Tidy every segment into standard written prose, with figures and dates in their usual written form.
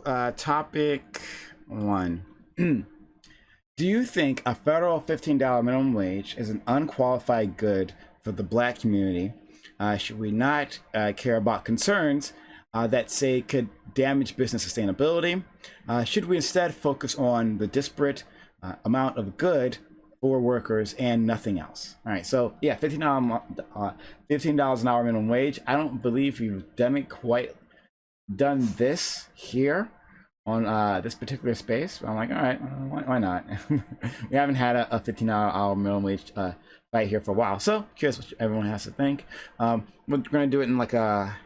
So, topic one. Do you think a federal $15 minimum wage is an unqualified good for the black community? Should we not care about concerns that say could damage business sustainability? Should we instead focus on the disparate amount of good for workers and nothing else? All right, so yeah, $15 an hour minimum wage. I don't believe we've done this here on this particular space. I'm like, all right, why not? We haven't had a $15 minimum wage fight here for a while, so curious what everyone has to think. We're gonna do it in like a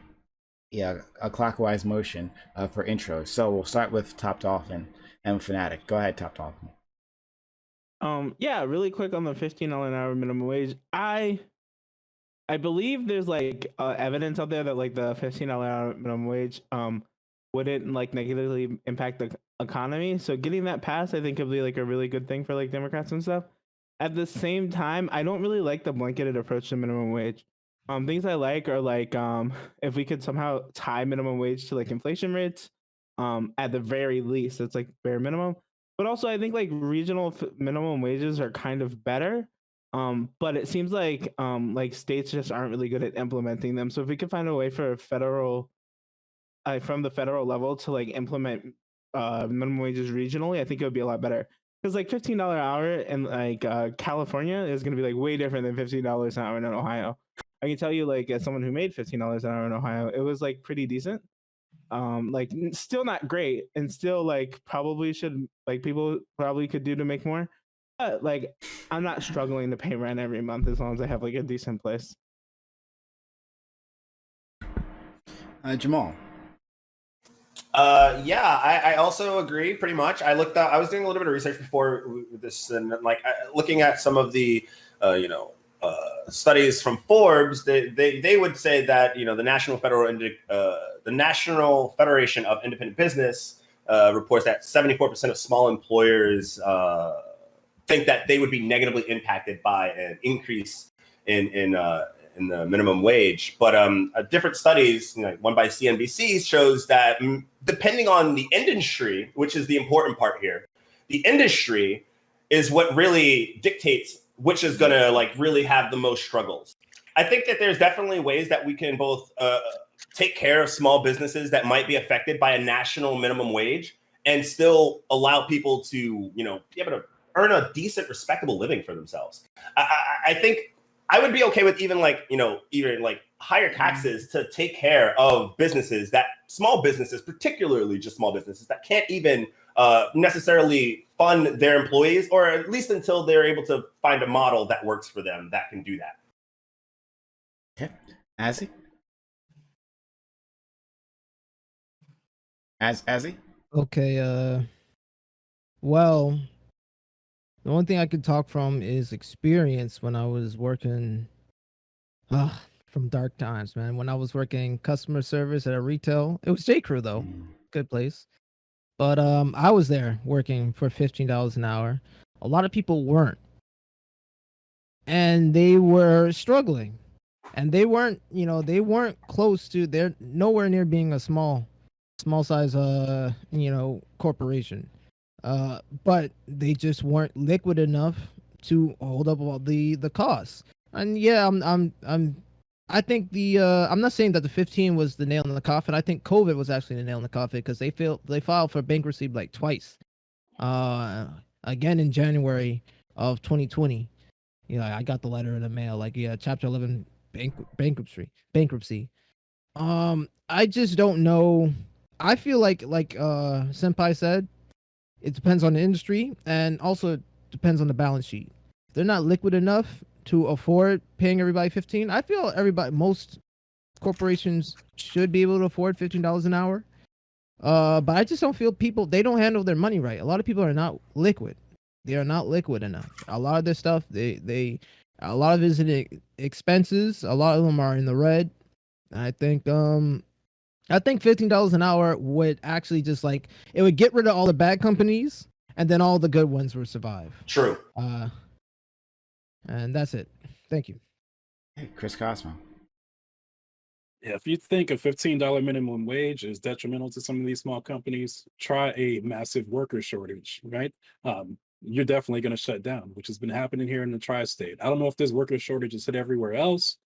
clockwise motion for intros. So we'll start with Top Dolphin and Fanatic. Go ahead, Top Dolphin. Yeah, really quick on the $15 an hour minimum wage. I believe there's like evidence out there that like the $15 an hour minimum wage wouldn't like negatively impact the economy. So getting that passed, I think could be like a really good thing for like Democrats and stuff. At the same time, I don't really like the blanketed approach to minimum wage. Things I like are like if we could somehow tie minimum wage to like inflation rates, at the very least, it's like bare minimum. But also, I think like regional minimum wages are kind of better. But it seems like states just aren't really good at implementing them. So if we could find a way for federal, from the federal level to like implement minimum wages regionally, I think it would be a lot better. Because like $15 an hour in like California is going to be like way different than $15 an hour in Ohio. I can tell you, like as someone who made $15 an hour in Ohio, it was like pretty decent. Like still not great, and still like probably should like people probably could do to make more. But like I'm not struggling to pay rent every month as long as I have like a decent place. Jamal. Yeah, I also agree pretty much. I looked up, I was doing a little bit of research before this, and like looking at some of the, studies from Forbes. They would say that the National Federation of Independent Business reports that 74% of small employers think that they would be negatively impacted by an increase in the minimum wage. But different studies, one by CNBC, shows that depending on the industry, which is the important part here, the industry is what really dictates which is going to like really have the most struggles. I think that there's definitely ways that we can both take care of small businesses that might be affected by a national minimum wage and still allow people to, be able to earn a decent, respectable living for themselves. I think I would be okay with even higher taxes to take care of small businesses, particularly just small businesses that can't even necessarily fund their employees, or at least until they're able to find a model that works for them that can do that. Okay. Azzy? Azzy? Okay, well, the only thing I could talk from is experience when I was working from dark times, man. When I was working customer service at a retail, it was J. Crew though, good place. But I was there working for $15 an hour. A lot of people weren't, and they were struggling, and they weren't close to. They're nowhere near being a small size corporation. But they just weren't liquid enough to hold up all the costs. And yeah, I think I'm not saying that the 15 was the nail in the coffin. I think COVID was actually the nail in the coffin because they filed for bankruptcy like twice. Again in January of 2020. I got the letter in the mail, like, yeah, Chapter 11 bankruptcy. I just don't know. I feel like Senpai said, it depends on the industry, and also it depends on the balance sheet. If they're not liquid enough to afford paying everybody 15, I feel most corporations should be able to afford $15 an hour. But I just don't feel they don't handle their money right. A lot of people are not liquid. They are not liquid enough. A lot of their stuff, a lot of it is in expenses. A lot of them are in the red. I think $15 an hour would actually just it would get rid of all the bad companies, and then all the good ones would survive. True. And that's it. Thank you. Hey, Chris Cosmo. if you think a $15 minimum wage is detrimental to some of these small companies, try a massive worker shortage, right? You're definitely going to shut down, which has been happening here in the tri-state. I don't know if this worker shortage is hit everywhere else,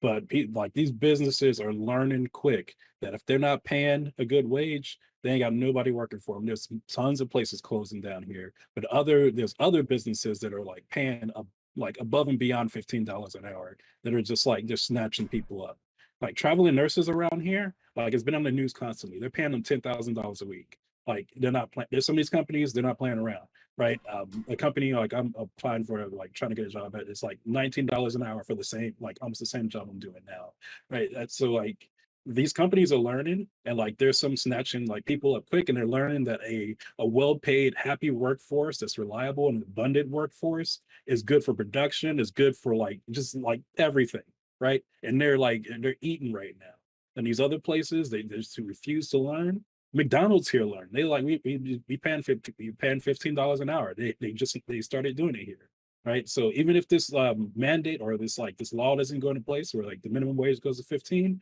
but like these businesses are learning quick that if they're not paying a good wage, they ain't got nobody working for them. There's tons of places closing down here, but there's other businesses that are like paying like above and beyond $15 an hour that are just snatching people up. Like traveling nurses around here, like it's been on the news constantly. They're paying them $10,000 a week. Like they're not playing. There's some of these companies they're not playing around, right? A company like I'm applying for, like trying to get a job at, it's like $19 an hour for the same, like almost the same job I'm doing now, right? That's so like these companies are learning, and like there's some snatching like people up quick, and they're learning that a well-paid, happy workforce that's reliable and abundant workforce is good for production, is good for like just like everything, right? And they're eating right now. And these other places, they just refuse to learn. McDonald's here learn. They like we paying $15 an hour. They started doing it here, right? So even if this mandate or this law doesn't go into place where like the minimum wage goes to 15,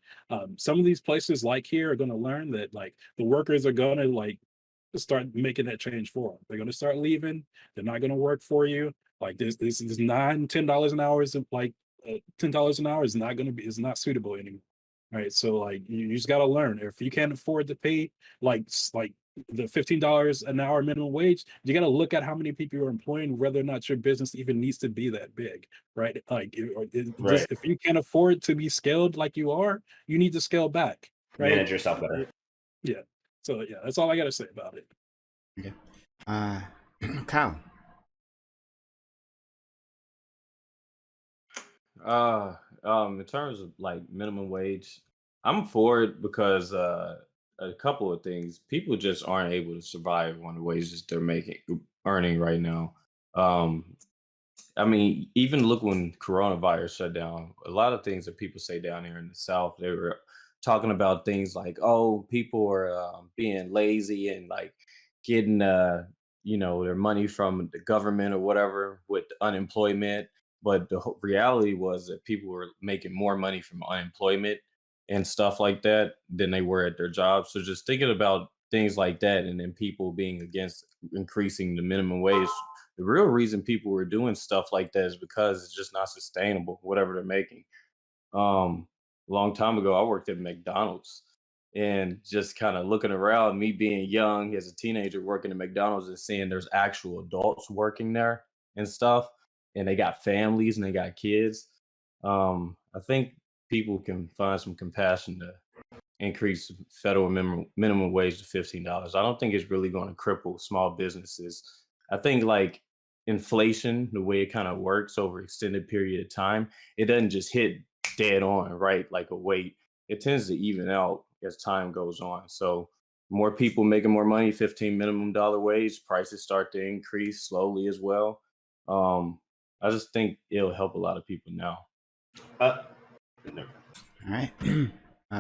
some of these places like here are going to learn that like the workers are going to like start making that change for them. They're going to start leaving. They're not going to work for you. Like this $9-10 an hour is like $10 an hour is not suitable anymore. Right. So like you just gotta learn. If you can't afford to pay like the $15 an hour minimum wage, you gotta look at how many people you're employing, whether or not your business even needs to be that big. Right. Like Right. if you can't afford to be scaled like you are, you need to scale back. Right. Manage yourself better. Yeah. So yeah, that's all I gotta say about it. Okay. Kyle. In terms of like minimum wage, I'm for it because a couple of things. People just aren't able to survive on the wages they're earning right now. Um, I mean, even look when coronavirus shut down, a lot of things that people say down here in the South, they were talking about things like, oh, people are being lazy and like getting, their money from the government or whatever with unemployment. But the reality was that people were making more money from unemployment and stuff like that than they were at their jobs. So just thinking about things like that, and then people being against increasing the minimum wage, the real reason people were doing stuff like that is because it's just not sustainable, whatever they're making. A long time ago, I worked at McDonald's, and just kind of looking around, me being young as a teenager working at McDonald's and seeing there's actual adults working there and stuff, and they got families and they got kids. I think people can find some compassion to increase federal minimum wage to $15. I don't think it's really going to cripple small businesses. I think like inflation, the way it kind of works over extended period of time, it doesn't just hit dead on, right? Like a weight. It tends to even out as time goes on. So more people making more money, 15 minimum dollar wage, prices start to increase slowly as well. I just think it'll help a lot of people now. No. All right.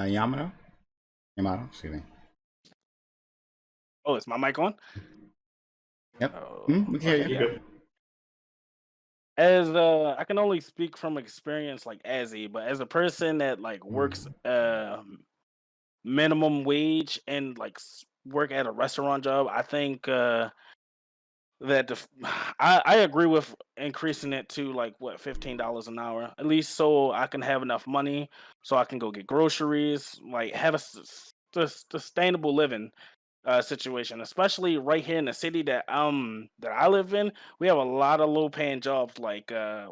Yamato, excuse me. Oh, is my mic on? Yep. Oh, We can hear okay, you. yeah. As I can only speak from experience, like but as a person that like works minimum wage and like work at a restaurant job, I think that I agree with increasing it to like what $15 an hour, at least so I can have enough money so I can go get groceries, like have a sustainable living situation, especially right here in the city that I live in. We have a lot of low paying jobs like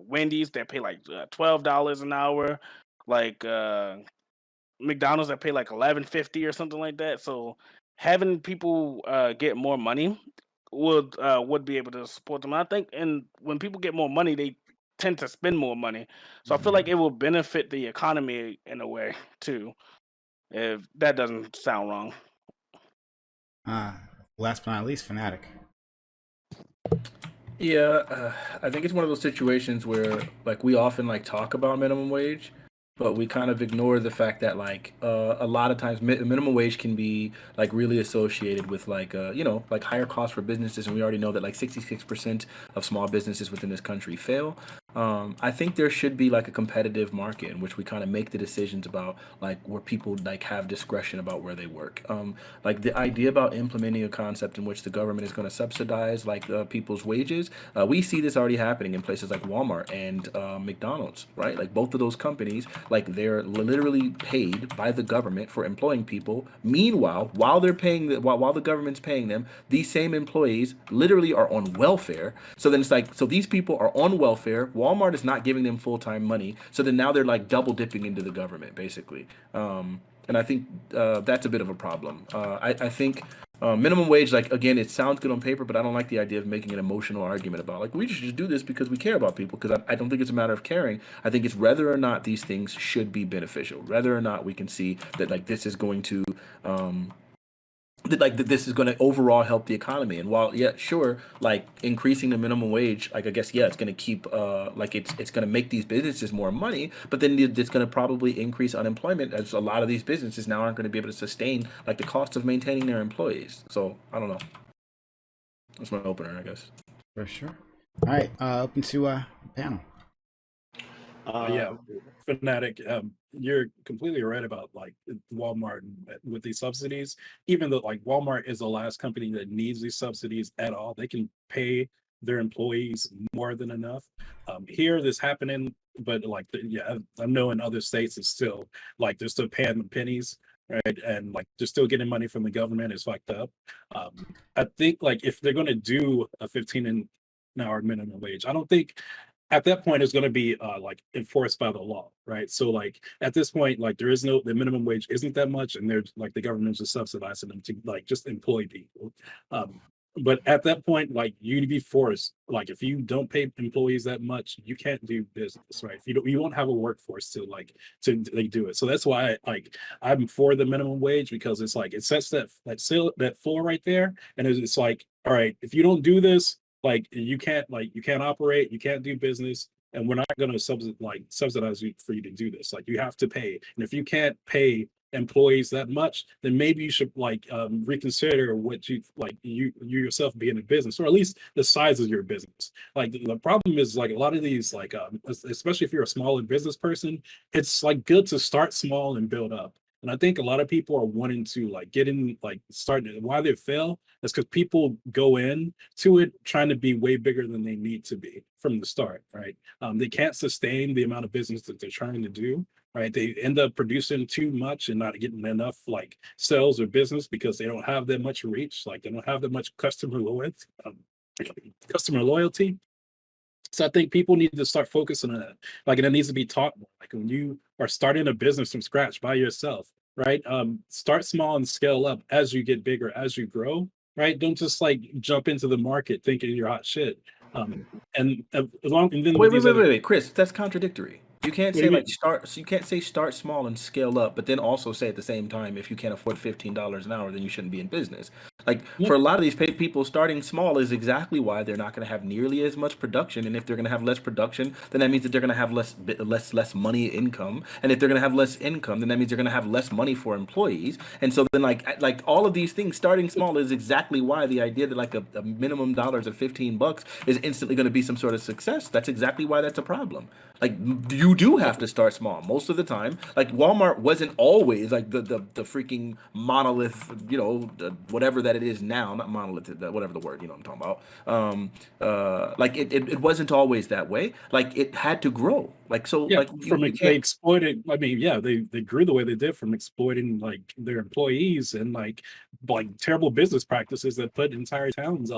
Wendy's that pay like $12 an hour, like McDonald's that pay like $11.50 or something like that. So having people get more money would be able to support them. I think, and when people get more money, they tend to spend more money. So I feel like it will benefit the economy in a way too. If that doesn't sound wrong. Last but not least, Fanatic. Yeah, I think it's one of those situations where like we often like talk about minimum wage, but we kind of ignore the fact that like a lot of times minimum wage can be like really associated with like like higher costs for businesses, and we already know that like 66% of small businesses within this country fail. I think there should be like a competitive market in which we kind of make the decisions about like where people like have discretion about where they work. Like the idea about implementing a concept in which the government is going to subsidize like people's wages. We see this already happening in places like Walmart and McDonald's, right? Like both of those companies, like they're literally paid by the government for employing people. Meanwhile, while they're paying while the government's paying them, these same employees literally are on welfare. So then it's like, so these people are on welfare. Walmart is not giving them full-time money. So then now they're like double dipping into the government, basically. And I think that's a bit of a problem. I think minimum wage, like, again, it sounds good on paper, but I don't like the idea of making an emotional argument about, like, we should just do this because we care about people, because I don't think it's a matter of caring. I think it's whether or not these things should be beneficial, whether or not we can see that, like, this is going to that this is going to overall help the economy. And while, yeah, sure, like increasing the minimum wage, like I guess, yeah, it's going to keep like it's going to make these businesses more money, but then it's going to probably increase unemployment, as a lot of these businesses now aren't going to be able to sustain like the cost of maintaining their employees. So I don't know, that's my opener, I guess. For sure. All right, open to panel. Yeah, Fanatic, you're completely right about like Walmart with these subsidies. Even though like Walmart is the last company that needs these subsidies at all, they can pay their employees more than enough. Here, this happening, but like yeah, I know in other states it's still like they're still paying the pennies, right? And like they're still getting money from the government. It's fucked up. I think like if they're gonna do a 15-hour minimum wage, I don't think at that point it's going to be like enforced by the law, right? So like at this point, like the minimum wage isn't that much, and they're like the government's just subsidizing them to like just employ people. But at that point, like you'd be forced, like if you don't pay employees that much, you can't do business, right? If you won't have a workforce to like do it. So that's why I'm for the minimum wage, because it's like it sets that floor right there, and it's like, all right, if you don't do this, like you can't operate, you can't do business, and we're not going to subsidize you for you to do this. Like you have to pay, and if you can't pay employees that much, then maybe you should like reconsider what you yourself being a business, or at least the size of your business. Like the problem is like a lot of these like especially if you're a smaller business person, it's like good to start small and build up. And I think a lot of people are wanting to like get in, like start. Why they fail is because people go in to it trying to be way bigger than they need to be from the start, right? They can't sustain the amount of business that they're trying to do, right? They end up producing too much and not getting enough like sales or business because they don't have that much reach, like they don't have that much customer loyalty. So I think people need to start focusing on that. Like, and it needs to be taught more. Like when you are starting a business from scratch by yourself, right? Start small and scale up as you get bigger, as you grow, right? Don't just like jump into the market thinking you're hot shit. And then Wait, Chris, that's contradictory. You can't What do say you like mean? start. So you can't say start small and scale up, but then also say at the same time, if you can't afford $15 an hour, then you shouldn't be in business. Like Yeah. for a lot of these people, starting small is exactly why they're not going to have nearly as much production. And if they're going to have less production, then that means that they're going to have less money income. And if they're going to have less income, then that means they're going to have less money for employees. And so then like all of these things, starting small is exactly why the idea that like a minimum dollars of $15 is instantly going to be some sort of success. That's exactly why that's a problem. Like you do have to start small most of the time. Like Walmart wasn't always like the freaking monolith, whatever that it is now. Not monolith, whatever the word, what I'm talking about. Like it wasn't always that way. Like it had to grow. Like so, Yeah, like they exploited. I mean, yeah, they grew the way they did from exploiting like their employees and like terrible business practices that put entire towns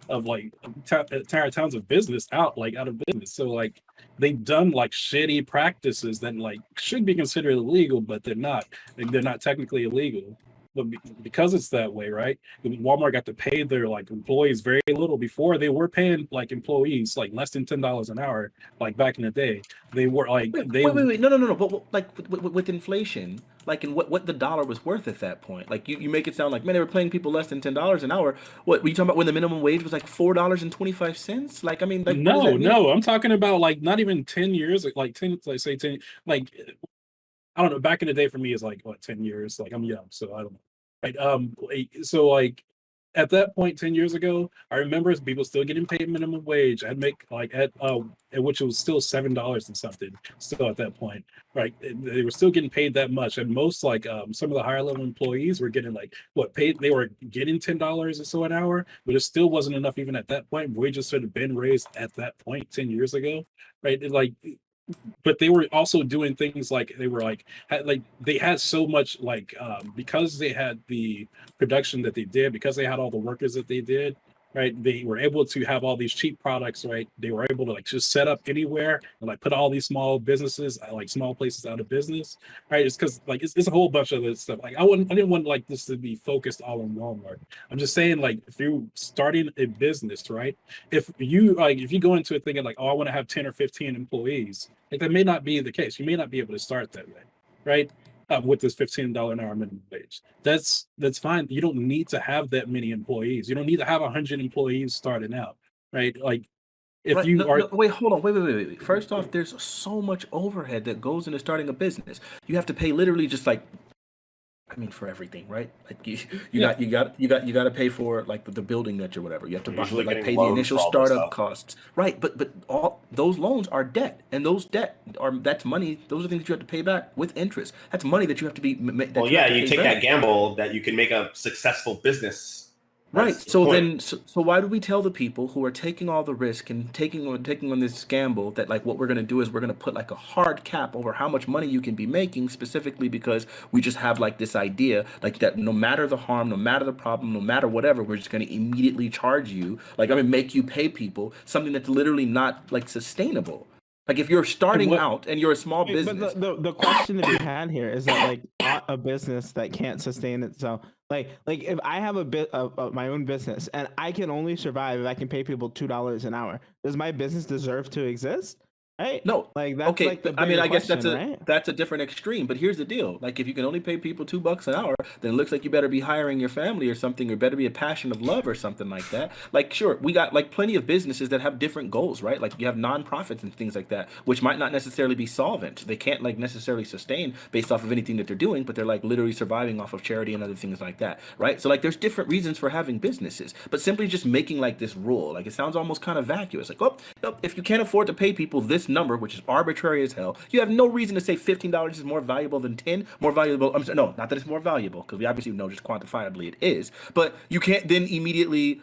entire towns of business out of business. So like they've done like shitty practices that like should be considered illegal, but they're not. They're not technically illegal. But because it's that way, right? Walmart got to pay their like employees very little. Before they were paying like employees like less than $10 an hour, like back in the day. They were like wait. No. But like with inflation, like in what the dollar was worth at that point. Like you make it sound like, man, they were paying people less than $10 an hour. What were you talking about when the minimum wage was like $4.25? Like I mean, like what does that mean? No, I'm talking about like not even 10 years, like 10, like say 10, like I don't know. Back in the day for me is like what 10 years. Like I'm young, so I don't know. Right. So like at that point 10 years ago, I remember people still getting paid minimum wage. I'd make like at which was still $7 and something still at that point, right? They were still getting paid that much, and most like some of the higher level employees were getting like what paid. They were getting $10 or so an hour, but it still wasn't enough even at that point. Wages should have been raised at that point 10 years ago, right? But they were also doing things like they were like they had so much because they had the production that they did, because they had all the workers that they did, right? They were able to have all these cheap products, right? They were able to like just set up anywhere and like put all these small businesses, like small places out of business, right? It's because like it's a whole bunch of this stuff. Like I didn't want like this to be focused all on Walmart. I'm just saying, like, if you're starting a business, right? If you go into it thinking like, oh, I want to have 10 or 15 employees, like that may not be the case. You may not be able to start that way, right? With this $15 an hour minimum wage. That's fine. You don't need to have that many employees. You don't need to have 100 employees starting out, right? Like if Right, you are wait, hold on, wait. First off, there's so much overhead that goes into starting a business. You have to pay literally just like, I mean, for everything, right? Like you got to pay for like the building that you're whatever. You have to buy, Usually like getting pay the loans initial for all this startup stuff. costs, right? But all those loans are debt, and those debt that's money. Those are things that you have to pay back with interest. That's money that you have to be. Well, yeah, you take that gamble that you can make a successful business. Right. That's the So point. so why do we tell the people who are taking all the risk and taking on this gamble that like what we're going to do is we're going to put like a hard cap over how much money you can be making, specifically because we just have like this idea like that no matter the harm, no matter the problem, no matter whatever, we're just going to immediately charge you, like I mean make you pay people something that's literally not like sustainable. Like if you're starting out and you're a small business. But the question to be had here is that like not a business that can't sustain itself. Like if I have a bit of my own business and I can only survive if I can pay people $2 an hour, does my business deserve to exist? Right? No. Like that's Okay. like the I mean, bigger I guess question, that's a different extreme. But here's the deal: like, if you can only pay people $2 an hour, then it looks like you better be hiring your family or something, or better be a passion of love or something like that. Like, sure, we got like plenty of businesses that have different goals, right? Like you have nonprofits and things like that, which might not necessarily be solvent. They can't like necessarily sustain based off of anything that they're doing, but they're like literally surviving off of charity and other things like that, right? So like, there's different reasons for having businesses, but simply just making like this rule, like it sounds almost kind of vacuous. Like, oh, nope, if you can't afford to pay people this number, which is arbitrary as hell, you have no reason to say $15 is more valuable than 10. More valuable. I'm sorry, no, not that it's more valuable, because we obviously know just quantifiably it is. But you can't then immediately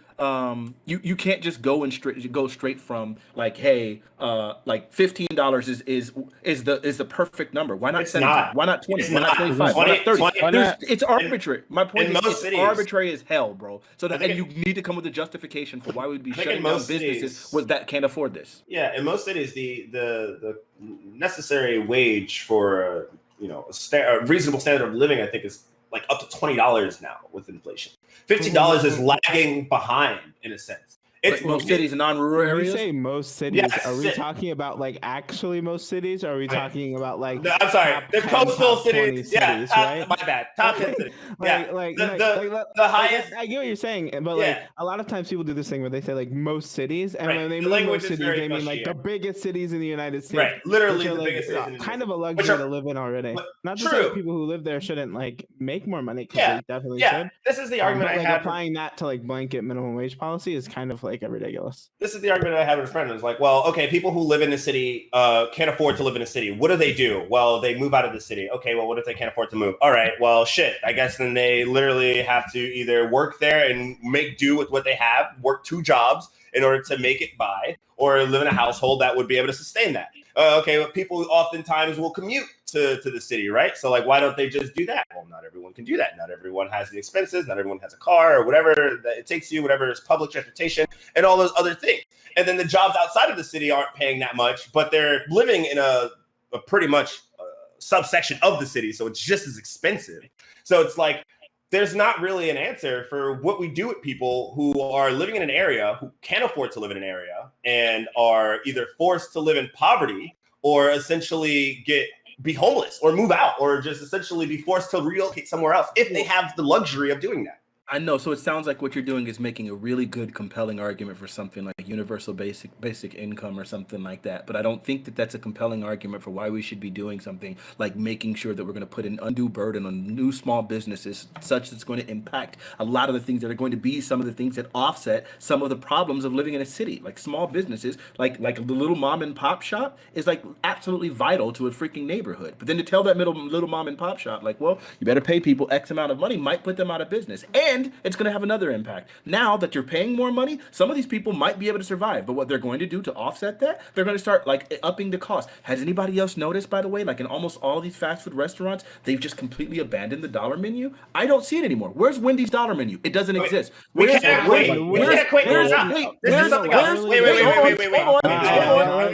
you can't just go straight from like, hey, like $15 is the perfect number. Why not It's 17? not. Why not 20? It's Why not not. 25? Why not 30? 20 It's arbitrary. My point in is, most it's cities- arbitrary as hell, bro. So that, think and you need to come with a justification for why we'd be I think shutting in down most businesses cities- that can't afford this. Yeah, in most cities, the necessary wage for a reasonable standard of living, I think, is like up to $20 now with inflation. $15 is lagging behind in a sense. It's Like most cities and non-rural When we areas. say most cities, Yes, are we ci- talking about like actually most cities, or are we talking about like No, I'm sorry, top the 10, coastal top 20 cities. Yeah, right? my bad. Top 10 cities. Yeah, the highest. I get what you're saying, but Yeah. like a lot of times people do this thing where they say like most cities, and Right, when they the mean language most is cities, very they mean like the cushy. biggest cities in the United States, Right, literally which are, the like, biggest cities in the kind United of a States. luxury to live in already. but- Not to say that true. people who live there shouldn't like make more money, because Yeah, they definitely Yeah, should. this is the argument But I like had. applying that to like blanket minimum wage policy is kind of like ridiculous. This is the argument I had with a friend. It was like, well, okay, people who live in the city can't afford to live in a city. What do? Well, they move out of the city. Okay, well, what if they can't afford to move? All right, well, shit. I guess then they literally have to either work there and make do with what they have, work 2 jobs in order to make it by, or live in a household that would be able to sustain that. Okay, but people oftentimes will commute to the city, right? So like, why don't they just do that? Well, not everyone can do that. Not everyone has the expenses. Not everyone has a car or whatever that it takes you, whatever is public transportation and all those other things. And then the jobs outside of the city aren't paying that much, but they're living in a pretty much subsection of the city. So it's just as expensive. So it's like, there's not really an answer for what we do with people who are living in an area, who can't afford to live in an area, and are either forced to live in poverty or essentially be homeless or move out or just essentially be forced to relocate somewhere else if they have the luxury of doing that. I know. So it sounds like what you're doing is making a really good, compelling argument for something like universal basic income or something like that. But I don't think that that's a compelling argument for why we should be doing something like making sure that we're going to put an undue burden on new small businesses, such that's going to impact a lot of the things that are going to be some of the things that offset some of the problems of living in a city. Like small businesses, like the little mom and pop shop is like absolutely vital to a freaking neighborhood. But then to tell that little mom and pop shop, like, well, you better pay people X amount of money, might put them out of business. And it's going to have another impact. Now that you're paying more money, some of these people might be able to survive. But what they're going to do to offset that, they're going to start like upping the cost. Has anybody else noticed, by the way, like in almost all these fast food restaurants, they've just completely abandoned the dollar menu? I don't see it anymore. Where's Wendy's dollar menu? It doesn't exist. We can't quit. We can't quit. This is something else. Wait.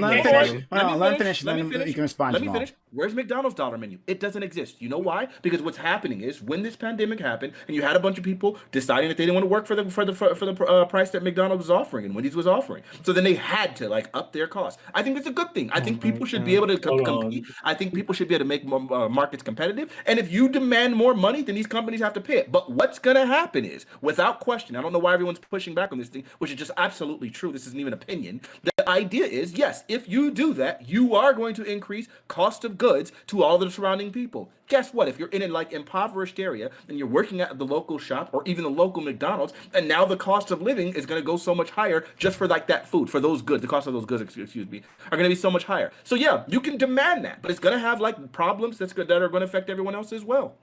Let him finish. Then you can respond. Let me finish. Where's McDonald's dollar menu? It doesn't exist. You know why? Because what's happening is when this pandemic happened and you had a bunch of people deciding that they didn't want to work for the price that McDonald's was offering and Wendy's was offering, so then they had to like up their costs. I think that's a good thing. I think people should be able to compete. I think people should be able to make markets competitive. And if you demand more money, then these companies have to pay it. But what's gonna happen is, without question, I don't know why everyone's pushing back on this thing, which is just absolutely true. This isn't even an opinion. The idea is, yes, if you do that, you are going to increase cost of goods to all the surrounding people. Guess what? If you're in a like impoverished area and you're working at the local shop or even the local McDonald's, and now the cost of living is going to go so much higher just for like that food, for those goods, the cost of those goods, excuse me, are going to be so much higher. So yeah, you can demand that, but it's going to have like problems that are going to affect everyone else as well.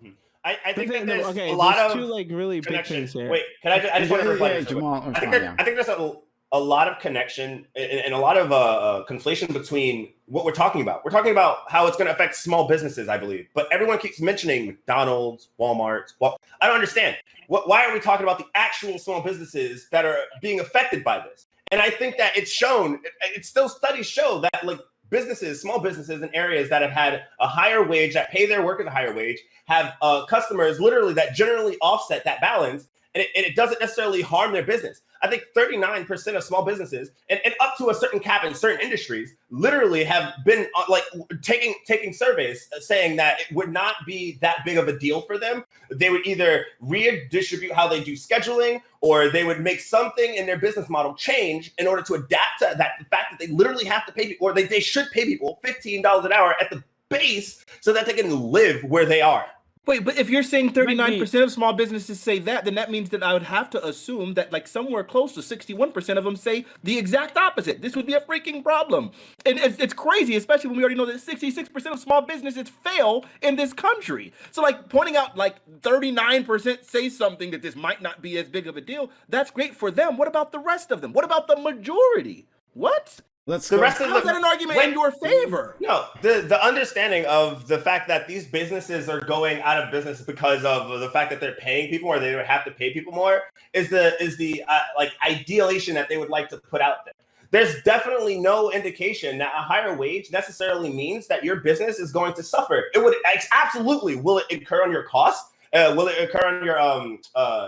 I think that there's a lot of two like really big things here. Wait, can I just want to reply to Jamal? I think there's a lot of connection and a lot of conflation between what we're talking about. We're talking about how it's going to affect small businesses, I believe, but everyone keeps mentioning McDonald's, Walmart. Well, I don't understand. Why are we talking about the actual small businesses that are being affected by this? And I think that it's shown, it's still studies show that like businesses, small businesses in areas that have had a higher wage, that pay their workers a higher wage, have customers literally that generally offset that balance, and it doesn't necessarily harm their business. I think 39% of small businesses, and up to a certain cap in certain industries, literally have been like taking surveys saying that it would not be that big of a deal for them. They would either redistribute how they do scheduling, or they would make something in their business model change in order to adapt to that, the fact that they literally have to pay people, or they should pay people $15 an hour at the base so that they can live where they are. Wait, but if you're saying 39% of small businesses say that, then that means that I would have to assume that like somewhere close to 61% of them say the exact opposite. This would be a freaking problem. And it's crazy, especially when we already know that 66% of small businesses fail in this country. So like pointing out like 39% say something that this might not be as big of a deal, that's great for them. What about the rest of them? What about the majority? What? How's that an argument in your favor? No, the understanding of the fact that these businesses are going out of business because of the fact that they're paying people, or they would have to pay people more, is the like ideation that they would like to put out there. There's definitely no indication that a higher wage necessarily means that your business is going to suffer. It would absolutely. Will it incur on your costs? Will it incur on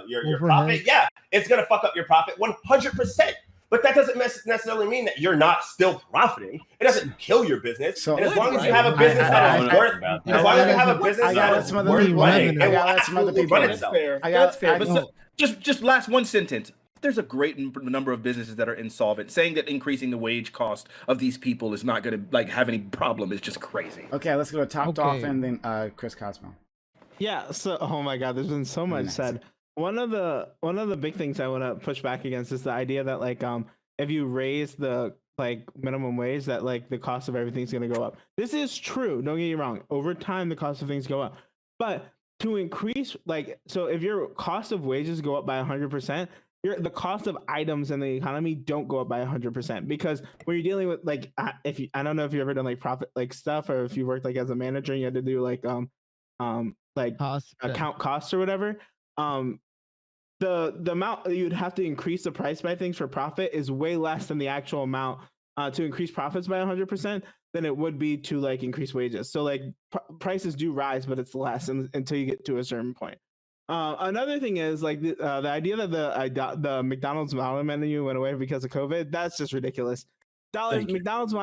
your profit? Yeah, it's gonna fuck up your profit 100%. But that doesn't necessarily mean that you're not still profiting. It doesn't kill your business. So, and as long as you have a business that is worth, as long as you have a business that is worth running, it will absolutely run itself. That's fair. But just last one sentence. There's a great number of businesses that are insolvent. Saying that increasing the wage cost of these people is not going to like have any problem is just crazy. Okay, let's go to Top Off and then Chris Cosmo. Yeah. So, oh my God, there's been so much said. One of the big things I want to push back against is the idea that like if you raise the like minimum wage, that like the cost of everything's gonna go up. This is true. Don't get me wrong. Over time, the cost of things go up, but to increase like so, if your cost of wages go up by 100%, the cost of items in the economy don't go up by 100%, because when you're dealing with like I don't know if you've ever done like profit like stuff, or if you worked like as a manager and you had to do like account costs or whatever. The amount you'd have to increase the price by things for profit is way less than the actual amount to increase profits by 100% than it would be to like increase wages. So like prices do rise, but it's less until you get to a certain point. Another thing is like the idea that the McDonald's dollar menu went away because of COVID. That's just ridiculous. McDonald's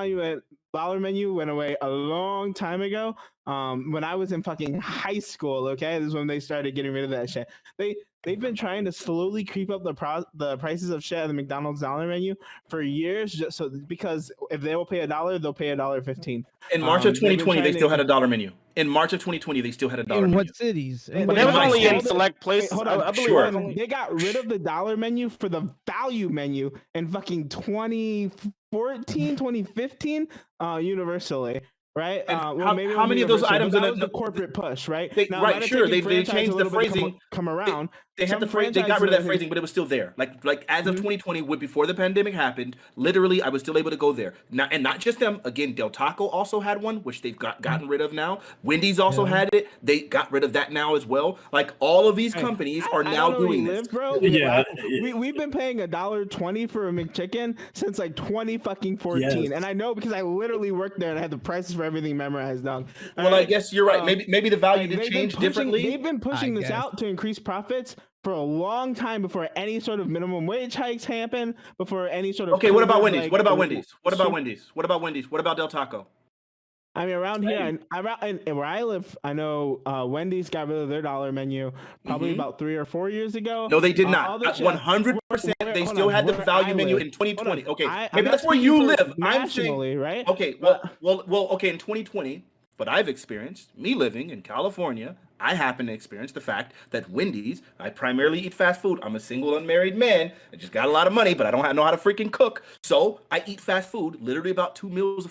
dollar menu went away a long time ago. When I was in fucking high school, okay, this is when they started getting rid of that shit. They've been trying to slowly creep up the prices of shit at the McDonald's dollar menu for years, just so because if they will pay $1, they'll pay $1.15. In March of They've been 2020, they trying still to- had a dollar menu. In March of 2020, they still had a dollar In menu. what cities? But But they that was might only in still- select places. Hold on, I believe sure. it was only- they got rid of the dollar menu for the value menu in fucking 2014, 2015, universally. Right? And Well, how- maybe it how was many of those universal, items but in that the- was the corporate push, right? They- Now, it right, might have sure, taken they franchise changed a the little bit to phrasing. come around. They had Some they got rid of that franchises, phrasing, but it was still there. Like as of Mhm. 2020, before the pandemic happened, literally, I was still able to go there. Not just them. Again, Del Taco also had one, which they've gotten rid of now. Wendy's also Yeah. had it. They got rid of that now as well. Like all of these Hey, companies I are don't now know where doing you this. live, bro. Yeah, We've been paying $1.20 for a McChicken since like 2014, Yes. and I know because I literally worked there and I had the prices for everything memorized down. Well, I guess you're right. Maybe the value Like, did they've been change pushing- differently. They've been pushing I this guess. out to increase profits for a long time before any sort of minimum wage hikes happen, before any sort of Okay, what about COVID, Wendy's? like, What about Wendy's? What about super- Wendy's? What about Wendy's? What about Del Taco? I mean, around here, Same. and where I live, I know Wendy's got rid of their dollar menu probably Mhm. about 3 or 4 years ago. No, they did All not. the At shit- 100%, where- they hold still on, had the where value I menu live. in 2020. Hold on. Okay, I'm maybe not that's where speaking you for live. I'm saying, nationally, right? okay, But- well, okay, in 2020, what I've experienced, me living in California, I happen to experience the fact that Wendy's, I primarily eat fast food. I'm a single unmarried man. I just got a lot of money, but I don't know how to freaking cook. So I eat fast food, literally about 2 meals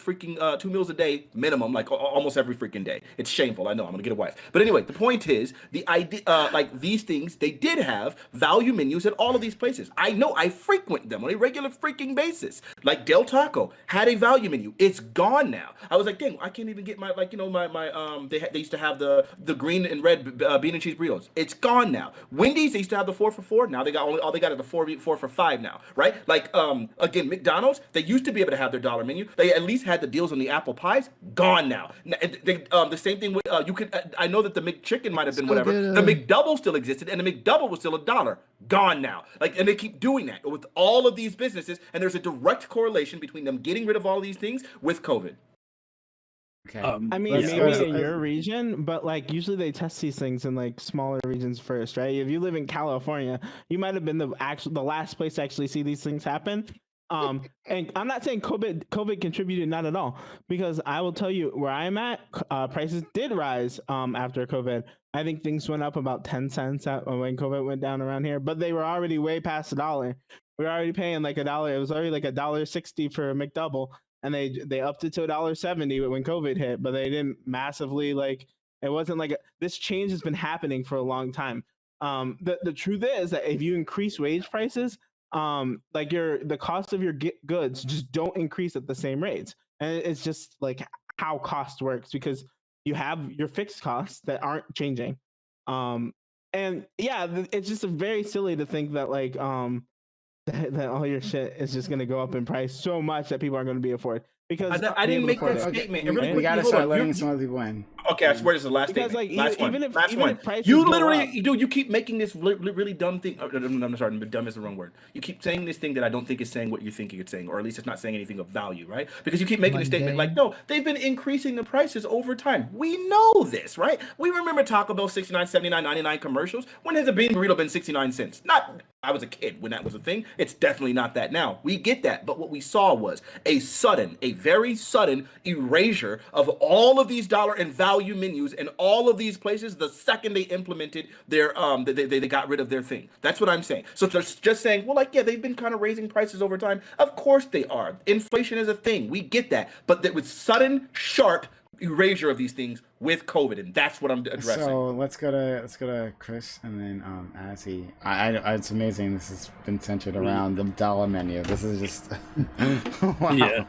a day minimum, like almost every freaking day. It's shameful. I know. I'm gonna get a wife. But anyway, the point is the idea, like these things, they did have value menus at all of these places. I know. I frequent them on a regular freaking basis. Like Del Taco had a value menu. It's gone now. I was like, dang, I can't even get my they used to have the green and red bean and cheese burritos. It's gone now. Wendy's, they used to have the 4 for $4. Now they got all they got is the 4 for $5 now, right? Like again, McDonald's, they used to be able to have their dollar menu. They at least had the deals on the apple pies. Gone now. The same thing with you could. I know that the McChicken might have been Still whatever. get, The McDouble still existed, and the McDouble was still $1. Gone now. Like, and they keep doing that with all of these businesses, and there's a direct correlation between them getting rid of all of these things with COVID. Okay. I mean, Let's maybe go- in your region, but like usually they test these things in like smaller regions first, right? If you live in California, you might have been the last place to actually see these things happen. And I'm not saying COVID contributed, not at all, because I will tell you where I'm at, prices did rise after COVID. I think things went up about 10 cents when COVID went down around here, but they were already way past $1. We were already paying like $1. It was already like $1.60 for a McDouble. And they upped it to $1.70 when COVID hit, but they didn't massively like. It wasn't like this change has been happening for a long time. The truth is that if you increase wage prices, like the cost of your goods just don't increase at the same rates, and it's just like how cost works because you have your fixed costs that aren't changing. And yeah, it's just very silly to think that like that all your shit is just gonna go up in price so much that people aren't gonna be afford because I didn't make that Okay, statement. we, And really we quickly, gotta hold start on. letting some other people in. Okay, I swear this is the last Because, statement. like, Last one. even if- Last even one. if prices You go literally, up- dude, you keep making this really dumb thing. I'm sorry, dumb is the wrong word. You keep saying this thing that I don't think is saying what you think it's saying, or at least it's not saying anything of value, right? Because you keep making a statement like, no, they've been increasing the prices over time. We know this, right? We remember Taco Bell 69, 79, 99 commercials. When has a bean burrito been 69 cents? Not, I was a kid when that was a thing. It's definitely not that now. We get that. But what we saw was a very sudden erasure of all of these dollar and value menus in all of these places the second they implemented their they got rid of their thing. That's what I'm saying. So just saying, well, like, yeah, they've been kind of raising prices over time. Of course they are. Inflation is a thing. We get that. But that with sudden, sharp erasure of these things with COVID, and that's what I'm addressing. So let's go to Chris and then Azzy. It's amazing. This has been centered around the dollar menu. This is just wow. Yeah,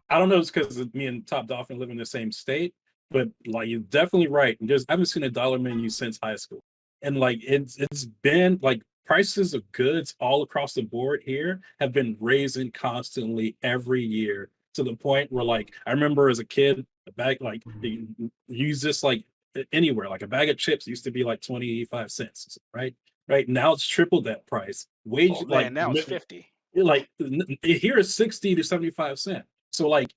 I don't know. It's because me and Top Dolphin live in the same state, but like you're definitely right. I haven't seen a dollar menu since high school, and like it's been like prices of goods all across the board here have been raising constantly every year to the point where like I remember as a kid, a bag like you use this like anywhere, like a bag of chips used to be like 25 cents, right? Right now it's tripled that price. Wage Oh, man, like now it's 50. like here is 60 to 75 cents. So like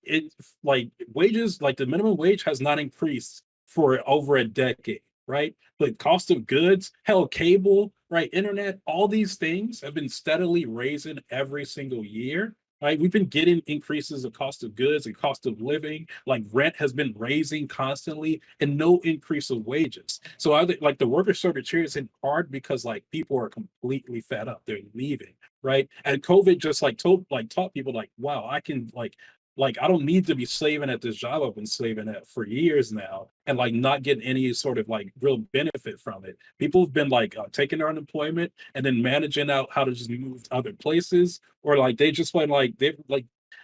wages, like the minimum wage has not increased for over a decade, right? But cost of goods, hell, cable, right, internet, all these things have been steadily raising every single year. Right, we've been getting increases of cost of goods and cost of living. Like rent has been raising constantly, and no increase of wages. So I think like the worker shortage here is in part because like people are completely fed up. They're leaving, right? And COVID just like taught people like, wow, I can like I don't need to be slaving at this job I've been slaving at for years now, and like not getting any sort of like real benefit from it. People have been like taking their unemployment and then managing out how to just move to other places, or like they just went like they've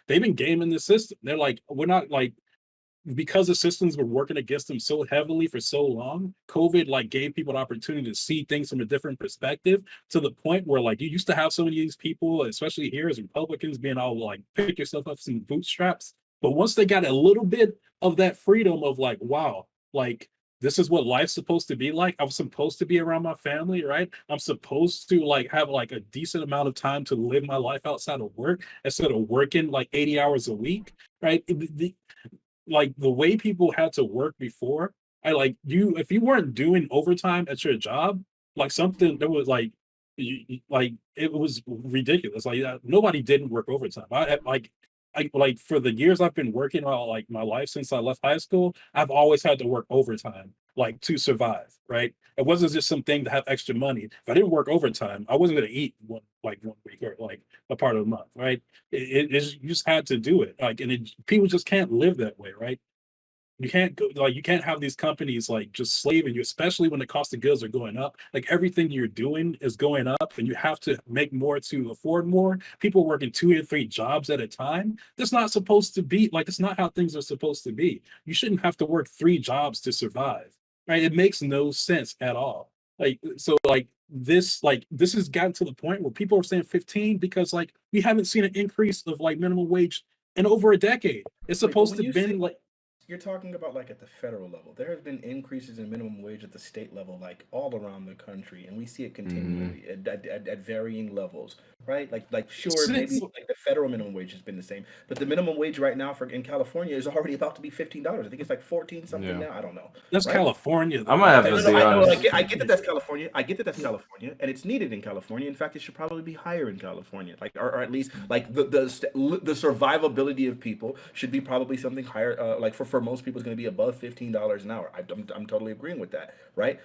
been gaming the system. They're like, we're not like, because the systems were working against them so heavily for so long, COVID like gave people an opportunity to see things from a different perspective, to the point where like you used to have so many of these people, especially here as Republicans, being all like pick yourself up some bootstraps. But once they got a little bit of that freedom of like, wow, like this is what life's supposed to be like. I'm supposed to be around my family, right? I'm supposed to like have like a decent amount of time to live my life outside of work instead of working like 80 hours a week, right? Like the way people had to work before, I like you, if you weren't doing overtime at your job, like something that was like like it was ridiculous. Like nobody didn't work overtime. I like for the years I've been working all like my life since I left high school, I've always had to work overtime like to survive, right? It wasn't just something to have extra money. If I didn't work overtime, I wasn't gonna eat one week or like a part of the month, right? You just had to do it. Like, and people just can't live that way, right? You can't go like you can't have these companies like just slaving you, especially when the cost of goods are going up. Like everything you're doing is going up, and you have to make more to afford more. People working 2 or 3 jobs at a time. That's not supposed to be like, it's not how things are supposed to be. You shouldn't have to work 3 jobs to survive, right? It makes no sense at all. Like so, this has gotten to the point where people are saying 15 because like we haven't seen an increase of like minimum wage in over a decade. It's Wait, but supposed when to you been say like. you're talking about like at the federal level, there have been increases in minimum wage at the state level, like all around the country, and we see it continually at varying levels, right? Like sure, maybe Since like the federal minimum wage has been the same, but the minimum wage right now for in California is already about to be $15. I think it's like 14 something Yeah. now. I don't know, that's right? California, though. I'm gonna have Okay, to no, be I know. honest. I get that that's California. I get that that's California, and it's needed in California. In fact, it should probably be higher in California, like or at least like the survivability of people should be probably something higher. Like for most people, it's going to be above $15 an hour. I'm totally agreeing with that, right?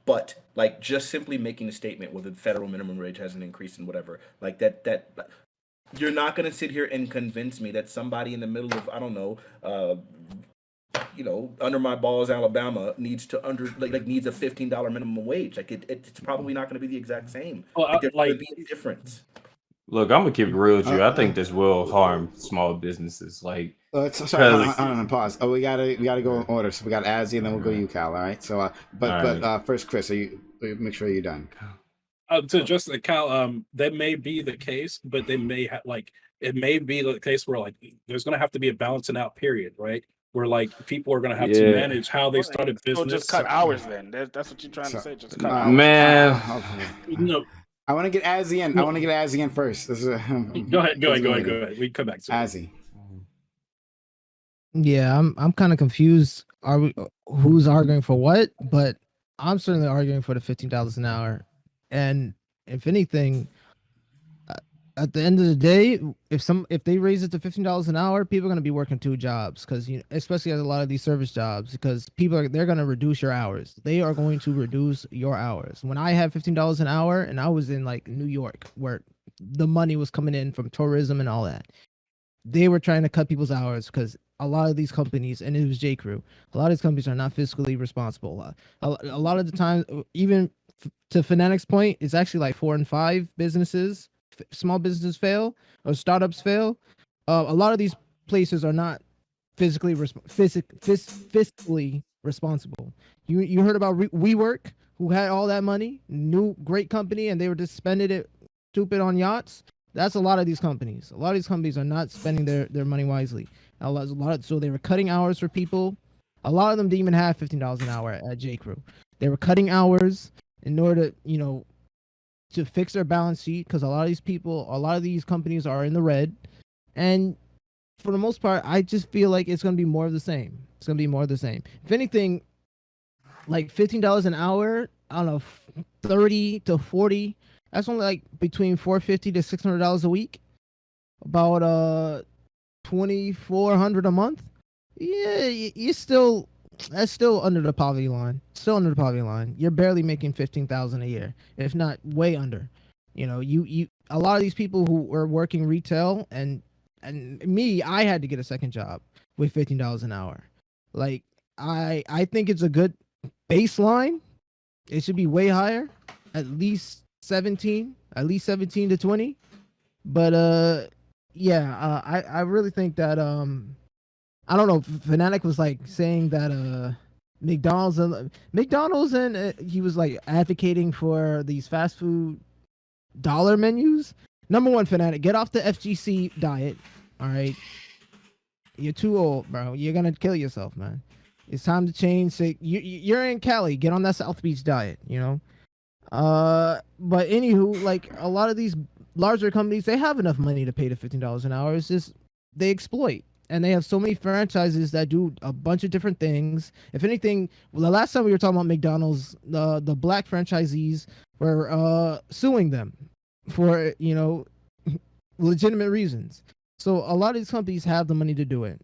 But like just simply making a statement whether the federal minimum wage hasn't increased and whatever, like that you're not going to sit here and convince me that somebody in the middle of I don't know. Under my balls, Alabama needs to needs a $15 minimum wage. Like it's probably not going to be the exact same. well, Like there's going like to be a difference. Look, I'm gonna keep it real with you. I Uh, think this will harm small businesses, like sorry, because hold on, pause. Oh, we gotta go in order. So we got Azzy, and then we'll go to you, Cal. All right. So, but first, Chris, make sure you're done. to just Cal, that may be the case, but they may have like it may be the case where like there's going to have to be a balancing out period, right? Where like people are going to have to yeah, manage how they started So business. just cut hours then. That's what you're trying to So, say. Just cut hours. man. No, I want to get Azzy in. I want to get Azzy in first. This is go ahead. We come back to it. Azzy. Yeah, I'm kind of confused. Are we who's arguing for what? But I'm certainly arguing for the $15 an hour. And if anything, at the end of the day, if they raise it to $15 an hour, people are going to be working 2 jobs because especially at a lot of these service jobs, because they're going to reduce your hours. They are going to reduce your hours. When I had $15 an hour and I was in like New York, where the money was coming in from tourism and all that, they were trying to cut people's hours because a lot of these companies, and it was J. Crew, a lot of these companies are not fiscally responsible. A lot of the time, even to Fanatic's point, it's actually like 4 and 5 businesses, small businesses fail or startups fail. A lot of these places are not fiscally responsible. You heard about WeWork, who had all that money, new great company, and they were just spending it stupid on yachts. That's a lot of these companies. A lot of these companies are not spending their money wisely. So they were cutting hours for people. A lot of them didn't even have $15 an hour at J. Crew. They were cutting hours in order to fix their balance sheet, because a lot of these companies are in the red. And for the most part, I just feel like it's gonna be more of the same. It's gonna be more of the same. If anything, like $15 an hour, I don't know, 30 to 40. That's only like between $450 to $600 a week. About $2,400 a month. Yeah, you're still, that's still under the poverty line. Still under the poverty line. You're barely making 15,000 a year, if not way under. You know, you a lot of these people who are working retail and me, I had to get a second job with $15 an hour. Like I think it's a good baseline. It should be way higher, at least 17 to 20. But yeah, I really think that I don't know. Fanatic was like saying that McDonald's and he was like advocating for these fast food dollar menus. Number one, Fanatic, get off the FGC diet. All right, you're too old, bro. You're gonna kill yourself, man. It's time to change. So you're in Cali. Get on that South Beach diet. You know. But anywho, like a lot of these larger companies, they have enough money to pay the $15 an hour. It's just they exploit. And they have so many franchises that do a bunch of different things. If anything, the last time we were talking about McDonald's, the black franchisees were suing them for, you know, legitimate reasons. So a lot of these companies have the money to do it.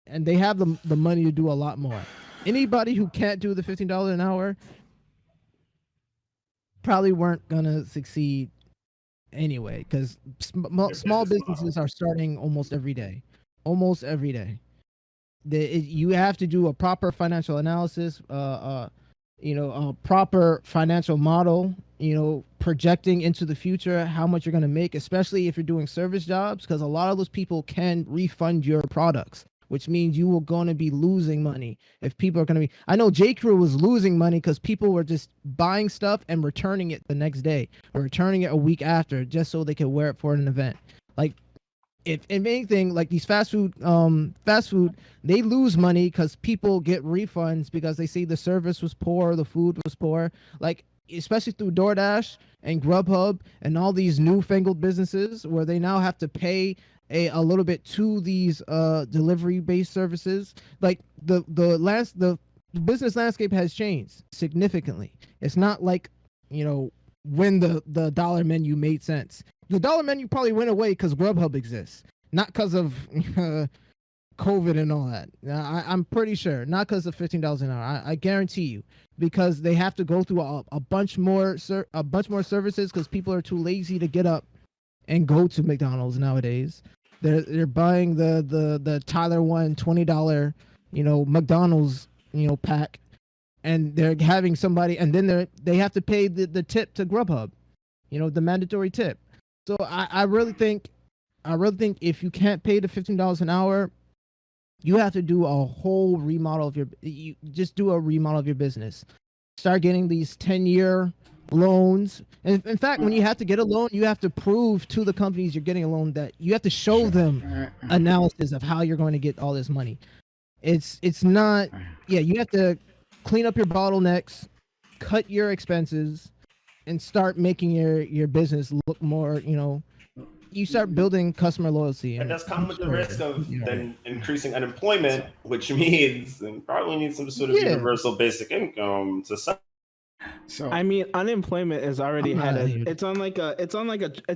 And they have the money to do a lot more. Anybody who can't do the $15 an hour probably weren't going to succeed anyway, because small businesses are starting almost every day. Almost every day. You have to do a proper financial analysis, you know, a proper financial model, you know, projecting into the future how much you're going to make, especially if you're doing service jobs, because a lot of those people can refund your products, which means you will going to be losing money if people are going to be. I know J. Crew was losing money because people were just buying stuff and returning it the next day or returning it a week after just so they could wear it for an event. Like, if anything, like these fast food, they lose money because people get refunds because they say the service was poor, the food was poor. Like, especially through DoorDash and Grubhub and all these newfangled businesses where they now have to pay a little bit to these delivery-based services. Like the business landscape has changed significantly. It's not like, you know, when the dollar menu made sense. The dollar menu probably went away because Grubhub exists, not because of COVID and all that. I'm pretty sure, not because of $15 an hour. I guarantee you, because they have to go through a bunch more services because people are too lazy to get up and go to McDonald's nowadays. They're buying the Tyler One $20, you know, McDonald's, you know, pack, and they're having somebody, and then they have to pay the tip to Grubhub, you know, the mandatory tip. So I really think if you can't pay the $15 an hour, you have to do a whole remodel of you just do a remodel of your business. Start getting these 10-year loans. And in fact, when you have to get a loan, you have to prove to the companies you're getting a loan that you have to show them analysis of how you're going to get all this money. It's not, yeah, you have to clean up your bottlenecks, cut your expenses, and start making your business look more, you know, you start building customer loyalty. It does come with the risk of then increasing unemployment, which means then probably need some sort of universal basic income to some. So I mean, unemployment is already it's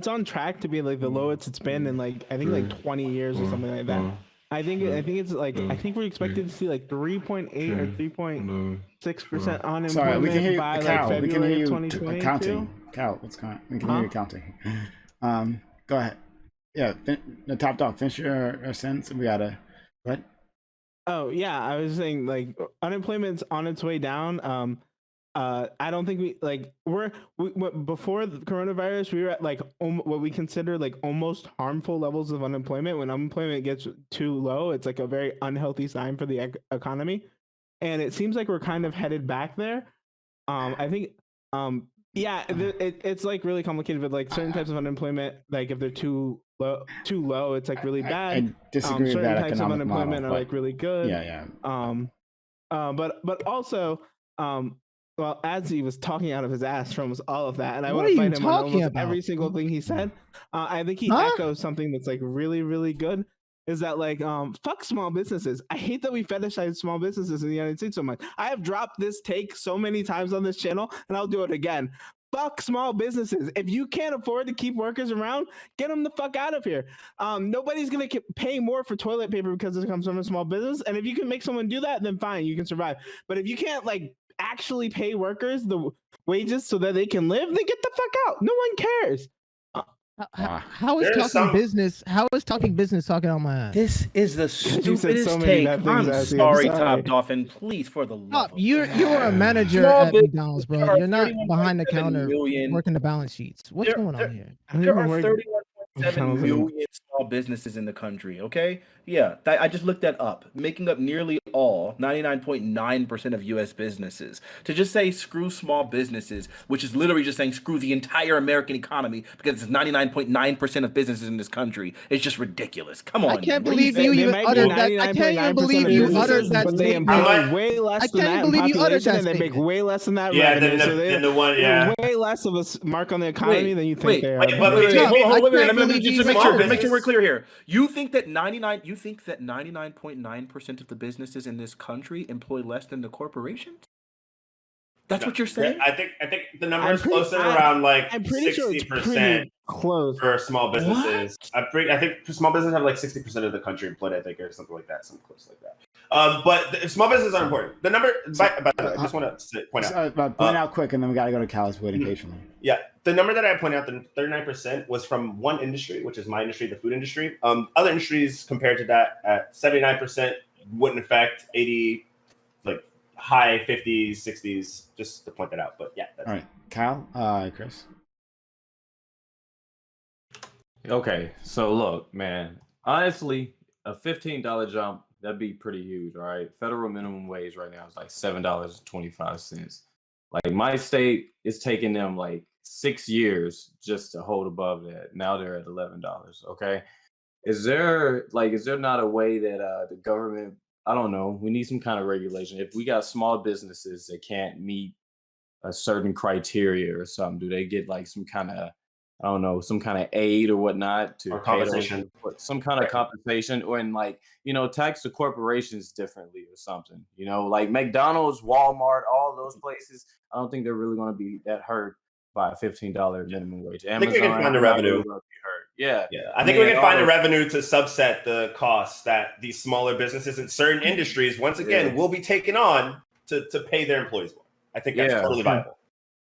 on track to be like the lowest it's been in like I think like 20 years or something like that. I think it's like I think we're expected to see like 3.8 or 3.6% unemployment. Sorry, we can hear you, by Cal. like We can hear you 2022. counting. Cal, what's going on? We can hear you counting. Go ahead. Yeah, the top dog. Finish your sentence. We gotta. What? Oh yeah, I was saying like unemployment's on its way down. I don't think before the coronavirus, we were at like what we consider like almost harmful levels of unemployment. When unemployment gets too low, it's like a very unhealthy sign for the economy, and it seems like we're kind of headed back there. I think, it's like really complicated. But like certain types of unemployment, like if they're too low, it's like really bad. I disagree with certain that types of unemployment model, are like really good. Yeah. But also, well, Adzi was talking out of his ass from all of that, and I What want to are you fight him on talking almost about? every single thing he said. I think he echoes something that's like really, really good, is that like fuck small businesses. I hate that we fetishize small businesses in the United States so much. I have dropped this take so many times on this channel, and I'll do it again. Fuck small businesses. If you can't afford to keep workers around, get them the fuck out of here. Nobody's gonna pay more for toilet paper because it comes from a small business. And if you can make someone do that, then fine, you can survive. But if you can't like actually pay workers the wages so that they can live, then get the fuck out. No one cares. How is talking business? How is talking business talking on my ass? This is the You said stupidest so many take. bad things, I'm Azzy. sorry, I'm sorry. Top Dolphin. Please, for the love of You're a manager Small at business- McDonald's, there bro. are You're not 31.7 behind the counter million- working the balance sheets. What's going on here? There are work- 31.7 million small businesses in the country, okay? Yeah, I just looked that up, making up nearly all, 99.9% of U.S. businesses. To just say screw small businesses, which is literally just saying screw the entire American economy, because it's 99.9% of businesses in this country, it's just ridiculous. Come on. I can't What do you believe think? you They even might be uttered that. I can't even 99.9% believe of you businesses, uttered that but they statement. employ way less I than can't that in believe you uttered population, that and they make statement. way less than that Yeah, revenue. then So then the one, they're yeah. way less of a mark on the economy than you think wait, they are. wait, but Wait, No, hold on, I wait, can't let me believe just you make even sure we're uttered clear here. You think that 99.9% of the businesses in this country employ less than the corporations? That's what you're saying? I think the number I'm is pretty- closer I'm- around like I'm pretty sure it's 60% pretty close. for small businesses. I think small businesses have like 60% of the country employed, I think, or something like that, something close like that. But small businesses are important. The number, by the way, I just want to point out. Point out quick, and then we got to go to Cal's waiting patiently. Yeah, the number that I point out, the 39%, was from one industry, which is my industry, the food industry. Other industries compared to that at 79% wouldn't affect 80, like high 50s, 60s, just to point that out. But yeah, that's All right, Cal, Chris. Okay, so look, man. Honestly, a $15 jump, that'd be pretty huge, all right? Federal minimum wage right now is like $7.25. Like my state is taking them like 6 years just to hold above that. Now they're at $11. Okay, is there not a way that the government? I don't know. We need some kind of regulation. If we got small businesses that can't meet a certain criteria or something, do they get like some kind of, I don't know, some kind of aid or whatnot to Or pay those- compensation. some kind of compensation, or in like, tax the corporations differently or something, like McDonald's, Walmart, all those places. I don't think they're really going to be that hurt by a $15 minimum wage. I think we can find the not revenue. really gonna be hurt. Yeah. I think we can find a revenue to subset the costs that these smaller businesses in certain industries, once again, will be taken on to pay their employees more. I think that's totally viable.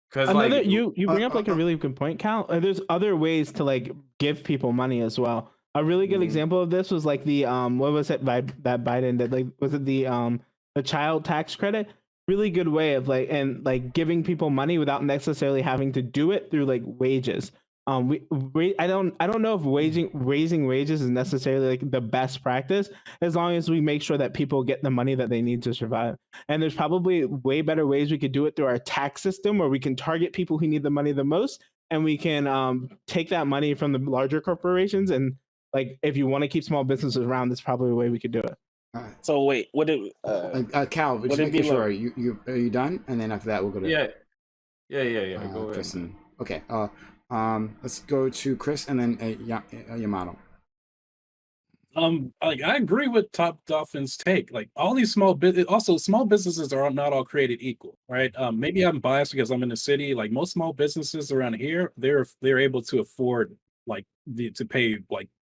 Because Another, you bring up like a really good point, Cal. There's other ways to like give people money as well. A really good example of this was like the what was it that Biden did? Like, was it the child tax credit? Really good way of like giving people money without necessarily having to do it through like wages. I don't know if raising wages is necessarily like the best practice, as long as we make sure that people get the money that they need to survive. And there's probably way better ways we could do it through our tax system, where we can target people who need the money the most, and we can take that money from the larger corporations. And like, if you want to keep small businesses around, that's probably a way we could do it. So wait, what did Cal, would just it be making sure are you done? And then after that, we'll go to yeah. Go ahead. Chris. Okay. Let's go to Chris and then Yamato. Like I agree with Top Dolphin's take. Like all these small businesses are not all created equal, right? Maybe I'm biased because I'm in the city. Like most small businesses around here, they're able to afford to pay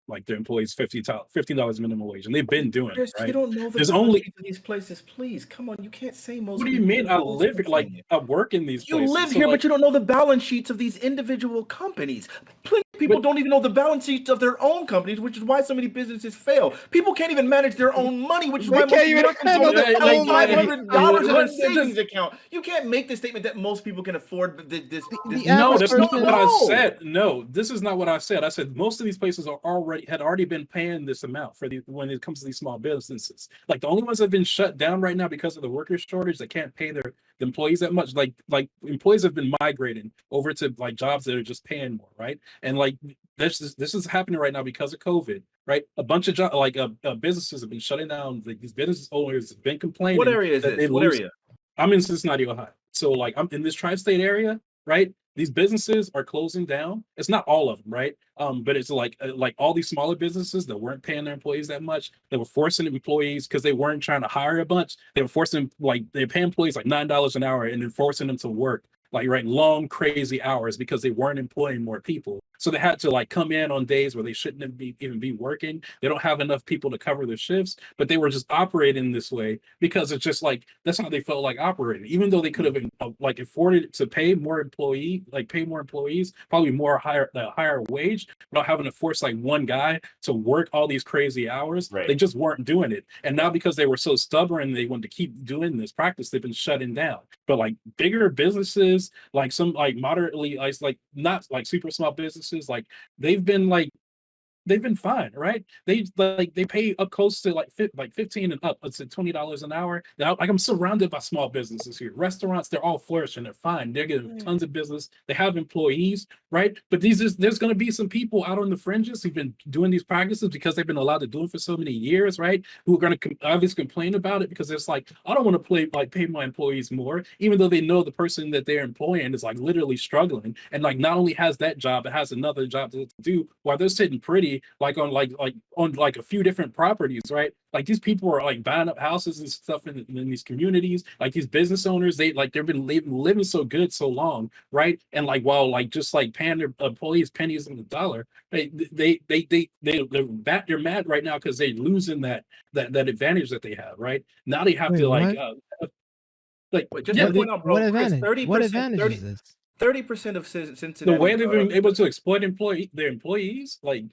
like their employees $50 minimum wage, and they've been doing it, right? You don't know There's only these places. Please, come on. You can't say most. What do you mean? I live like I work in these places. You live so, here, like, but you don't know the balance sheets of these individual companies. Plenty of people don't even know the balance sheets of their own companies, which is why so many businesses fail. People can't even manage their own money, which is why most Americans don't have $500 in their savings account. You can't make the statement that most people can afford this. No, that's not what I said. No, this is not what I said. I said most of these places had already been paying this amount for when it comes to these small businesses. Like the only ones that have been shut down right now because of the worker shortage, that can't pay their employees that much. Like employees have been migrating over to like jobs that are just paying more, right? And like this is happening right now because of COVID, right? A bunch of businesses have been shutting down. Like these business owners have been complaining. What area is this? What area? I'm in Cincinnati, Ohio. So like I'm in this tri-state area, right? these businesses are closing down. It's not all of them, right? But it's like all these smaller businesses that weren't paying their employees that much. They were forcing employees because they weren't trying to hire a bunch. They were forcing they pay employees like $9 an hour and then forcing them to work long crazy hours because they weren't employing more people. So they had to like come in on days where they shouldn't even be working. They don't have enough people to cover their shifts, but they were just operating this way because it's just like that's how they felt like operating. Even though they could have afforded to pay more employees, probably higher wage, without having to force like one guy to work all these crazy hours. Right. They just weren't doing it. And now because they were so stubborn, they wanted to keep doing this practice, they've been shutting down. But like bigger businesses, like some like moderately like not like super small businesses, like they've been fine, right? They pay up close to like 15 and up to $20 an hour. Now, like I'm surrounded by small businesses here. Restaurants, they're all flourishing. They're fine. They're getting tons of business. They have employees, right? But there's going to be some people out on the fringes who've been doing these practices because they've been allowed to do it for so many years, right? Who are going to obviously complain about it because it's like, I don't want to pay my employees more, even though they know the person that they're employing is like literally struggling and like not only has that job, it has another job to do while they're sitting pretty on a few different properties, right? Like these people are like buying up houses and stuff in these communities. Like these business owners, they've been living so good so long, right? And like while like just like paying their employees pennies on the dollar, they're mad right now because they're losing that advantage that they have, right? Now they have to point out, bro, what advantage? 30%, What advantage is this? 30% of Cincinnati, the way they've been able to exploit their employees, like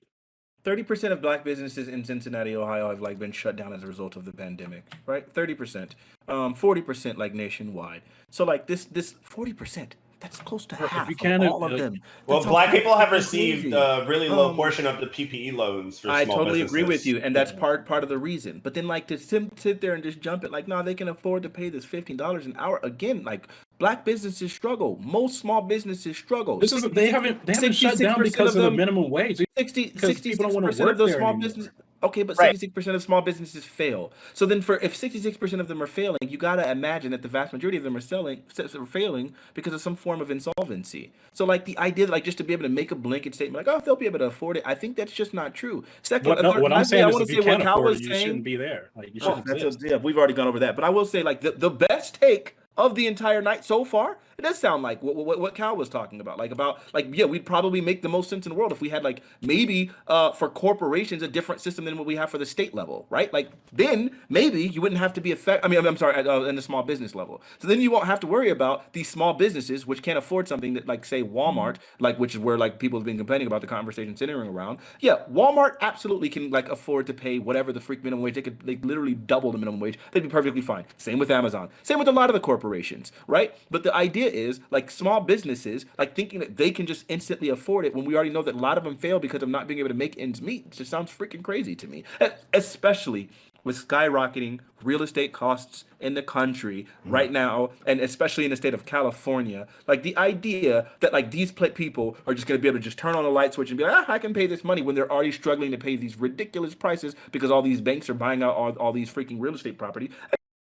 30% of black businesses in Cincinnati, Ohio, have like been shut down as a result of the pandemic, right? 30%, 40% like nationwide. So like this 40%, that's close to half of all of them. Well, black people have received a really low portion of the PPE loans for small businesses. I totally agree with you, and that's part of the reason. But then like to sit there and just jump it, like, no, they can afford to pay this $15 an hour. Again, like black businesses struggle. Most small businesses struggle. They haven't shut down because of the minimum wage. 66% of those small businesses. Okay, but 66% of small businesses fail. So then if 66% of them are failing, you got to imagine that the vast majority of them are failing because of some form of insolvency. So like the idea that like just to be able to make a blanket statement like, oh, they'll be able to afford it, I think that's just not true. Second, what I'm saying is if you can't afford it, you shouldn't be there. Like you shouldn't we've already gone over that. But I will say like the best take of the entire night so far, it does sound like what Cal was talking about. We'd probably make the most sense in the world if we had like maybe for corporations a different system than what we have for the state level, right? Like then maybe you wouldn't have to be in the small business level. So then you won't have to worry about these small businesses which can't afford something that like say Walmart, like which is where like people have been complaining about the conversation centering around. Yeah, Walmart absolutely can like afford to pay whatever the freak minimum wage. They could literally double the minimum wage. They'd be perfectly fine. Same with Amazon. Same with a lot of the corporations, right? But the idea is like small businesses like thinking that they can just instantly afford it when we already know that a lot of them fail because of not being able to make ends meet. It just sounds freaking crazy to me, especially with skyrocketing real estate costs in the country right now, and especially in the state of California. Like the idea that like these people are just going to be able to just turn on a light switch and be like, I can pay this money when they're already struggling to pay these ridiculous prices because all these banks are buying out all these freaking real estate property.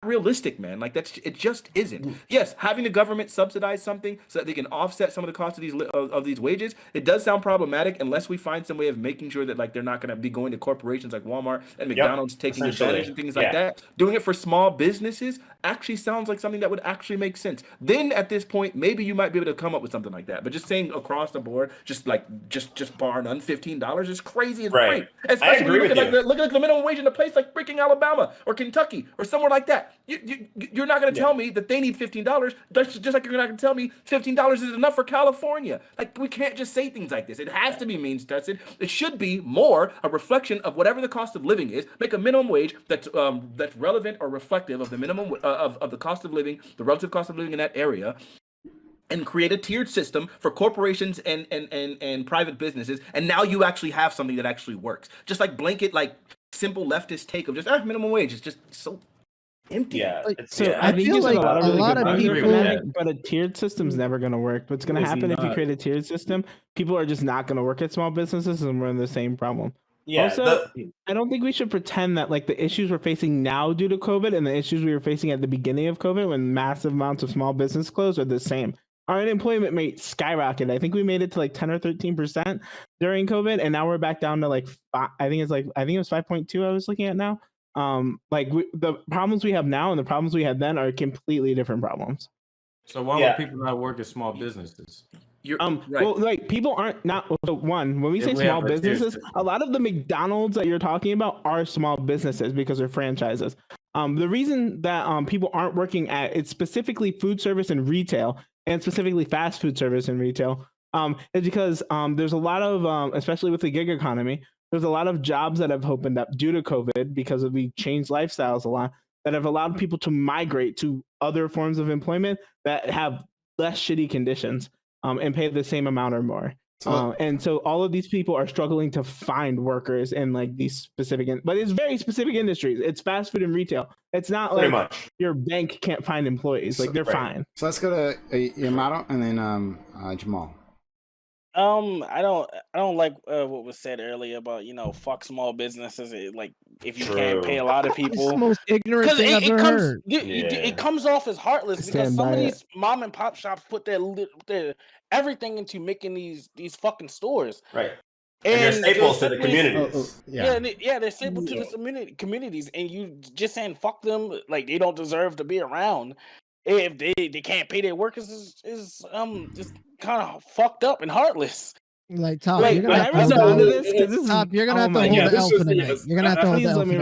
Realistic, man. Like it just isn't. Yes, having the government subsidize something so that they can offset some of the cost of these wages, it does sound problematic unless we find some way of making sure that like they're not going to be going to corporations like Walmart and McDonald's taking advantage and things like that. Doing it for small businesses actually sounds like something that would actually make sense. Then at this point, maybe you might be able to come up with something like that. But just saying across the board, just bar none, $15 is crazy as right. Especially when you look at the minimum wage in a place like freaking Alabama or Kentucky or somewhere like that. You're not going to tell me that they need $15. That's just like you're not going to tell me $15 is enough for California. Like we can't just say things like this. It has to be means tested. It should be more a reflection of whatever the cost of living is. Make a minimum wage that's relevant or reflective of the minimum of the cost of living, the relative cost of living in that area. And create a tiered system for corporations and private businesses. And now you actually have something that actually works. Just like blanket, like simple leftist take of just minimum wage is just so empty. I feel like a lot of people, but a tiered system's never going to work. What's going to happen if you create a tiered system? People are just not going to work at small businesses, and we're in the same problem. Yeah. Also, I don't think we should pretend that like the issues we're facing now due to COVID and the issues we were facing at the beginning of COVID, when massive amounts of small business closed, are the same. our unemployment rate skyrocketed. I think we made it to like 10 or 13% during COVID, and now we're back down to like I think it was 5.2. I was looking at now. The problems we have now and the problems we had then are completely different problems. So why would people not work at small businesses? Right. Well, like people aren't not one. When we say small businesses, a lot of the McDonald's that you're talking about are small businesses because they're franchises. The reason that people aren't working at it's specifically food service and retail, and specifically fast food service and retail, is because there's a lot of, especially with the gig economy, there's a lot of jobs that have opened up due to COVID because we changed lifestyles a lot that have allowed people to migrate to other forms of employment that have less shitty conditions and pay the same amount or more. And so all of these people are struggling to find workers in like these specific, but it's very specific industries. It's fast food and retail. It's not like your bank can't find employees. Like they're fine. So let's go to Yamato and then Jamal. I don't like what was said earlier about fuck small businesses. Like if you can't pay a lot of people, it's the most ignorant thing I've ever heard. It comes off as heartless because some of these mom and pop shops put their everything into making these fucking stores. Right. And they're staples to the communities. They're staples to the communities, and you just saying fuck them, like they don't deserve to be around. If they can't pay their workers is just kind of fucked up and heartless. Like Top, you're gonna have to hold the elephant tonight. You're gonna have to hold the elephant.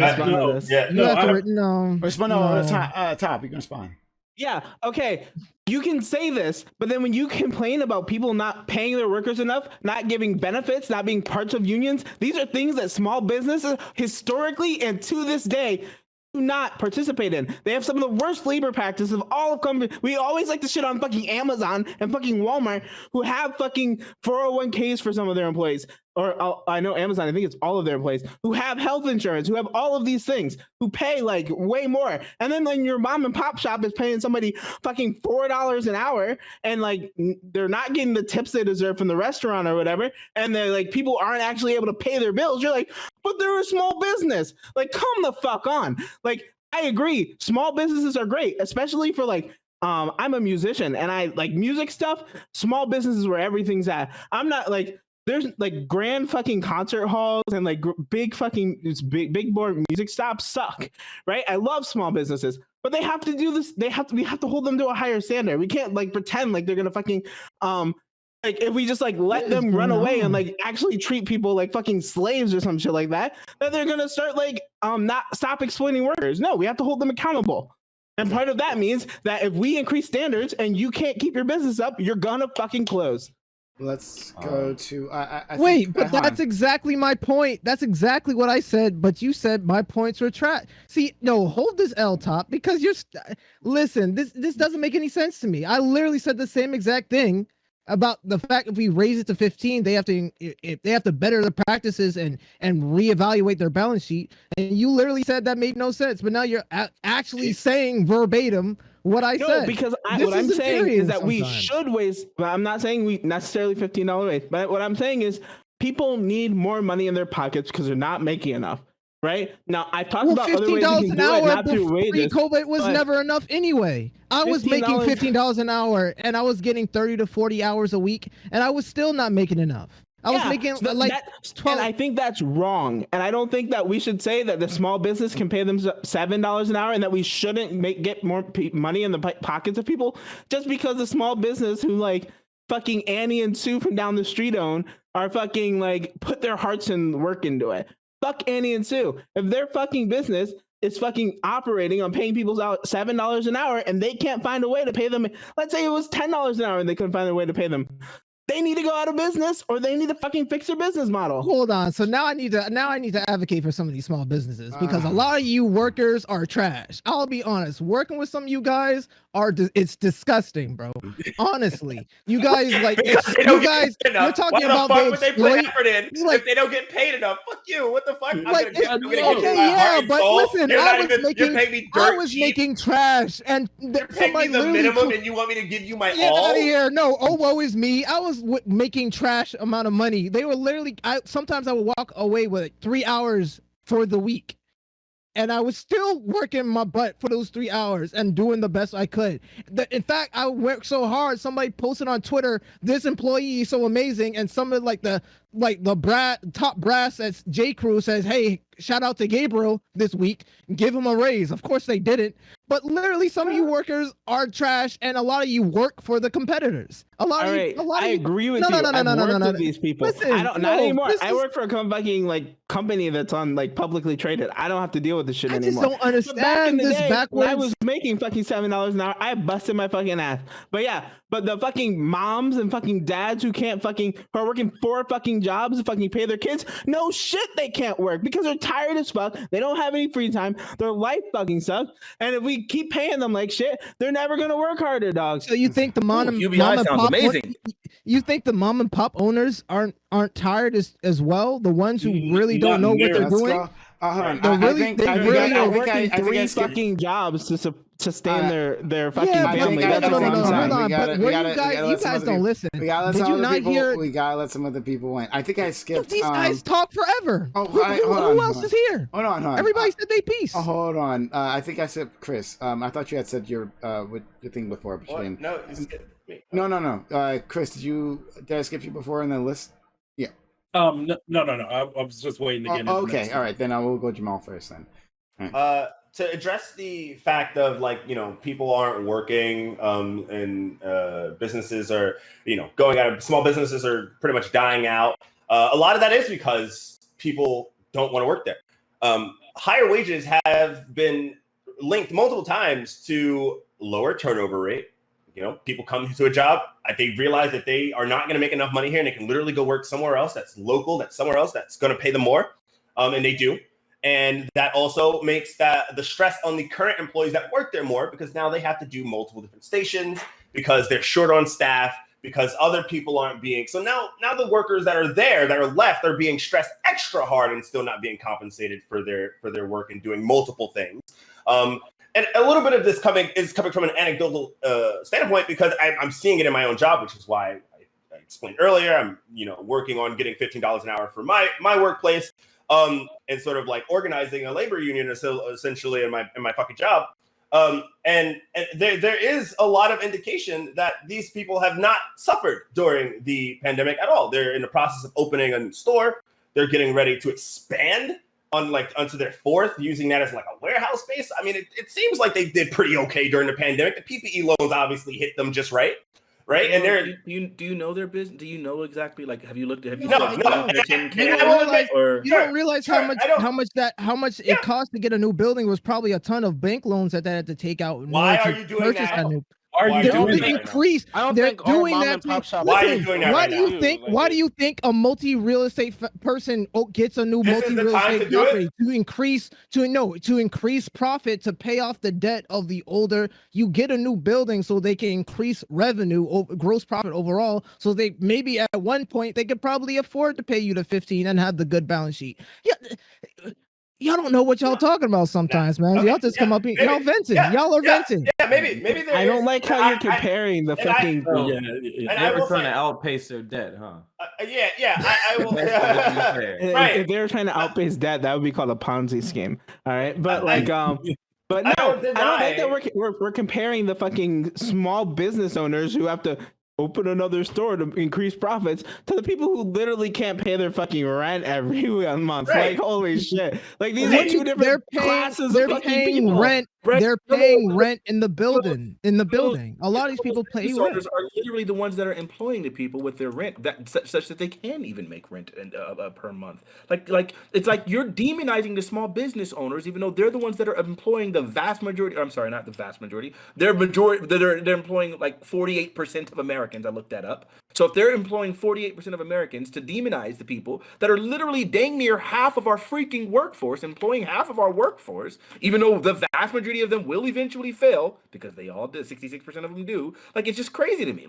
Respond all the time. Top, you can respond. Yeah, okay. You can say this, but then when you complain about people not paying their workers enough, not giving benefits, not being parts of unions, these are things that small businesses historically and to this day do not participate in. They have some of the worst labor practices of all of companies. We always like to shit on fucking Amazon and fucking Walmart, who have fucking 401ks for some of their employees. Or I know Amazon, I think it's all of their employees, who have health insurance, who have all of these things, who pay like way more. And then your mom and pop shop is paying somebody fucking $4 an hour, and like they're not getting the tips they deserve from the restaurant or whatever. And they're like, people aren't actually able to pay their bills. You're like, but they're a small business. Like, come the fuck on. Like, I agree. Small businesses are great, especially for like, I'm a musician and I like music stuff. Small businesses where everything's at. I'm not like, there's like grand fucking concert halls and like big board music stops suck, right? I love small businesses, but they have to do this. We have to hold them to a higher standard. We can't like pretend like they're gonna fucking like if we just like let them run away and like actually treat people like fucking slaves or some shit like that, then they're gonna start like not stop exploiting workers. No, we have to hold them accountable. And part of that means that if we increase standards and you can't keep your business up, you're gonna fucking close. Let's go to. Wait, but that's exactly my point. That's exactly what I said. But you said my points were trash. See, no, hold this L Top because listen. This doesn't make any sense to me. I literally said the same exact thing about the fact if we raise it to 15, they have to better their practices and reevaluate their balance sheet. And you literally said that made no sense. But now you're actually saying verbatim what I said. No, because what I'm saying is that we should waste, but I'm not saying we necessarily $15 raise. But what I'm saying is people need more money in their pockets because they're not making enough. Right now, I've talked about other ways you can do it, not through wages. COVID was never enough anyway. I was making $15 an hour, and I was getting 30 to 40 hours a week, and I was still not making enough. I was making like 12. And I think that's wrong. And I don't think that we should say that the small business can pay them $7 an hour, and that we shouldn't get more money in the pockets of people just because the small business who like fucking Annie and Sue from down the street own are fucking like put their hearts and work into it. Fuck Annie and Sue. If their fucking business is fucking operating on paying people out $7 an hour and they can't find a way to pay them, let's say it was $10 an hour and they couldn't find a way to pay them, they need to go out of business or they need to fucking fix their business model. Hold on. So now I need to advocate for some of these small businesses because a lot of you workers are trash. I'll be honest. Working with some of you guys it's disgusting, bro. Honestly, you guys like you're talking about they put effort in if they don't get paid enough. Fuck you. What the fuck? Listen, I was making trash and they're paying me the minimum and you want me to give you my all? Get out of here. No, woe is me. I was making trash amount of money. They were literally sometimes I would walk away with 3 hours for the week. and I was still working my butt for those 3 hours and doing the best I could. In fact, I worked so hard. Somebody posted on Twitter, "This employee is so amazing," and somebody like the top brass at J Crew says, "Hey, shout out to Gabriel this week, give him a raise." Of course they didn't, but literally some of you workers are trash, and a lot of you work for the competitors. I agree with you. I've worked with these people. Listen, not anymore. I work for a fucking company that's on publicly traded. I don't have to deal with this shit I anymore. just don't understand this backwards. When I was making fucking $7 an hour, I busted my fucking ass. But yeah, but the fucking moms and fucking dads who are working 4 fucking jobs to fucking pay their kids, no shit, they can't work because they're tired as fuck. They don't have any free time. Their life fucking sucks. And if we keep paying them like shit, they're never gonna work harder, dog. So you think the mom and pop amazing. You think the mom and pop owners aren't tired as well? The ones who really don't know what they're doing. They're working 3 fucking jobs to sustain their fucking family. You guys don't listen. We gotta let some other people. We gotta let some other people in. I think I skipped. These guys talk forever. Oh, who else is here? Hold on. Everybody said they piece. Oh, hold on. I think I said Chris. I thought you had said your thing before. No, you skipped me. No. Chris, did I skip you before in the list? Yeah. No. I was just waiting to get. Okay. All right. Then I will go Jamal first. Then. Right. To address the fact of people aren't working and businesses are going out of small businesses are pretty much dying out. A lot of that is because people don't want to work there. Higher wages have been linked multiple times to lower turnover rate. People come to a job, they realize that they are not going to make enough money here, and they can literally go work somewhere else that's local, that's somewhere else that's going to pay them more, and they do. And that also makes the stress on the current employees that work there more, because now they have to do multiple different stations because they're short on staff, because other people aren't being. So now the workers that are there, that are left, are being stressed extra hard and still not being compensated for their work and doing multiple things. And a little bit of this is coming from an anecdotal standpoint, because I'm seeing it in my own job, which is why I explained earlier. I'm working on getting $15 an hour for my workplace. And sort of organizing a labor union essentially in my fucking job. And there is a lot of indication that these people have not suffered during the pandemic at all. They're in the process of opening a new store. They're getting ready to expand onto their 4th, using that as a warehouse space. I mean, it seems like they did pretty okay during the pandemic. The PPE loans obviously hit them just right. Right, and they're. Do you know their business? Do you know exactly? Have you looked? Have you? You don't realize how much it cost to get a new building was probably a ton of bank loans that they had to take out. Why are you doing that? Why are you doing that? I don't They're think all doing mom that and pop to- shops. Why are you doing that? Why right do now? you think? Why do you think a multi-real estate person gets a new This is the multi-real time estate to do property to increase profit, to pay off the debt of the older? You get a new building so they can increase revenue, gross profit overall. So they maybe at one point they could probably afford to pay you the 15 and have the good balance sheet. Yeah. Y'all don't know what y'all talking about sometimes, man. Okay, y'all just come up here, y'all venting. Y'all are venting. Yeah, maybe there I don't is- like how you're comparing the fucking. They were trying to outpace their debt, huh? I will. If they were trying to outpace debt, that would be called a Ponzi scheme. All right, but but no, I don't think that we're comparing the fucking small business owners who have to open another store to increase profits to the people who literally can't pay their fucking rent every month. Right. Holy shit! These are two different classes of fucking people. Rent. They're paying rent in the building. A lot of these people pay business rent. owners are literally the ones that are employing the people with their rent, such that they can even make rent per month. It's like you're demonizing the small business owners, even though they're the ones that are employing the vast majority. I'm sorry, not the vast majority. They're employing 48% of Americans. I looked that up. So if they're employing 48% of Americans, to demonize the people that are literally dang near half of our freaking workforce, employing half of our workforce, even though the vast majority of them will eventually fail, because they all did, 66% of them do. It's just crazy to me.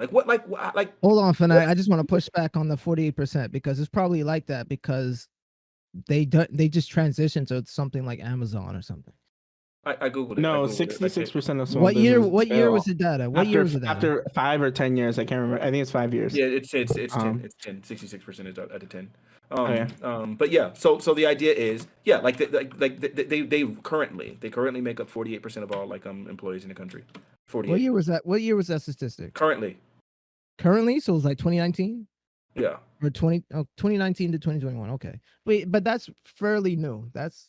Hold on, Fanatic. I just want to push back on the 48%, because it's probably like that because they just transitioned to something like Amazon or something. I googled it. No, 66% of small What year? businesses What year fail. was the data? What year was the data? After 5 or 10 years, I can't remember. I think it's 5 years. Yeah, it's 10. It's 10. 66% is out of 10. But yeah, so the idea is, yeah, like they currently make up 48% of all like employees in the country. 48. What year was that? What year was that statistic? Currently, So it was like 2019 yeah. or 2019 to 2021. Okay, but that's fairly new. That's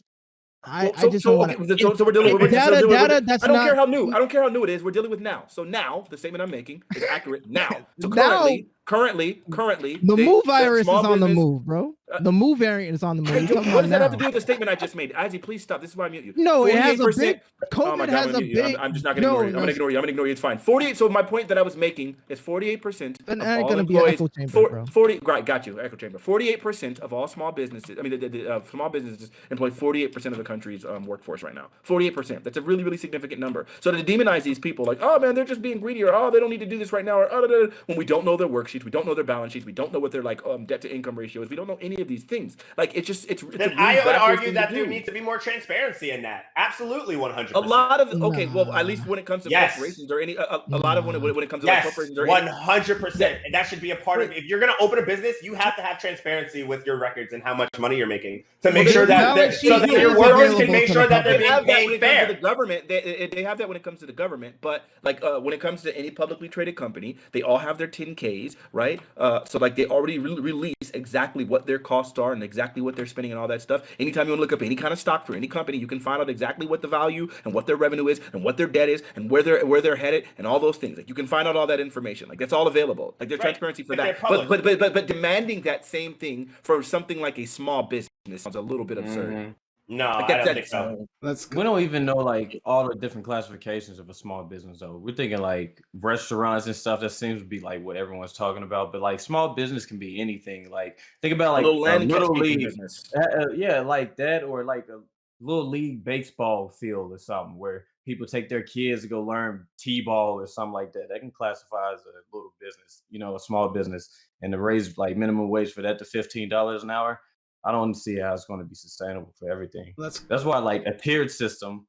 I just don't wanna, so we're dealing with data. That's I don't not, care how new. I don't care how new it is. We're dealing with now. So now the statement I'm making is accurate now. So Now- currently, The move virus is small on the business- move, bro. The move variant is on the move. You're talking What does about that have to now. do with the statement I just made? Izzy, please stop. This is why I mute you. No, it has a 48%. big. Oh my COVID God, has I'm a gonna mute you. big. I'm just not gonna ignore you. I'm gonna ignore you. I'm gonna ignore you. It's fine. 48. So my point that I was making is 48%. Then of it ain't all gonna be an employees. echo chamber, bro. 40. Right, got you. Echo chamber. 48% of all small businesses. I mean, the small businesses employ 48% of the country's workforce right now. 48%. That's a really, really significant number. So to demonize these people, like, oh man, they're just being greedy, or oh, they don't need to do this right now, or when we don't know their worksheets, we don't know their balance sheets, we don't know what their like debt to income ratio is, we don't know any of these things. Like it's Then I would argue that there needs to be more transparency in that. Absolutely, 100%. A lot of well, at least when it comes to corporations or any a lot of when it comes to like corporations or 100%, and that should be a part of. If you're going to open a business, you have to have transparency with your records and how much money you're making to make sure that so that your workers can make sure that they're being paid fair. The government, they have that when it comes to the government, but like when it comes to any publicly traded company, they all have their 10Ks, right? So like they already release exactly what their costs are and exactly what they're spending and all that stuff. Anytime you want to look up any kind of stock for any company, you can find out exactly what the value and what their revenue is and what their debt is and where they're headed and all those things. Like you can find out all that information. Like that's all available. Like there's transparency for that. But demanding that same thing for something like a small business sounds a little bit absurd. No, Like, I don't think so. We don't even know like all the different classifications of a small business though. We're thinking like restaurants and stuff. That seems to be like what everyone's talking about. But like small business can be anything. Like think about like a little league business. yeah, like that, or like a little league baseball field or something where people take their kids to go learn t-ball or something like that. That can classify as a little business, a small business. And to raise like minimum wage for that to $15 an hour, I don't see how it's going to be sustainable for everything. That's why like a tiered system,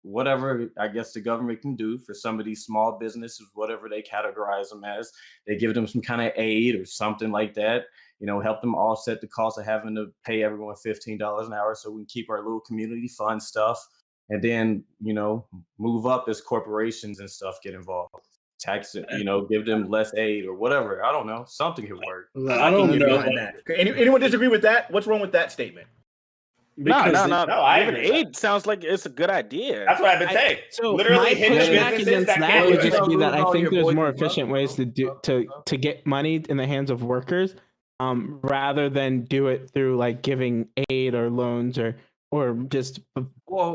whatever I guess the government can do for some of these small businesses, whatever they categorize them as, they give them some kind of aid or something like that, help them offset the cost of having to pay everyone $15 an hour so we can keep our little community fund stuff. And then, move up as corporations and stuff get involved. Tax it, give them less aid or whatever. I don't know. Something could work. I can get behind that. Anyone disagree with that? What's wrong with that statement? No. I Giving agree with aid sounds like it's a good idea. That's what I've been saying. So Literally my hit the pushback businesses against that that can't would do just it. be that I All think your there's boys more and brothers. efficient ways to get money in the hands of workers, rather than do it through like giving aid or loans or just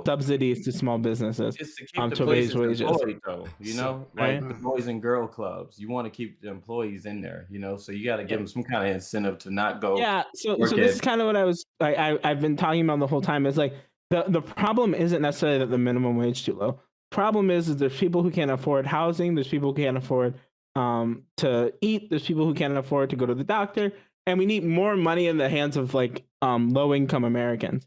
subsidies to small businesses. It's to keep the to raise places wages. employed, though. Like the boys and girl clubs. You want to keep the employees in there, so you got to give them some kind of incentive to not go. Yeah, so work this at- is kind of what I've been talking about the whole time. Is like the problem isn't necessarily that the minimum wage too low. Problem is there's people who can't afford housing. There's people who can't afford to eat. There's people who can't afford to go to the doctor, and we need more money in the hands of like low income Americans.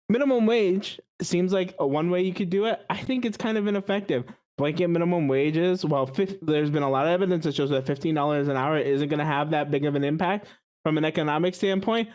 Minimum wage seems like a one way you could do it. I think it's kind of ineffective. Blanket minimum wages, there's been a lot of evidence that shows that $15 an hour isn't going to have that big of an impact from an economic standpoint.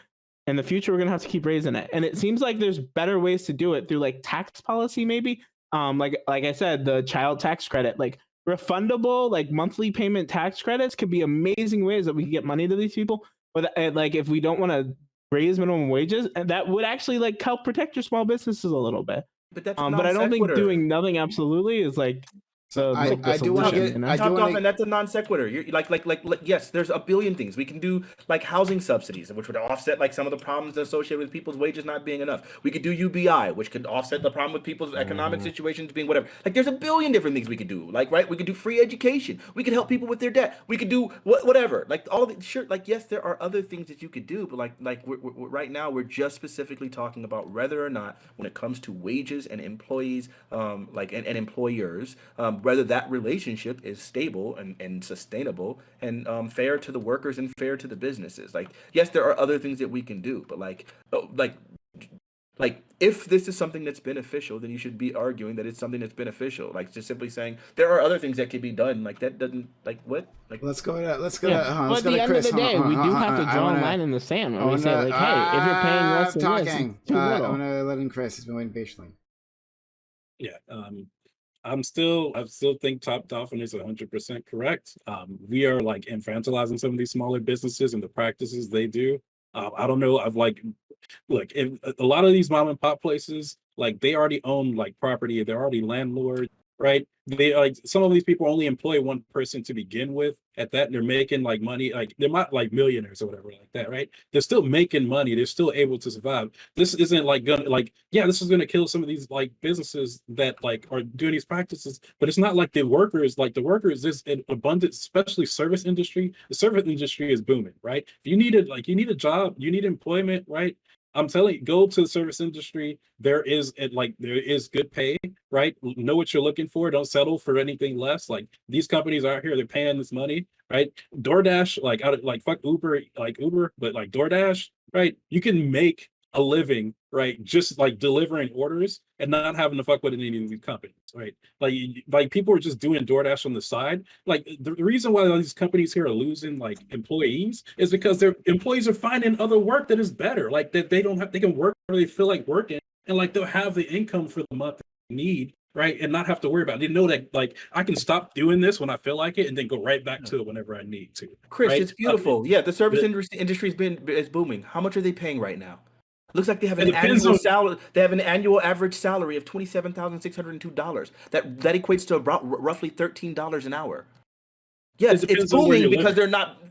In the future, we're going to have to keep raising it. And it seems like there's better ways to do it through like tax policy, maybe. Like I said, the child tax credit, like refundable, like monthly payment tax credits could be amazing ways that we can get money to these people. But like if we don't want to raise minimum wages, and that would actually like help protect your small businesses a little bit. But that's but I don't think doing nothing absolutely is like I do want to get. I do want and that's a non sequitur. You're like yes, there's a billion things we can do, like housing subsidies, which would offset like some of the problems associated with people's wages not being enough. We could do UBI, which could offset the problem with people's economic situations being whatever. Like there's a billion different things we could do. Like we could do free education. We could help people with their debt. We could do whatever. Like all of it. Sure. Like yes, there are other things that you could do, but like we're right now we're just specifically talking about whether or not when it comes to wages and employees, and employers, whether that relationship is stable and sustainable and fair to the workers and fair to the businesses. Like, yes, there are other things that we can do, but like Like, if this is something that's beneficial, then you should be arguing that it's something that's beneficial. Like, just simply saying there are other things that could be done. Like, that doesn't, like, what? Like, Let's go to let's go Yeah, to but let's at go the to end of Chris. the day, we do have to I draw a wanna- line in the sand I where we say, wanna- like, hey, if you're paying less than this, talking. it's too I little. want to let in Chris. He's been waiting patiently. Yeah. I still think Top Dolphin is 100% correct. We are like infantilizing some of these smaller businesses and the practices they do. I don't know. Look, if a lot of these mom and pop places, like they already own like property, they're already landlords, right? They like some of these people only employ one person to begin with. At that, they're making like money, like they're not like millionaires or whatever like that, right? They're still making money, they're still able to survive. This isn't like gonna like, yeah, this is gonna kill some of these like businesses that like are doing these practices, but it's not like the workers, there's an abundance, especially service industry. The service industry is booming, right? If you need a job, you need employment, right? I'm telling you, go to the service industry. There is good pay, right? Know what you're looking for. Don't settle for anything less. Like these companies out here, they're paying this money, right? DoorDash, like fuck Uber, but like DoorDash, right? You can make a living, right? Just like delivering orders and not having to fuck with any of these companies, right? Like people are just doing DoorDash on the side. Like the reason why these companies here are losing like employees is because their employees are finding other work that is better, like that they can work where they feel like working, and like they'll have the income for the month they need, right? And not have to worry about it. They know that like I can stop doing this when I feel like it and then go right back to it whenever I need to. Chris, right? it's beautiful. Yeah, the service industry is booming. How much are they paying right now? Looks like they have an annual salary. They have an annual average salary of $27,602. That equates to about roughly $13 an hour. Yes, it's booming because they're not.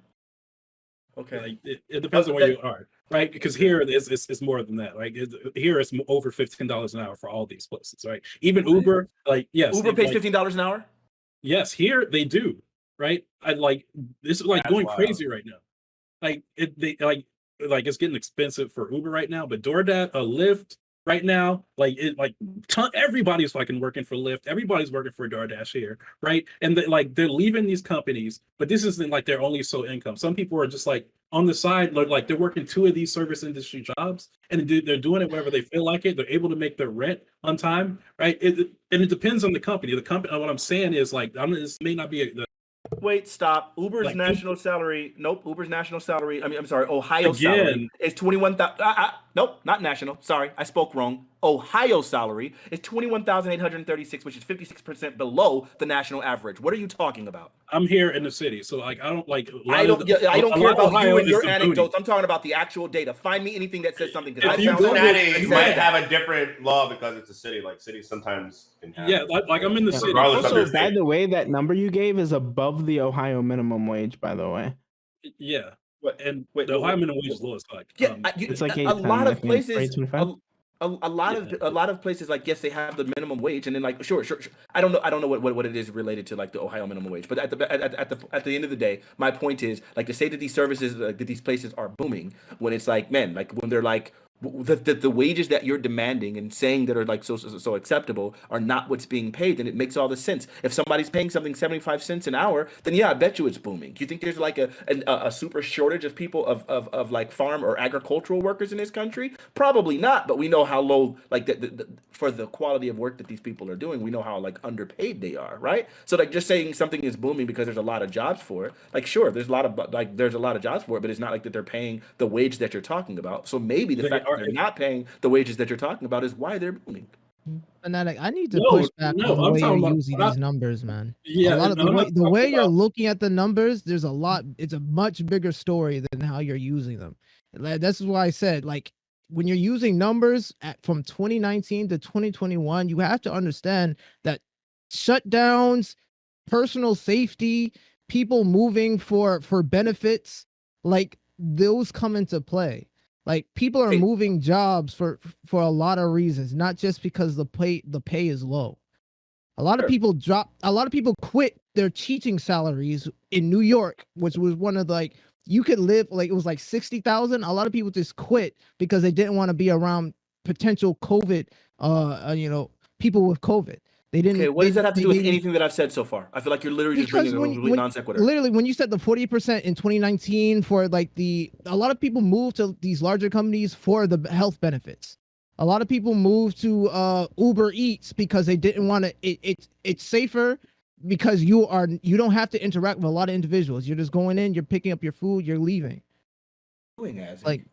Okay, like, it depends on where you are, right? Because here it's more than that. Like here it's over $15 an hour for all these places, right? Even Uber, like yes, Uber pays $15 an hour. Yes, here they do, right? This is like going crazy right now. Like it's getting expensive for Uber right now, but DoorDash, Lyft right now, everybody's fucking working for Lyft. Everybody's working for DoorDash here, right? And they're leaving these companies, but this isn't like their only sole income. Some people are just like on the side, like they're working 2 of these service industry jobs, and they're doing it whenever they feel like it. They're able to make their rent on time, right? And it depends on the company. The company. What I'm saying is like, this may not be Wait, stop. Uber's national salary. Nope. Uber's national salary. I'm sorry. Ohio salary is 21,000. Nope, not national. Sorry, I spoke wrong. Ohio salary is 21,836, which is 56% below the national average. What are you talking about? I'm here in the city, so like I don't I don't care about you and your anecdotes. I'm talking about the actual data. Find me anything that says something. Because Cincinnati might have a different law because it's a city. Like cities sometimes can have. Like I'm in the city. Also, by the way, that number you gave is above the Ohio minimum wage. By the way. Yeah. The Ohio minimum wage is low as fuck. Yeah, it's like a lot of places. A lot of places, like, yes, they have the minimum wage, and then like sure. I don't know what it is related to like the Ohio minimum wage, but at the end of the day, my point is like to say that these services, that these places are booming when it's like, man, like when they're like the wages that you're demanding and saying that are like so acceptable are not what's being paid, then it makes all the sense. If somebody's paying something 75 cents an hour, then yeah, I bet you it's booming. Do you think there's like a super shortage of people of like farm or agricultural workers in this country? Probably not, but we know how low, like for the quality of work that these people are doing, we know how like underpaid they are, right? So like just saying something is booming because there's a lot of jobs for it, like sure, there's a lot of jobs for it, but it's not like that they're paying the wage that you're talking about. So maybe the fact they're not paying the wages that you're talking about is why they're booming. Fanatic, I need to push back on the way you're using these numbers, man. Yeah, a lot of the way you're looking at the numbers, there's a lot. It's a much bigger story than how you're using them. This is why I said, like, when you're using numbers from 2019 to 2021, you have to understand that shutdowns, personal safety, people moving for benefits, like those come into play. Like people are moving jobs for a lot of reasons, not just because the pay is low. A lot of people quit their teaching salaries in New York, which was one of the, like, you could live, like, it was like 60,000. A lot of people just quit because they didn't want to be around potential COVID, people with COVID. They didn't. Okay, what does that have to do with anything that I've said so far? I feel like you're literally just bringing a complete non sequitur. Literally, when you said the 40% in 2019 for like a lot of people moved to these larger companies for the health benefits. A lot of people move to Uber Eats because they didn't want to. It's safer because you don't have to interact with a lot of individuals. You're just going in, you're picking up your food, you're leaving. Like,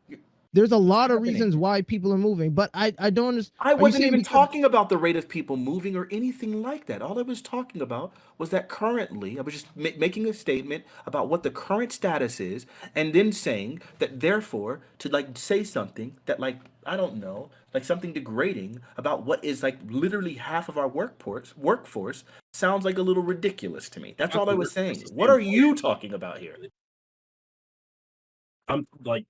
there's a lot of reasons why people are moving, but I don't understand. I wasn't even talking about the rate of people moving or anything like that. All I was talking about was that currently, I was just making a statement about what the current status is, and then saying that therefore to like say something that like, I don't know, like something degrading about what is like literally half of our workforce sounds like a little ridiculous to me. That's all I was saying. What are you talking about here? I'm like,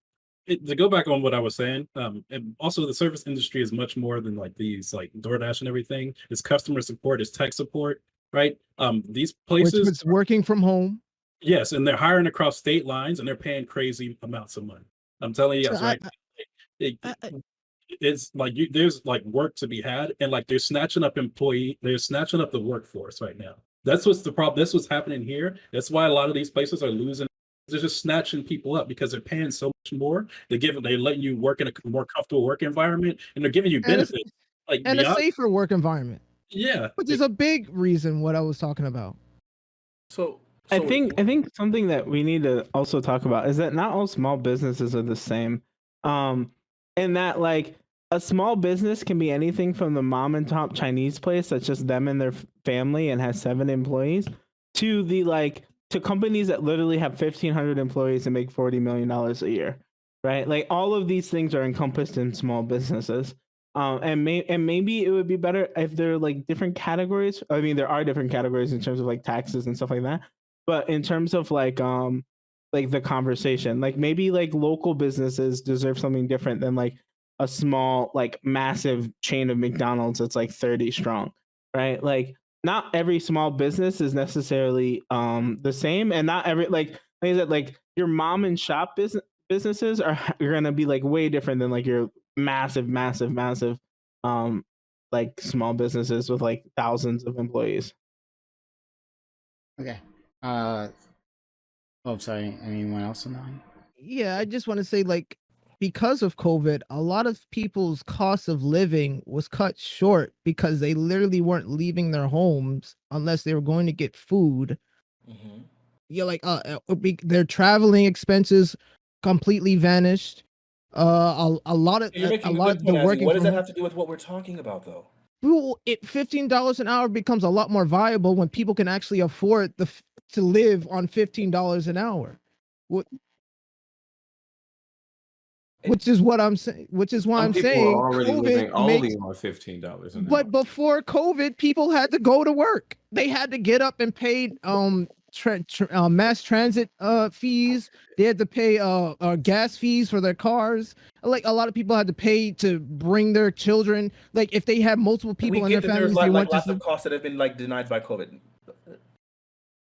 to go back on what I was saying, and also the service industry is much more than like these like DoorDash and everything. It's customer support, it's tech support, right? These places, which was working from home. Yes, and they're hiring across state lines and they're paying crazy amounts of money. I'm telling you, right? It's like there's like work to be had, and like they're snatching up the workforce right now. That's what's the problem. That's what's happening here. That's why a lot of these places are losing. They're just snatching people up because they're paying so much more. They're letting you work in a more comfortable work environment, and they're giving you benefits and a safer work environment. Yeah, which is a big reason what I was talking about. So I think something that we need to also talk about is that not all small businesses are the same. And that like a small business can be anything from the mom and pop Chinese place that's just them and their family and has 7 employees to to companies that literally have 1,500 employees and make $40 million a year, right? Like all of these things are encompassed in small businesses. And maybe it would be better if there are like different categories. I mean, there are different categories in terms of like taxes and stuff like that. But in terms of like the conversation, like maybe like local businesses deserve something different than like a small, like massive chain of McDonald's that's like 30 strong, right? Like not every small business is necessarily the same, and not every like I said, like your mom and shop businesses are gonna be like way different than like your massive like small businesses with like thousands of employees. Okay. Oh, sorry. Anyone else on that one? Yeah, I just want to say, like, because of COVID, a lot of people's cost of living was cut short because they literally weren't leaving their homes unless they were going to get food. Mm-hmm. Yeah, like their traveling expenses completely vanished. A lot of the working. What does that have to do with what we're talking about, though? Well, $15 an hour becomes a lot more viable when people can actually afford to live on $15 an hour. Which is what I'm saying. Which is why I'm saying COVID only on $15 an hour. But before COVID, people had to go to work. They had to get up and pay mass transit fees. They had to pay gas fees for their cars. Like a lot of people had to pay to bring their children. Like if they have multiple people in their families, there's like lots of costs that have been like denied by COVID.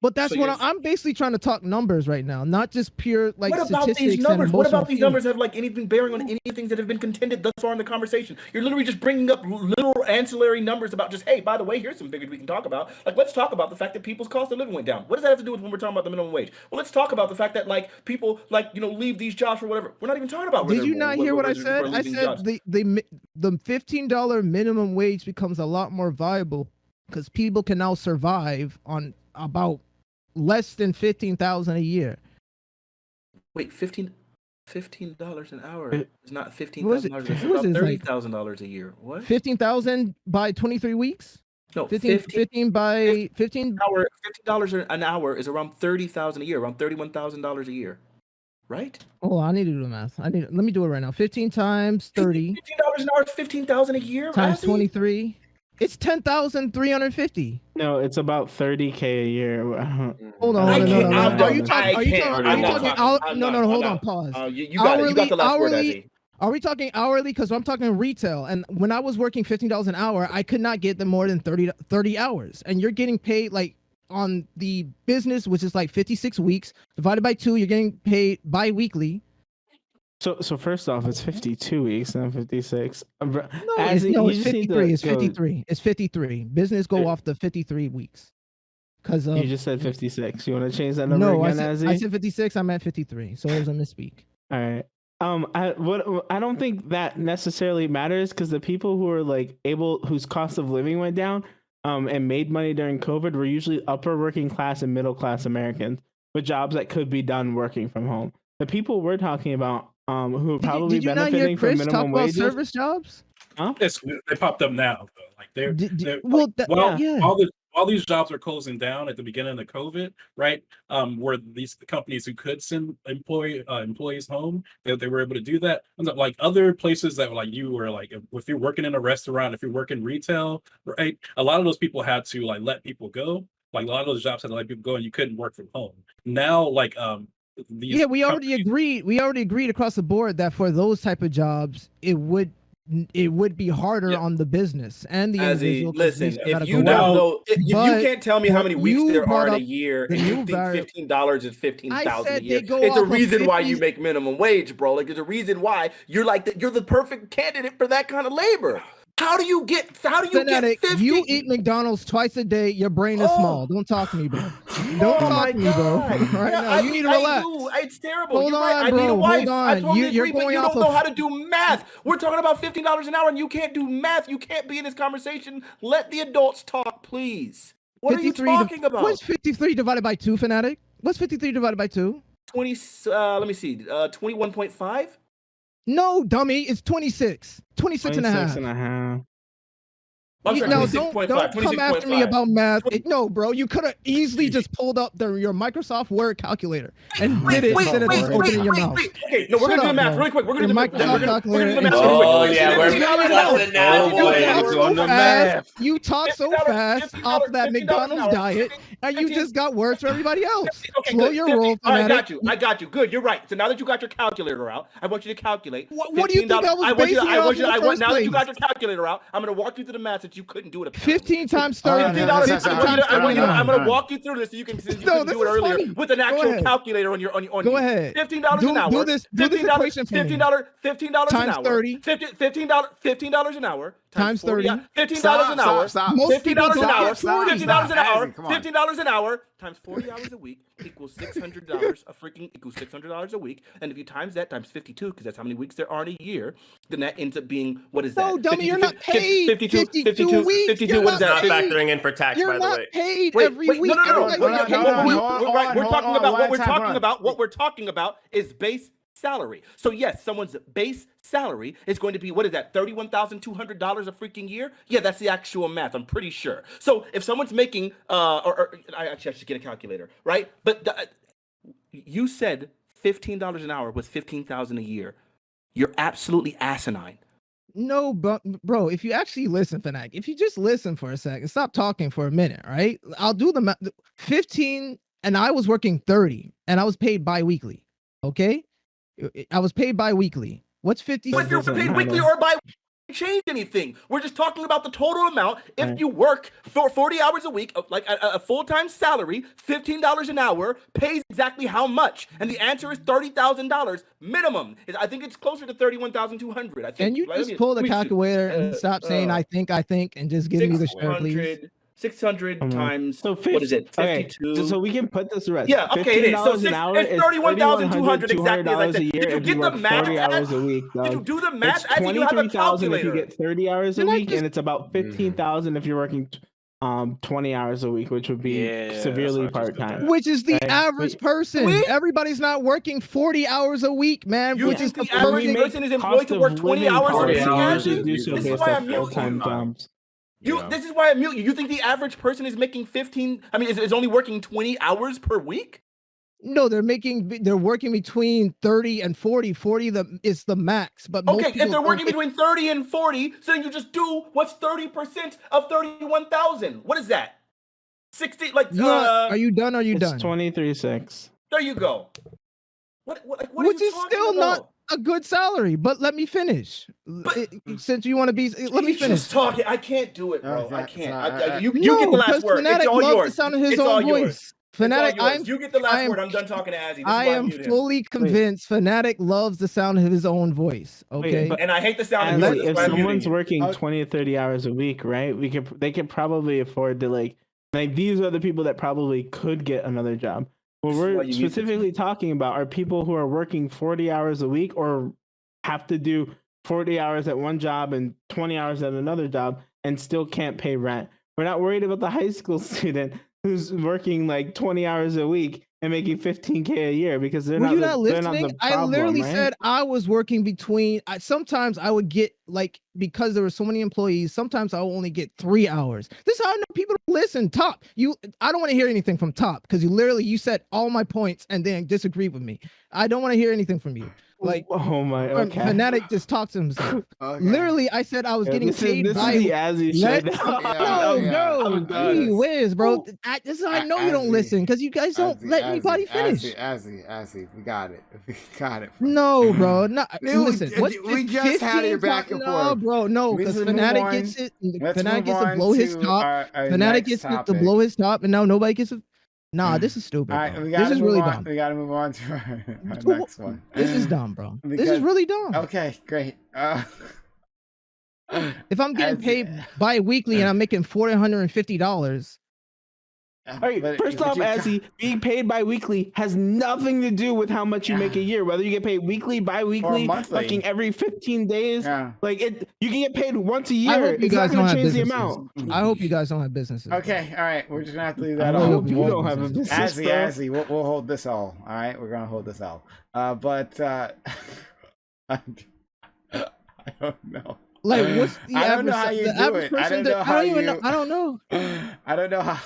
But that's what I'm basically trying to talk numbers right now, not just pure like what about these numbers? What about these numbers have like anything bearing on anything that have been contended thus far in the conversation? You're literally just bringing up little ancillary numbers about just, hey, by the way, here's some figures we can talk about. Like, let's talk about the fact that people's cost of living went down. What does that have to do with when we're talking about the minimum wage? Well, let's talk about the fact that like people like leave these jobs for whatever. We're not even talking about. Did you not hear what I said? I said the $15 minimum wage becomes a lot more viable because people can now survive on about less than $15,000 a year. Wait, $15 an hour is not $15,000. It's about $30,000 a year. What? 15,000 by 23 weeks? No, 15 by 15. $15 an hour is around $30,000 a year, around $31,000 a year, right? Oh, I need to do the math. Let me do it right now. 15 times 30. $15 an hour is $15,000 a year. Times 23. It's 10,350. No, it's about 30K a year. Hold on. Are you talking? No. Hold on. Pause. You got the last word, Azzy. Are we talking hourly? Because I'm talking retail, and when I was working $15 an hour, I could not get them more than 30 hours, and you're getting paid like on the business, which is like 56 weeks divided by 2. You're getting paid bi-weekly. So first off, it's 52 weeks, not 56. No, it's 53. It's 53. It's 53. Business go off the 53 weeks. Because you just said 56. You want to change that number again, Azzy? I said 56. I meant 53. So it was a misspeak. All right. I don't think that necessarily matters because the people who are like whose cost of living went down, and made money during COVID were usually upper working class and middle class Americans with jobs that could be done working from home. The people we're talking about, who are probably Did you not hear benefiting from Chris talk minimum about wages. service jobs? Huh? They popped up now, though. Like they're Well, yeah. all these jobs are closing down at the beginning of COVID, right? Where these companies who could send employees home, they were able to do that. And like other places that like you were like, if you're working in a restaurant, if you're working retail, right? A lot of those people had to like let people go. Like a lot of those jobs had to let people go, and you couldn't work from home. Now, like these we already agreed. We already agreed across the board that for those type of jobs, it would be harder on the business and the individual. Listen, if you don't know, if you can't tell me how many weeks there are in a year, and you think $15 is $15,000 a year, it's a reason why you make minimum wage, bro. Like, there's a reason why you're the perfect candidate for that kind of labor. How do you get Fanatic, 50? you eat McDonald's twice a day. Your brain is small. Don't talk to me, bro. Don't talk to me, bro. Right now, you need to relax. It's terrible. Hold You're on, right. I bro. need a wife. Hold on. I totally You're agree, but going you off don't know how to do math. We're talking about $15 an hour, and you can't do math. You can't be in this conversation. Let the adults talk, please. What are you talking about? What's 53 divided by 2, Fanatic? What's 53 divided by 2? 20. Let me see. 21.5. No, dummy. It's 26. 26 and a half. I'm sorry, No, 26.5. don't come after me about math. No, bro, you could have easily just pulled up your Microsoft Word calculator and did it instead of just opening your mouth. Okay, no, we're going to do the math really quick. We're going to do the math. Oh, yeah, we're busting now, boy. You talk so fast off that McDonald's diet, and you just got words for everybody else. Slow your roll, Fanatic. I got you. Good, you're right. So now that you got your calculator out, I want you to calculate. What do you think I was basing it off in the first Now that place? you got your calculator out, I'm going to walk you through the math that you couldn't do it. 15 times 30. I'm going to walk you through this so you can do it earlier funny. with an actual calculator on your. Go ahead. $15 an hour. Do this equation for me. $15 an Times hour. 30. $15 an hour. Times 30. $15 an hour. Most people $15 an don't hour. get 40. $15 an hour. Come on. $15 an hour times 40 hours a week equals $600 equals $600 a week. And if you times that times 52, because that's how many weeks there are in a year, then that ends up being, what is that? No, dummy, you're not paid 52 weeks. 52, You're what is Not that? factoring in for tax, You're by the not way. paid Wait, every week. No. We're talking about What we're talking about is base salary. So yes, someone's base salary is going to be, what is that, $31,200 a freaking year? Yeah, that's the actual math, I'm pretty sure. So if someone's making I should get a calculator, right? But you said $15 an hour was $15,000 a year. You're absolutely asinine. No, bro, if you actually listen, Fanatic, if you just listen for a second, stop talking for a minute, right? I'll do the math. 15, and I was working 30, and I was paid bi-weekly, okay? I was paid bi-weekly. What's 50? But if you're paid weekly or change anything. We're just talking about the total amount. If you work for 40 hours a week, like a full-time salary, $15 an hour pays exactly how much? And the answer is $30,000 minimum. I think it's closer to $31,200. I think. Can you just pull the calculator and stop saying I think, and just give me the share, please? 600 times, so 50, what is it, 52? Okay, so we can put this to rest. Yeah, okay, it is. So an hour it's 31,200 exactly. $200 a year. Did you get the math? 40 hours a week, did you do the math? It's 23,000 if you get 30 hours a week, and it's about 15,000 if you're working 20 hours a week, which would be severely part-time. Which is the average person. Everybody's not working 40 hours a week, man. You think the average person is employed to work 20 hours a week? This is why I'm muting you. This is why I mute you. You think the average person is making 15? I mean, is only working 20 hours per week? No, they're working between 30 and 40. 40 is the max. But okay, if they're working between 30 and 40, so then you just do what's 30% of 31,000. What is that? 60. Like, are you done? Are you done? 23.6. There you go. What Which is still not a good salary, but let me finish. Since you want to be, let me finish. Just talking. I can't do it, bro. I can't. You get the last word. Fanatic it's all yours. The sound of his own voice. Fanatic, you get the last word. I'm done talking to Azzy. I am fully convinced Fanatic loves the sound of his own voice. Okay, and I hate the sound of yours. If someone's working 20 or 30 hours a week, right? They could probably afford to like these are the people that probably could get another job. What This is why we're you need to- specifically talking about are people who are working 40 hours a week or have to do 40 hours at one job and 20 hours at another job and still can't pay rent. We're not worried about the high school student who's working like 20 hours a week and making $15K a year because they're Were you not they're not listening? the I problem, literally right? said I was working between. Sometimes I would get like because there were so many employees. Sometimes I would only get 3 hours. This is how I know people don't listen. Top, I don't want to hear anything from Top because you said all my points and then disagreed with me. I don't want to hear anything from you. Like, oh my, okay. Fanatic just talks to himself. Okay. Literally, I said I was getting this paid is by. the Azzy Let- shit. No, Yeah, bro, I'm done. gee whiz, bro. This is how I know you don't Azzy. listen because you guys don't let anybody finish. Azzy, we got it. We got it. No, bro. No, Dude, listen. What's we just had your back and no, forth. bro. No, We because just move Fanatic on. gets it. Let's Fanatic move gets to on blow his to top. our Fanatic next gets to topic. blow his top, and now nobody gets to. Nah, this is stupid. All right, Bro. we This gotta is move really on. dumb. We gotta move on to our next one. This is dumb, bro. This Because- is really dumb. Okay, great. If I'm getting Azzy- paid bi-weekly and I'm making $450, All right, but- first but off, you ca- Azzy, being paid bi-weekly has nothing to do with how much you make a year. Whether you get paid weekly, bi-weekly, monthly. fucking every 15 days, Yeah. like you can get paid once a I year. hope you It's not guys going don't to have change the businesses. amount. I hope you guys don't have businesses. bro. Okay, all right. We're just gonna have to leave I that really all. hope you You have don't have a businesses. business, Azzy, bro. we'll hold this all. All right, we're gonna hold this all. But I don't know. Like, what's the I don't know average? how you the do average it. I person don't know that- how I don't even you- know. I don't know. I don't know how.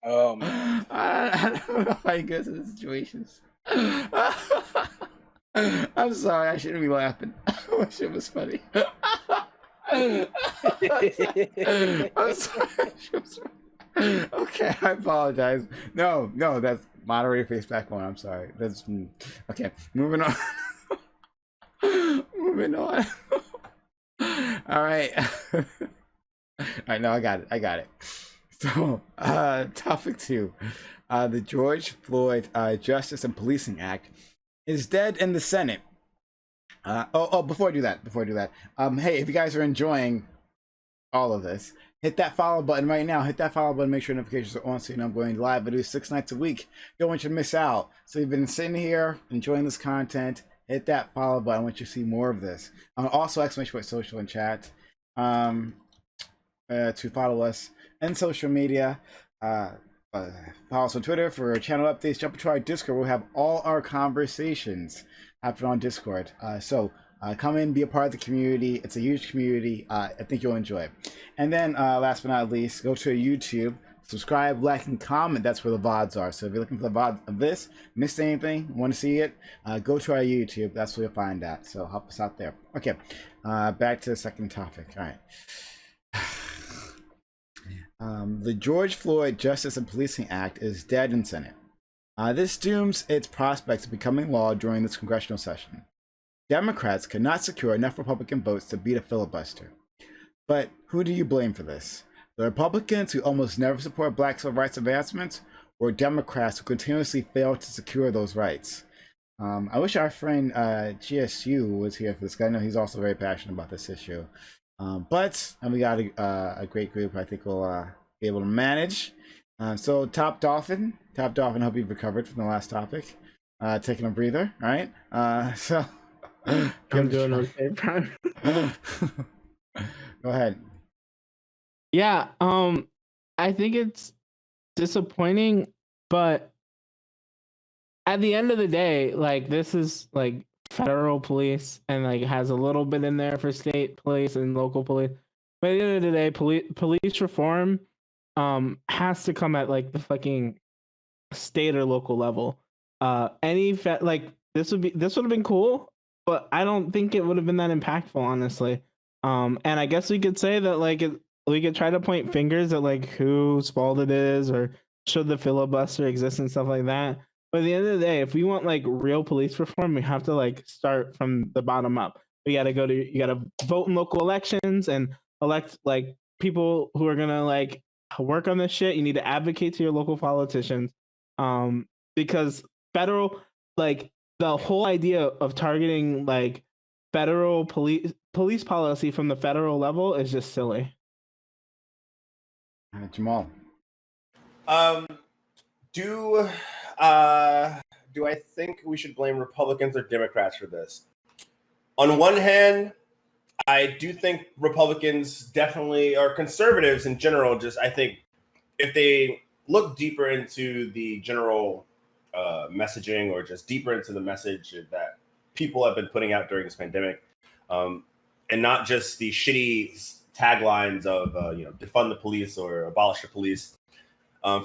Oh man. I don't know how you get to the situations. I'm sorry, I shouldn't be laughing. My shit was funny. I'm sorry. Okay, I apologize. No, that's moderator face back on. I'm sorry. That's okay. Moving on. Moving on. All right. All right, no, I got it. So, topic 2, the George Floyd Justice and Policing Act is dead in the Senate. Before I do that, hey, if you guys are enjoying all of this, hit that follow button right now. Hit that follow button. Make sure notifications are on so you know I'm going live. I do 6 nights a week. Don't want you to miss out. So you've been sitting here enjoying this content. Hit that follow button. I want you to see more of this. Also, !social in chat to follow us and social media. Follow us on Twitter for channel updates. Jump into our Discord. We'll have all our conversations happen on Discord. So come in, be a part of the community. It's a huge community. I think you'll enjoy it. And then last but not least, go to YouTube, subscribe, like, and comment. That's where the VODs are. So if you're looking for the VOD of this, missed anything, want to see it, go to our YouTube. That's where you'll find that. So help us out there. Okay, back to the second topic. All right. The George Floyd Justice and Policing Act is dead in Senate. This dooms its prospects of becoming law during this congressional session. Democrats could not secure enough Republican votes to beat a filibuster. But who do you blame for this? The Republicans who almost never support black civil rights advancements, or Democrats who continuously fail to secure those rights? I wish our friend GSU was here for this, because I know he's also very passionate about this issue. But we got a great group I think we'll be able to manage. So Top Dolphin, I hope you've recovered from the last topic. Taking a breather, right? So I'm doing okay, Prime. Go ahead. Yeah, I think it's disappointing, but at the end of the day, like, this is like federal police and like has a little bit in there for state police and local police. But at the end of the day, police reform has to come at like the fucking state or local level. Like this would have been cool, but I don't think it would have been that impactful, honestly. And I guess we could say that like we could try to point fingers at like whose fault it is or should the filibuster exist and stuff like that. But at the end of the day, if we want like real police reform, we have to like start from the bottom up. You gotta vote in local elections and elect like people who are gonna like work on this shit. You need to advocate to your local politicians. Because federal, like the whole idea of targeting like federal police policy from the federal level is just silly. Jamal. Do I think we should blame Republicans or Democrats for this? On one hand, I do think Republicans definitely, or conservatives in general, I think if they look deeper into the general messaging, or just deeper into the message that people have been putting out during this pandemic, and not just the shitty taglines of defund the police or abolish the police.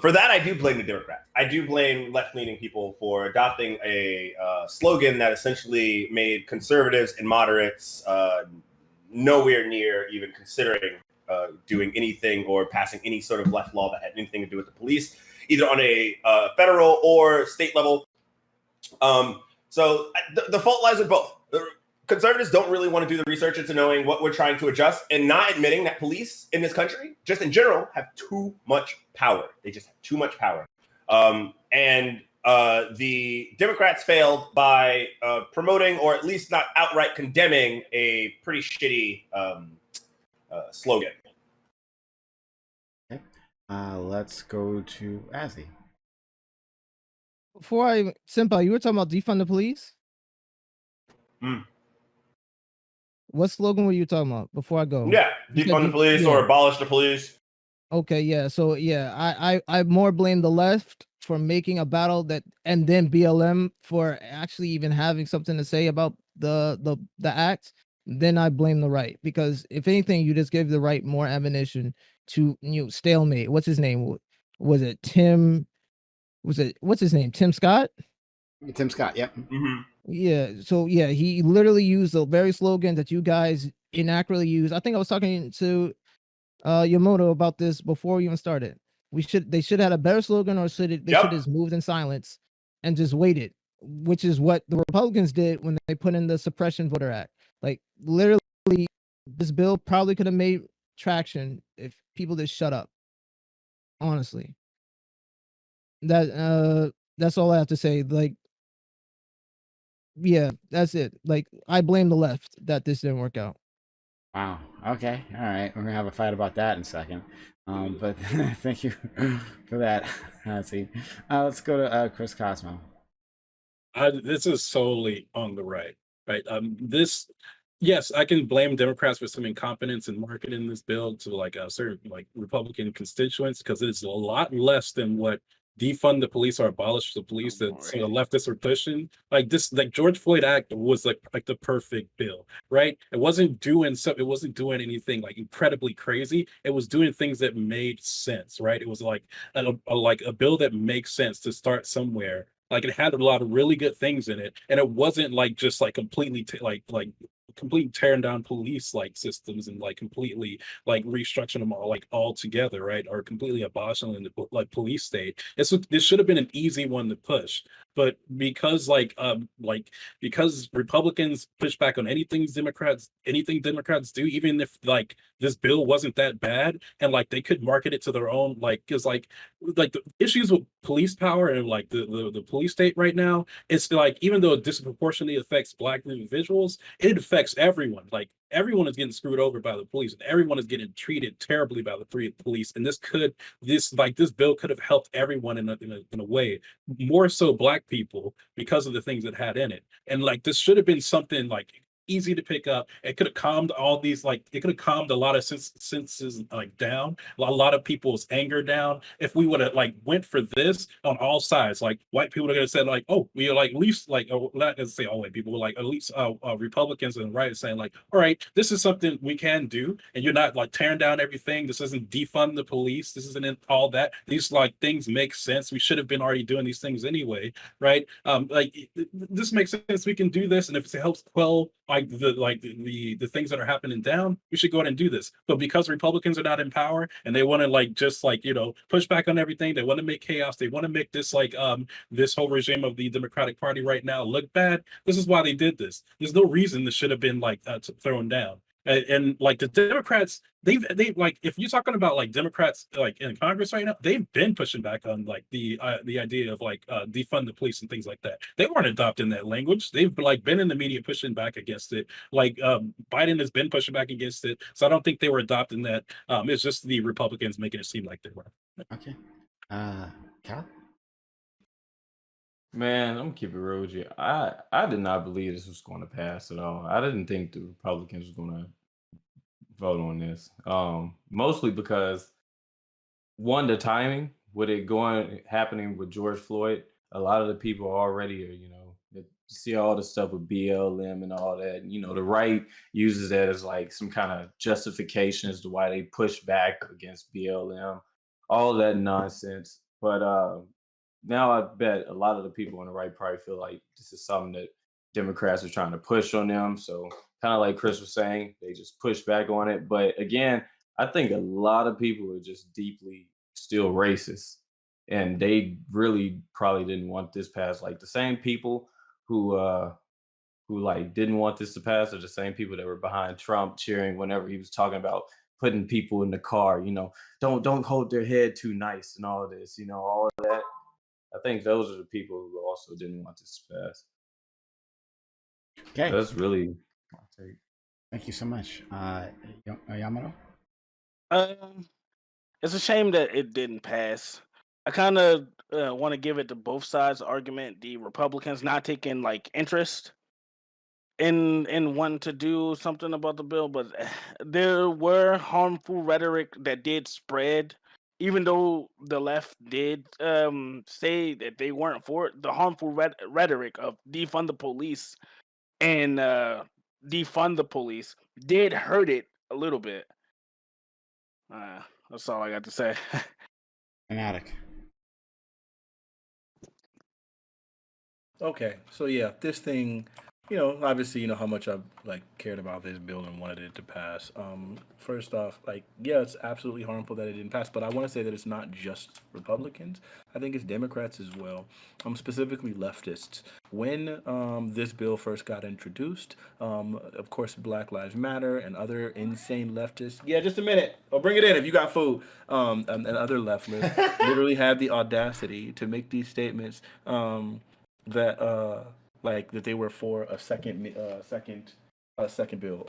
For that, I do blame the Democrats. I do blame left-leaning people for adopting a slogan that essentially made conservatives and moderates nowhere near even considering doing anything or passing any sort of left law that had anything to do with the police, either on a federal or state level. So the fault lies with both. Conservatives don't really want to do the research into knowing what we're trying to adjust, and not admitting that police in this country, just in general, have too much power. They just have too much power. And the Democrats failed by promoting, or at least not outright condemning, a pretty shitty slogan. Okay. Let's go to Azzy. Simpa, you were talking about defund the police? What slogan were you talking about before I go? Yeah, defund the police or abolish the police. Okay, yeah. So yeah, I more blame the left for making a battle that, and then BLM for actually even having something to say about the act. Then I blame the right, because if anything, you just give the right more ammunition to stalemate. What's his name? Was it Tim? What's his name? Tim Scott? Tim Scott, yep. Mm-hmm. Yeah, so yeah, he literally used the very slogan that you guys inaccurately use. I think I was talking to Yamoto about this before we even started. They should have had a better slogan, or they should have just moved in silence and just waited, which is what the Republicans did when they put in the Suppression Voter Act. Like, literally, this bill probably could have made traction if people just shut up. Honestly. That's all I have to say. Like, yeah, that's it. Like, I blame the left that this didn't work out. Wow. Okay. All right. We're gonna have a fight about that in a second. But thank you for that. Let's see. Let's go to Chris Cosmo. This is solely on the right. Yes, I can blame Democrats for some incompetence in marketing this bill to like a certain like Republican constituents, because it's a lot less than what defund the police or abolish the police that some of the leftists are pushing. Like this, like George Floyd Act was like the perfect bill, right? It wasn't doing anything like incredibly crazy. It was doing things that made sense, right? It was like a bill that makes sense to start somewhere. Like, it had a lot of really good things in it, and it wasn't like just like completely completely tearing down police like systems and like completely like restructuring them all together, right? Or completely abolishing the like police state. This should have been an easy one to push, but because because Republicans push back on anything Democrats do, even if like this bill wasn't that bad, and like they could market it to their own, like, because like the issues with police power and like the police state right now, it's like, even though it disproportionately affects Black individuals, it affects everyone. Like, everyone is getting screwed over by the police, and everyone is getting treated terribly by the police. And this bill could have helped everyone in a way, more so Black people, because of the things it had in it. And like, this should have been something like easy to pick up. It could have calmed it could have calmed a lot of senses like down, a lot of people's anger down, if we would have like went for this on all sides. Like, white people are gonna say like, oh, we are like, at least like, not to say all white people, but like at least Republicans and right saying like, all right, this is something we can do, and you're not like tearing down everything. This isn't defund the police. This isn't all that. These like things make sense. We should have been already doing these things anyway, right? This makes sense. We can do this, and if it helps quell the things that are happening down, we should go ahead and do this. But because Republicans are not in power, and they want to push back on everything, they want to make chaos, they want to make this this whole regime of the Democratic Party right now look bad. This is why they did this. There's no reason this should have been thrown down. And like the Democrats, they like, if you're talking about like Democrats like in Congress right now, they've been pushing back on like the idea of like defund the police and things like that. They weren't adopting that language. They've like been in the media pushing back against it. Like Biden has been pushing back against it. So I don't think they were adopting that. It's just the Republicans making it seem like they were. Okay. Cal? Man, I'm gonna keep it real with you. I did not believe this was going to pass at all. I didn't think the Republicans were going to vote on this. Mostly because one, the timing with it going happening with George Floyd, a lot of the people already are, see all the stuff with BLM and all that. The right uses that as like some kind of justification as to why they push back against BLM, all that nonsense. But now I bet a lot of the people on the right probably feel like this is something that Democrats are trying to push on them. So kind of like Chris was saying, they just push back on it. But again, I think a lot of people are just deeply still racist, and they really probably didn't want this passed. Like the same people who like didn't want this to pass are the same people that were behind Trump cheering whenever he was talking about putting people in the car. Don't hold their head too nice and all of this. All of that. I think those are the people who also didn't want this to pass. Okay. That's really my take. Thank you so much. Yamato? It's a shame that it didn't pass. I kind of want to give it to both sides argument. The Republicans not taking like interest in wanting to do something about the bill, but there were harmful rhetoric that did spread. Even though the left did say that they weren't for it, the harmful rhetoric of defund the police and defund the police did hurt it a little bit. That's all I got to say. Fanatic. Okay, so yeah, this thing, obviously, how much I've cared about this bill and wanted it to pass. First off, yeah, it's absolutely harmful that it didn't pass, but I want to say that it's not just Republicans. I think it's Democrats as well. Specifically leftists. When this bill first got introduced, of course, Black Lives Matter and other insane leftists. Yeah, just a minute. I'll bring it in if you got food. And other leftists literally had the audacity to make these statements. That that they were for a second bill.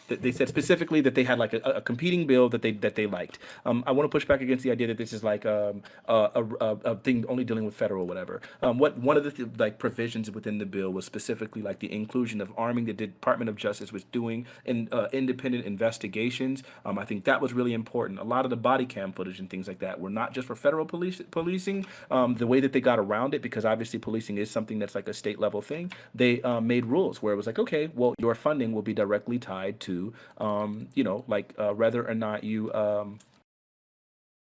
They said specifically that they had a competing bill that they liked. I want to push back against the idea that this is a thing only dealing with federal whatever. One of the provisions within the bill was specifically the inclusion of arming the Department of Justice was doing in independent investigations. I think that was really important. A lot of the body cam footage and things like that were not just for federal policing. The way that they got around it, because obviously policing is something that's a state level thing, they made rules where it was okay, well, your funding will be directly tied to whether or not you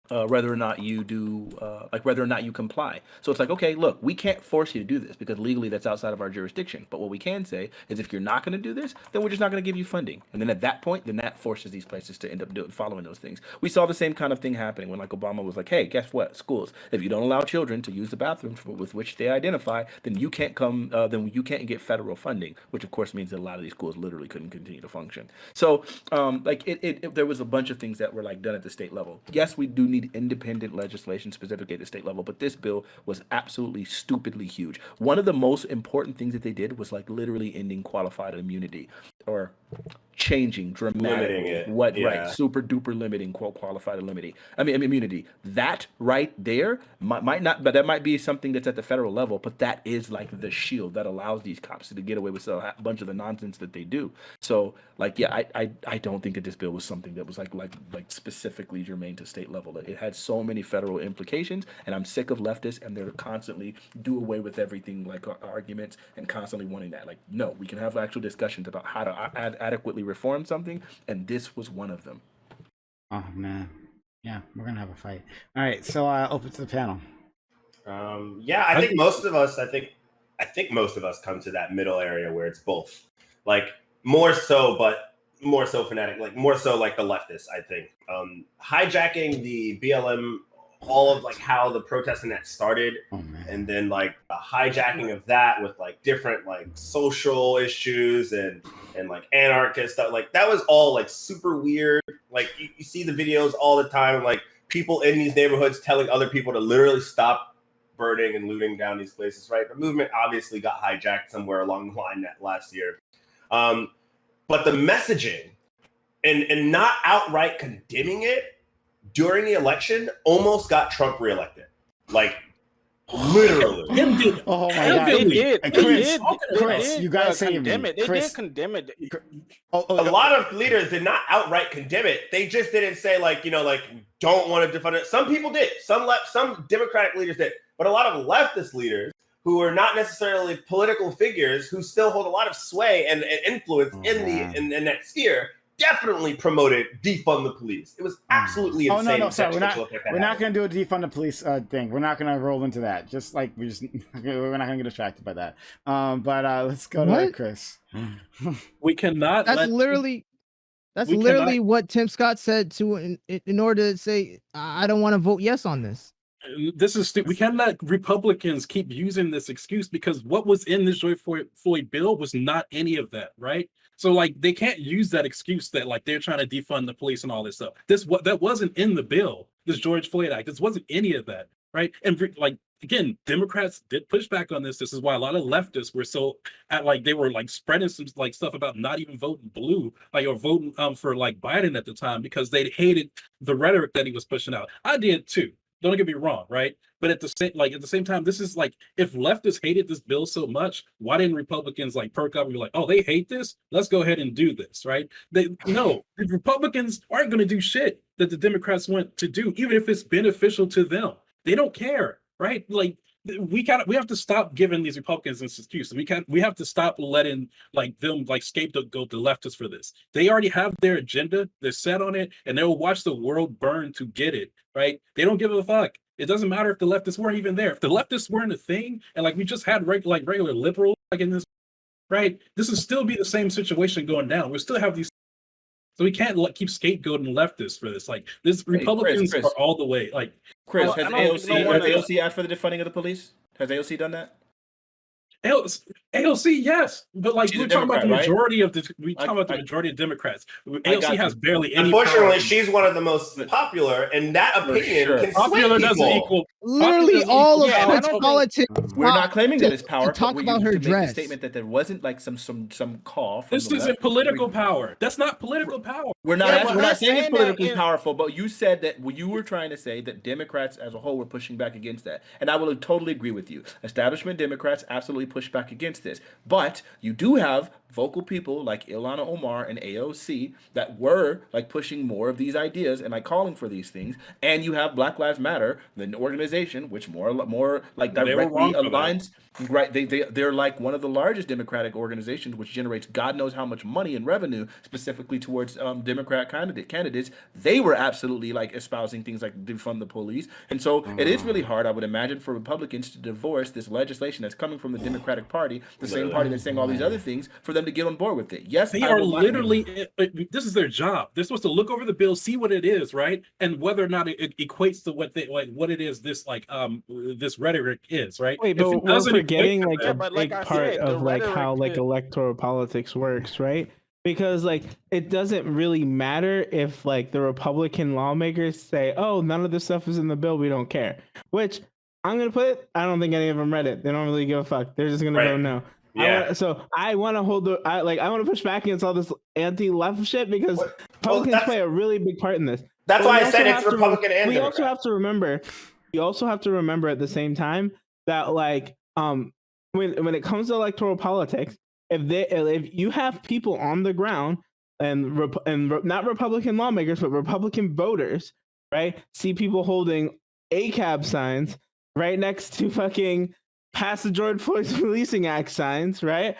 whether or not you do, whether or not you comply. So it's okay, look, we can't force you to do this because legally that's outside of our jurisdiction. But what we can say is if you're not going to do this, then we're just not going to give you funding. And then at that point, then that forces these places to end up following those things. We saw the same kind of thing happening when Obama was hey, guess what? Schools, if you don't allow children to use the bathrooms with which they identify, then you can't then you can't get federal funding, which of course means that a lot of these schools literally couldn't continue to function. So there was a bunch of things that were done at the state level. Yes, we do need independent legislation specifically at the state level, but this bill was absolutely stupidly huge. One of the most important things that they did was literally ending qualified immunity, or changing dramatically right, super duper limiting qualified immunity. That right there might not, but that might be something that's at the federal level, but that is the shield that allows these cops to get away with a bunch of the nonsense that they do. So I don't think that this bill was something that was specifically germane to state level. It had so many federal implications, and I'm sick of leftists and they're constantly do away with everything arguments and constantly wanting that. No, we can have actual discussions about how to adequately reform something, and this was one of them. Oh man, yeah, we're gonna have a fight. All right, so open to the panel. I think most of us. I think most of us come to that middle area where it's both, more so fanatic, more so the leftists. I think hijacking the BLM, all of how the protesting that started, and then the hijacking of that with different social issues and anarchist stuff, that was all super weird. You see the videos all the time, people in these neighborhoods telling other people to literally stop burning and looting down these places, right? The movement obviously got hijacked somewhere along the line that last year. But the messaging and not outright condemning it during the election almost got Trump reelected. Literally. Him did. Oh my Heavily. God. They did. Hey, They Chris, did. Chris, They did you gotta save condemn me. it. They Chris. did condemn it. Oh, A lot of leaders did not outright condemn it. They just didn't say like, don't want to defund it. Some people did. Some Democratic leaders did. But a lot of leftist leaders who are not necessarily political figures who still hold a lot of sway and influence in that sphere definitely promoted defund the police. It was absolutely insane. No, sorry. We're not going to do a defund the police thing. We're not going to roll into that. Just like we're not going to get distracted by that. But let's go to Chris. We cannot. That's literally what Tim Scott said in order to say I don't want to vote yes on this. This is stupid. We cannot Republicans keep using this excuse because what was in this George Floyd bill was not any of that, right? So like they can't use that excuse that like they're trying to defund the police and all this stuff. That wasn't in the bill. This George Floyd Act. This wasn't any of that, right? And like again, Democrats did push back on this. This is why a lot of leftists were so they were like spreading some like stuff about not even voting blue, like or voting for like Biden at the time because they hated the rhetoric that he was pushing out. I did too. Don't get me wrong, right? But at the same time, this is like if leftists hated this bill so much, why didn't Republicans like perk up and be like, oh, they hate this? Let's go ahead and do this, right? The Republicans aren't going to do shit that the Democrats want to do, even if it's beneficial to them. They don't care, right? Like we have to stop giving these Republicans this excuse. We have to stop letting like them like scapegoat the leftists for this. They already have their agenda. They're set on it, and they'll watch the world burn to get it. Right? They don't give a fuck. It doesn't matter if the leftists weren't even there. If the leftists weren't a thing, and like we just had regular liberals like in this, right? This would still be the same situation going down. We still have these. So we can't keep scapegoating leftists for this. Like this, Republicans Chris. are all the way. Like Chris, has AOC asked for the defunding of the police? Has AOC done that? AOC, yes, but like we're talking about the majority of the majority of Democrats. AOC has barely any. Unfortunately, she's one of the most popular, and that opinion can popular sway doesn't people. equal. Literally all of Trump's politics. We're not claiming that it's power. Talk about her dress. Make the statement that there wasn't like some call. From This isn't political power. That's not political power. We're not saying it's politically powerful, but you said that you were trying to say that Democrats as a whole were pushing back against that, and I will totally agree with you. Establishment Democrats absolutely push back against this, but you do have vocal people like Ilhan Omar and AOC that were like pushing more of these ideas and like calling for these things, and you have Black Lives Matter, the organization which more like directly aligns. Right, they're like one of the largest Democratic organizations, which generates God knows how much money and revenue specifically towards Democrat candidates. They were absolutely like espousing things like defund the police, and so it is really hard, I would imagine, for Republicans to divorce this legislation that's coming from the Democratic Party, the same party that's saying all these other things, for them to get on board with it. Yes, they are literally. This is their job. They're supposed to look over the bill, see what it is, right, and whether or not it equates to what it is. This this rhetoric is, right. Wait, but we're forgetting like a big part of like how like electoral politics works, right? Because like it doesn't really matter if like the Republican lawmakers say, "Oh, none of this stuff is in the bill. We don't care." Which I'm gonna put it. I don't think any of them read it. They don't really give a fuck. They're just gonna vote no. Yeah. I want to push back against all this anti-left shit because Republicans play a really big part in this. That's why I said it's Republican and we Democrat. also have to remember. You also have to remember at the same time that like when it comes to electoral politics, if you have people on the ground and not Republican lawmakers but Republican voters, right, see people holding ACAB signs right next to fucking pass the George Floyd Policing Act signs, right?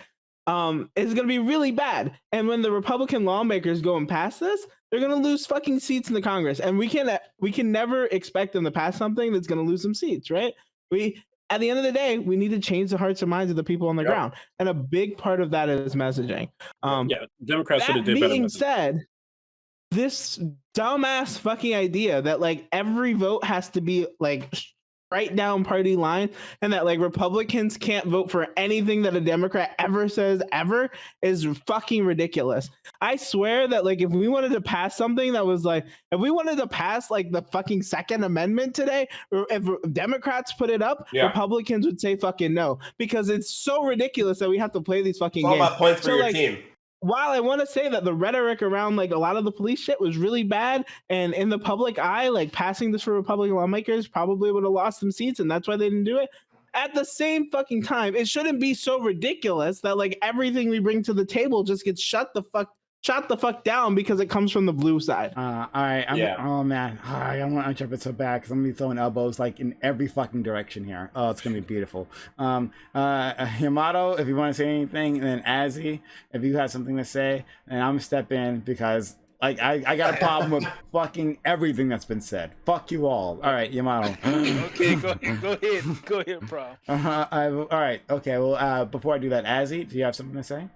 It's gonna be really bad. And when the Republican lawmakers go and pass this, they're gonna lose fucking seats in the Congress. And we can never expect them to pass something that's gonna lose some seats, right? At the end of the day, we need to change the hearts and minds of the people on the ground. And a big part of that is messaging. Democrats should have did better. Being said, this dumbass fucking idea that like every vote has to be like right down party line and that like Republicans can't vote for anything that a Democrat ever says ever is fucking ridiculous. I swear that like if we wanted to pass something that was like, if we wanted to pass like the fucking Second Amendment today, or if Democrats put it up, Republicans would say fucking no, because it's so ridiculous that we have to play these fucking games. It's all about points for your team. while I want to say that the rhetoric around like a lot of the police shit was really bad, and in the public eye, like passing this for Republican lawmakers probably would have lost some seats, and that's why they didn't do it. At the same fucking time, it shouldn't be so ridiculous that like everything we bring to the table just gets shot the fuck down because it comes from the blue side. All right. Oh man, I want to jump it so bad because I'm gonna be throwing elbows like in every fucking direction here. Oh, it's gonna be beautiful. Yamato, if you want to say anything, and then Azzy, if you have something to say, and I'm gonna step in because like I got a problem with fucking everything that's been said. Fuck you all. All right, Yamato. Okay, go ahead, bro. All right. Okay. Well, before I do that, Azzy, do you have something to say?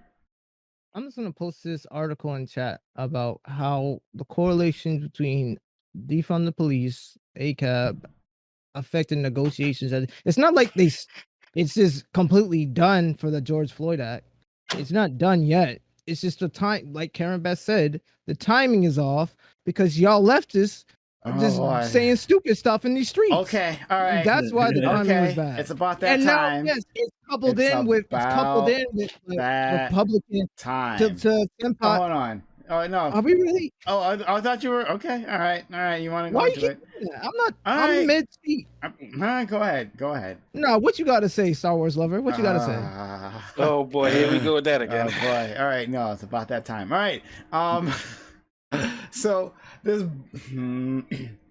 I'm just gonna post this article in chat about how the correlation between defund the police, ACAB, affecting negotiations. It's not like it's just completely done for the George Floyd Act. It's not done yet. It's just the time, like Karen Beth said, the timing is off because y'all leftists are just saying stupid stuff in these streets. Okay, all right. That's why the timing was bad. It's about that and time. Now, yes, it's coupled in with Republican time. To hold on. Oh no. Are we really? Oh, I thought you were okay. All right. You want to go into it? I'm not. I'm mid-speak. All right, go ahead. No, what you got to say, Star Wars lover? What you got to say? Oh boy, here we go with that again. Oh boy. All right. No, it's about that time. All right. So this.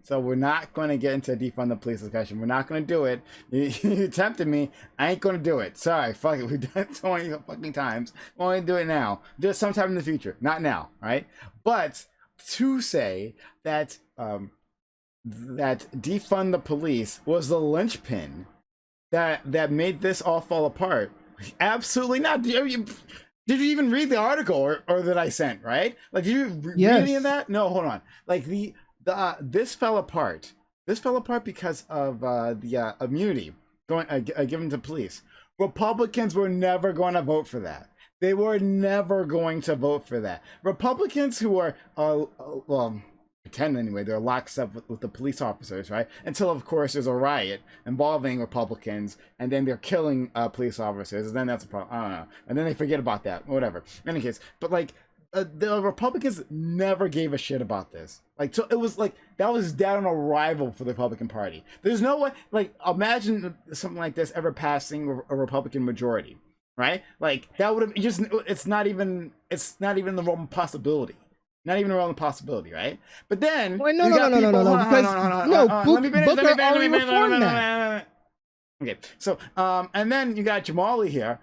So we're not going to get into a defund the police discussion. We're not going to do it. You tempted me. I ain't going to do it. Sorry. Fuck it. We've done it 20 fucking times. We're only do it now. Just sometime in the future. Not now. Right? But to say that that defund the police was the linchpin that made this all fall apart. Absolutely not. Did you even read the article or that I sent? Right? Like, did you read any of that? No. Hold on. Like this fell apart. This fell apart because of the immunity given to police. Republicans were never going to vote for that. They were never going to vote for that. Republicans who are, well, pretend anyway, they're lockstep with the police officers, right? Until, of course, there's a riot involving Republicans, and then they're killing police officers, and then that's a problem. I don't know. And then they forget about that, whatever. In any case, but like, the Republicans never gave a shit about this. Like, so it was like that was dead on arrival for the Republican Party. There's no way. Like, imagine something like this ever passing a Republican majority, right? Like that would have just. It's not even the realm of possibility. Not even a realm of possibility, right? But then no. Booker already reformed that. Okay, so and then you got Jamali here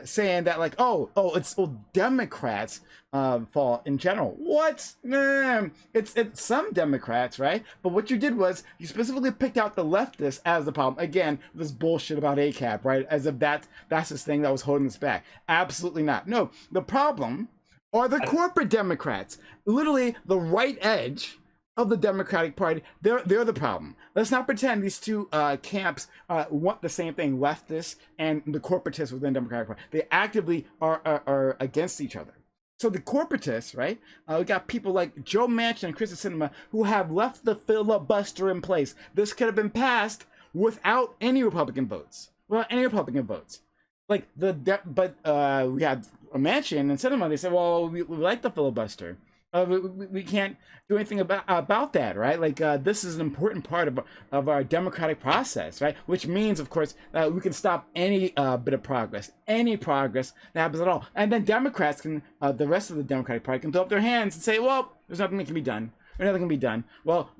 saying that like, it's Democrats fault in general. What? It's some Democrats, right? But what you did was you specifically picked out the leftists as the problem. Again, this bullshit about ACAB, right? As if that's this thing that was holding us back. Absolutely not. No, the problem are the corporate Democrats. Literally the right edge of the Democratic Party. They're the problem. Let's not pretend these two camps want the same thing, leftists and the corporatists within the Democratic Party. They actively are against each other. So the corporatists, right? We got people like Joe Manchin and Kristen Sinema who have left the filibuster in place. This could have been passed without any Republican votes. Like we had Manchin and Sinema. They said, well, we like the filibuster. We can't do anything about that, right? Like this is an important part of our democratic process, right? Which means, of course, we can stop any bit of progress, any progress that happens at all. And then Democrats can, the rest of the Democratic Party can throw up their hands and say, well, there's nothing that can be done. There's nothing can be done. Well,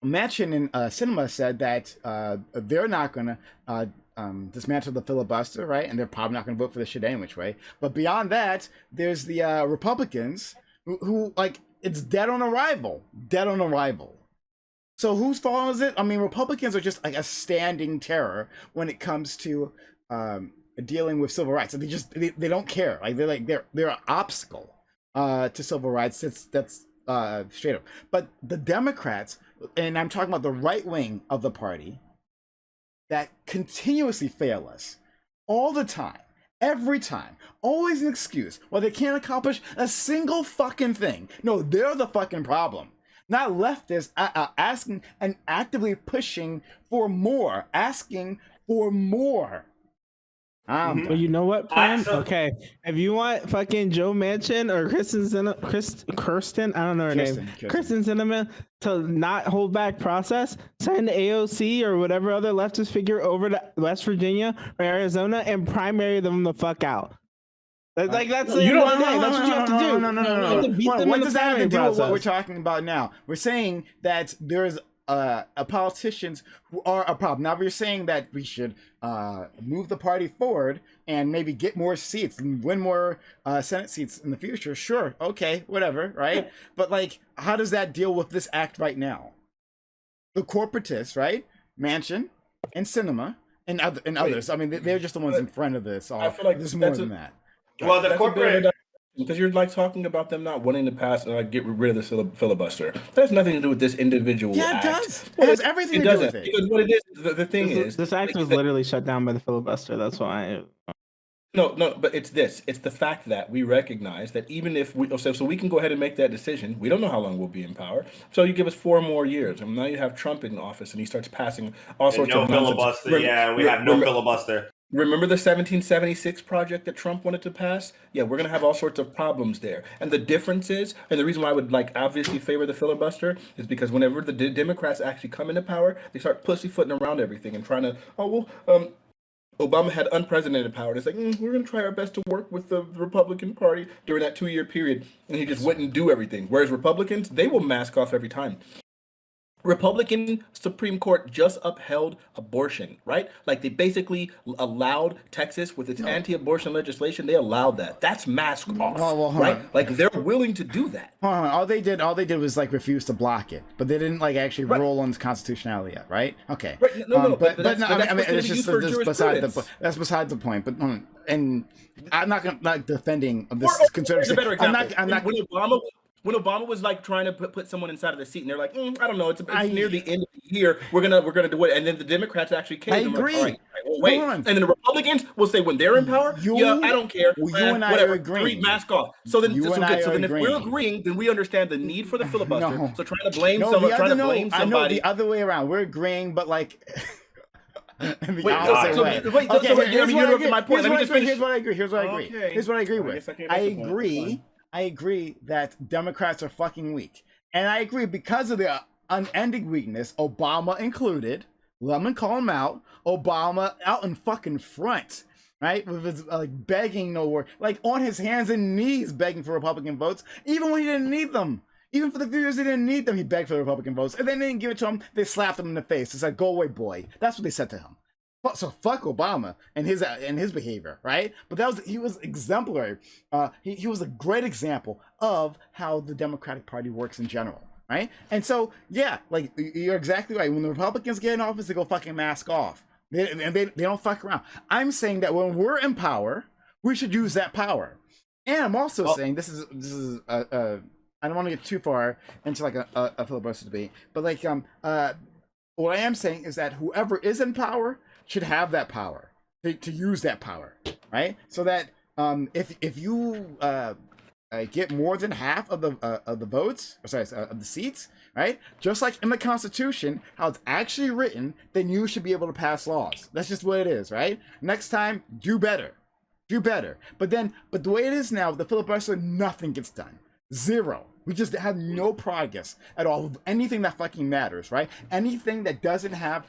Manchin and Sinema said that they're not going to dismantle the filibuster, right? And they're probably not going to vote for this shit any which way. But beyond that, there's the Republicans who like, it's dead on arrival. So whose fault is it? I mean, Republicans are just like a standing terror when it comes to dealing with civil rights. So they don't care. Like they're an obstacle to civil rights. That's straight up. But the Democrats, and I'm talking about the right wing of the party, that continuously fail us all the time, every time, always an excuse why they can't accomplish a single fucking thing. No, they're the fucking problem. Not leftists asking and actively pushing for more, asking for more. I'm Well, done. you know what, Prime? so- Okay, if you want fucking Joe Manchin or Kirsten, I don't know her name, Kirsten Sinema, to not hold back process, send AOC or whatever other leftist figure over to West Virginia or Arizona and primary them the fuck out. Like that's the end of the day. That's what you have to do. You have to beat them in What the does that have to primary do with what we're process. talking about now? We're saying that there's politicians who are a problem. Now we're saying that we should move the party forward and maybe get more seats and win more Senate seats in the future. Sure, okay, whatever, right? But like, how does that deal with this act right now? The corporatists, right? Manchin and Cinema and others. I mean, they're just the ones in front of this. I feel like there's more that's than that. Well, the corporate. Because you're like talking about them not wanting to pass get rid of the filibuster. That has nothing to do with this individual Yeah, it act. does. It has everything to do with it. Because what it is, the thing is, This act was literally shut down by the filibuster. That's why. No, but it's this. It's the fact that we recognize that even if we, so we can go ahead and make that decision. We don't know how long we'll be in power. So you give us 4 more years, and now you have Trump in office, and he starts passing all sorts No of nonsense. filibuster. Yeah, we have no filibuster. Remember the 1776 project that Trump wanted to pass? Yeah, we're going to have all sorts of problems there. And the difference is, and the reason why I would obviously favor the filibuster is because whenever the Democrats actually come into power, they start pussyfooting around everything and trying to, Obama had unprecedented power. It's like, we're going to try our best to work with the Republican Party during that 2-year period. And he just wouldn't do everything. Whereas Republicans, they will mask off every time. Republican Supreme Court just upheld abortion, right? Like they basically allowed Texas with its anti-abortion legislation. They allowed that. That's mask off, right? Like they're willing to do that. All they did was like refuse to block it, but they didn't like actually rule on its constitutionality yet, right? Okay. Right. But it's just beside the point. That's beside the point. But and I'm not defending this conservative. I'm not. When Obama was like trying to put someone inside of the seat, and they're like, I don't know, it's near the end of the year, we're gonna do it, and then the Democrats actually came. I agree. Like, all right, wait, and then the Republicans will say when they're in power, I don't care. You and I are agreeing. Mask off. So then, if we're agreeing, then we understand the need for the filibuster. So trying to blame somebody. I know the other way around. We're agreeing, but like. You're interrupting my point. Let me just finish. Here's what I agree. Okay. Here's what I agree with. I agree that Democrats are fucking weak. And I agree because of the unending weakness, Obama included, let me call him out, Obama out in fucking front, right? With his begging like on his hands and knees begging for Republican votes, even when he didn't need them. Even for the few years he didn't need them, he begged for the Republican votes. And then they didn't give it to him, they slapped him in the face. It's like, go away, boy. That's what they said to him. So fuck Obama and his behavior, right? But he was exemplary. He was a great example of how the Democratic Party works in general, right? And so yeah, like you're exactly right. When the Republicans get in office, they go fucking mask off. They don't fuck around. I'm saying that when we're in power, we should use that power. And I'm also saying this is I don't want to get too far into like a filibuster debate, but like what I am saying is that whoever is in power should have that power to use that power, right? So that if you get more than half of the votes, of the seats, right? Just like in the Constitution, how it's actually written, then you should be able to pass laws. That's just what it is, right? Next time, do better. But the way it is now, the filibuster, nothing gets done. Zero. We just have no progress at all of anything that fucking matters, right? Anything that doesn't have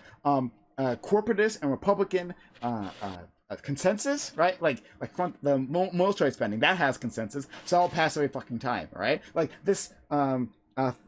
corporatist and Republican consensus, right? Like the military spending that has consensus, so I'll pass every fucking time, right? Like this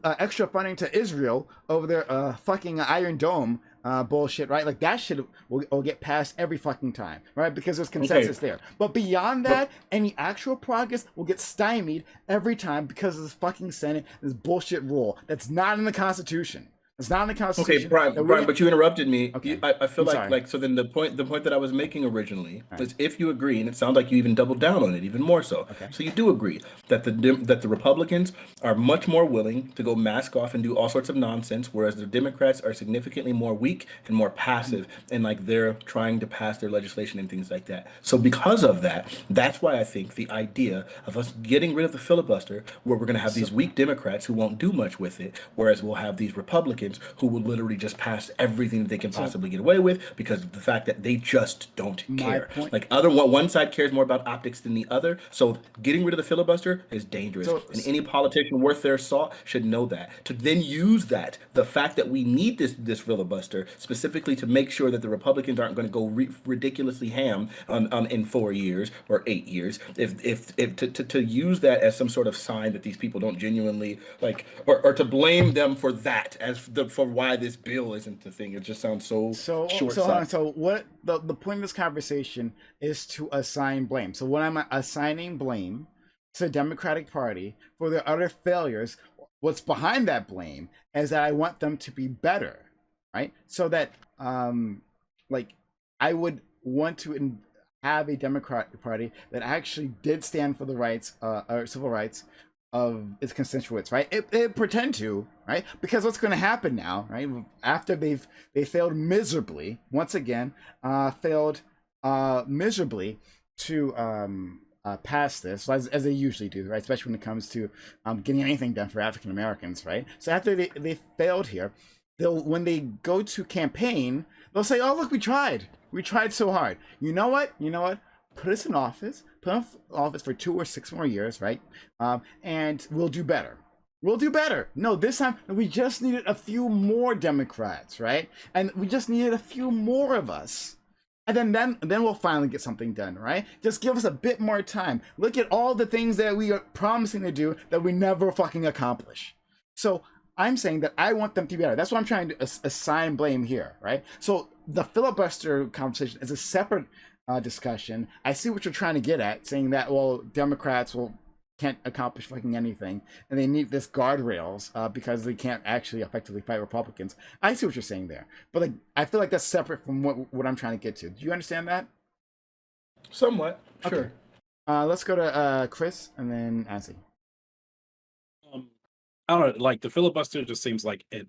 extra funding to Israel over their fucking Iron Dome bullshit, right? Like that shit will get passed every fucking time, right? Because there's consensus there. But beyond that, any actual progress will get stymied every time because of this fucking Senate, this bullshit rule that's not in the Constitution. It's not in the Constitution. Okay, Brian, but you interrupted me. Okay. I feel like so then the point that I was making originally was if you agree, and it sounds like you even doubled down on it even more so. Okay. So you do agree that the Republicans are much more willing to go mask off and do all sorts of nonsense, whereas the Democrats are significantly more weak and more passive, and like they're trying to pass their legislation and things like that. So because of that, that's why I think the idea of us getting rid of the filibuster, where we're going to have these weak Democrats who won't do much with it, whereas we'll have these Republicans Republicans who will literally just pass everything that they can possibly get away with because of the fact that they just don't care. Like one side cares more about optics than the other. So getting rid of the filibuster is dangerous, and any politician worth their salt should know that. To then use that, the fact that we need this filibuster specifically to make sure that the Republicans aren't going to go ridiculously ham in 4 years or 8 years, if to use that as some sort of sign that these people don't genuinely like, or to blame them for that for why this bill isn't the thing. It just sounds so short-sighted. So what the point of this conversation is to assign blame. So when I'm assigning blame to the Democratic Party for their utter failures, what's behind that blame is that I want them to be better, right? So that like I would want to have a Democratic Party that actually did stand for the rights or civil rights of its constituents, right? It pretend to, right? Because what's going to happen now, right? After they failed miserably, once again, failed miserably to pass this, as they usually do, right? Especially when it comes to getting anything done for African Americans, right? So after they failed here, when they go to campaign, they'll say, "Oh, look, we tried so hard. You know what? Put us in office. Put us in office for 2 or 6 more years, right? And we'll do better. We'll do better. No, this time we just needed a few more Democrats, right? And we just needed a few more of us. And then we'll finally get something done, right? Just give us a bit more time. Look at all the things that we are promising to do that we never fucking accomplish." So I'm saying that I want them to be better. That's what I'm trying to assign blame here, right? So the filibuster conversation is a separate discussion. I see what you're trying to get at, saying that, well, Democrats can't accomplish fucking anything, and they need this guardrails because they can't actually effectively fight Republicans. I see what you're saying there, but like I feel like that's separate from what I'm trying to get to. Do you understand that? Somewhat, sure. Okay. Let's go to Chris and then Azzy. I don't know, like the filibuster just seems like it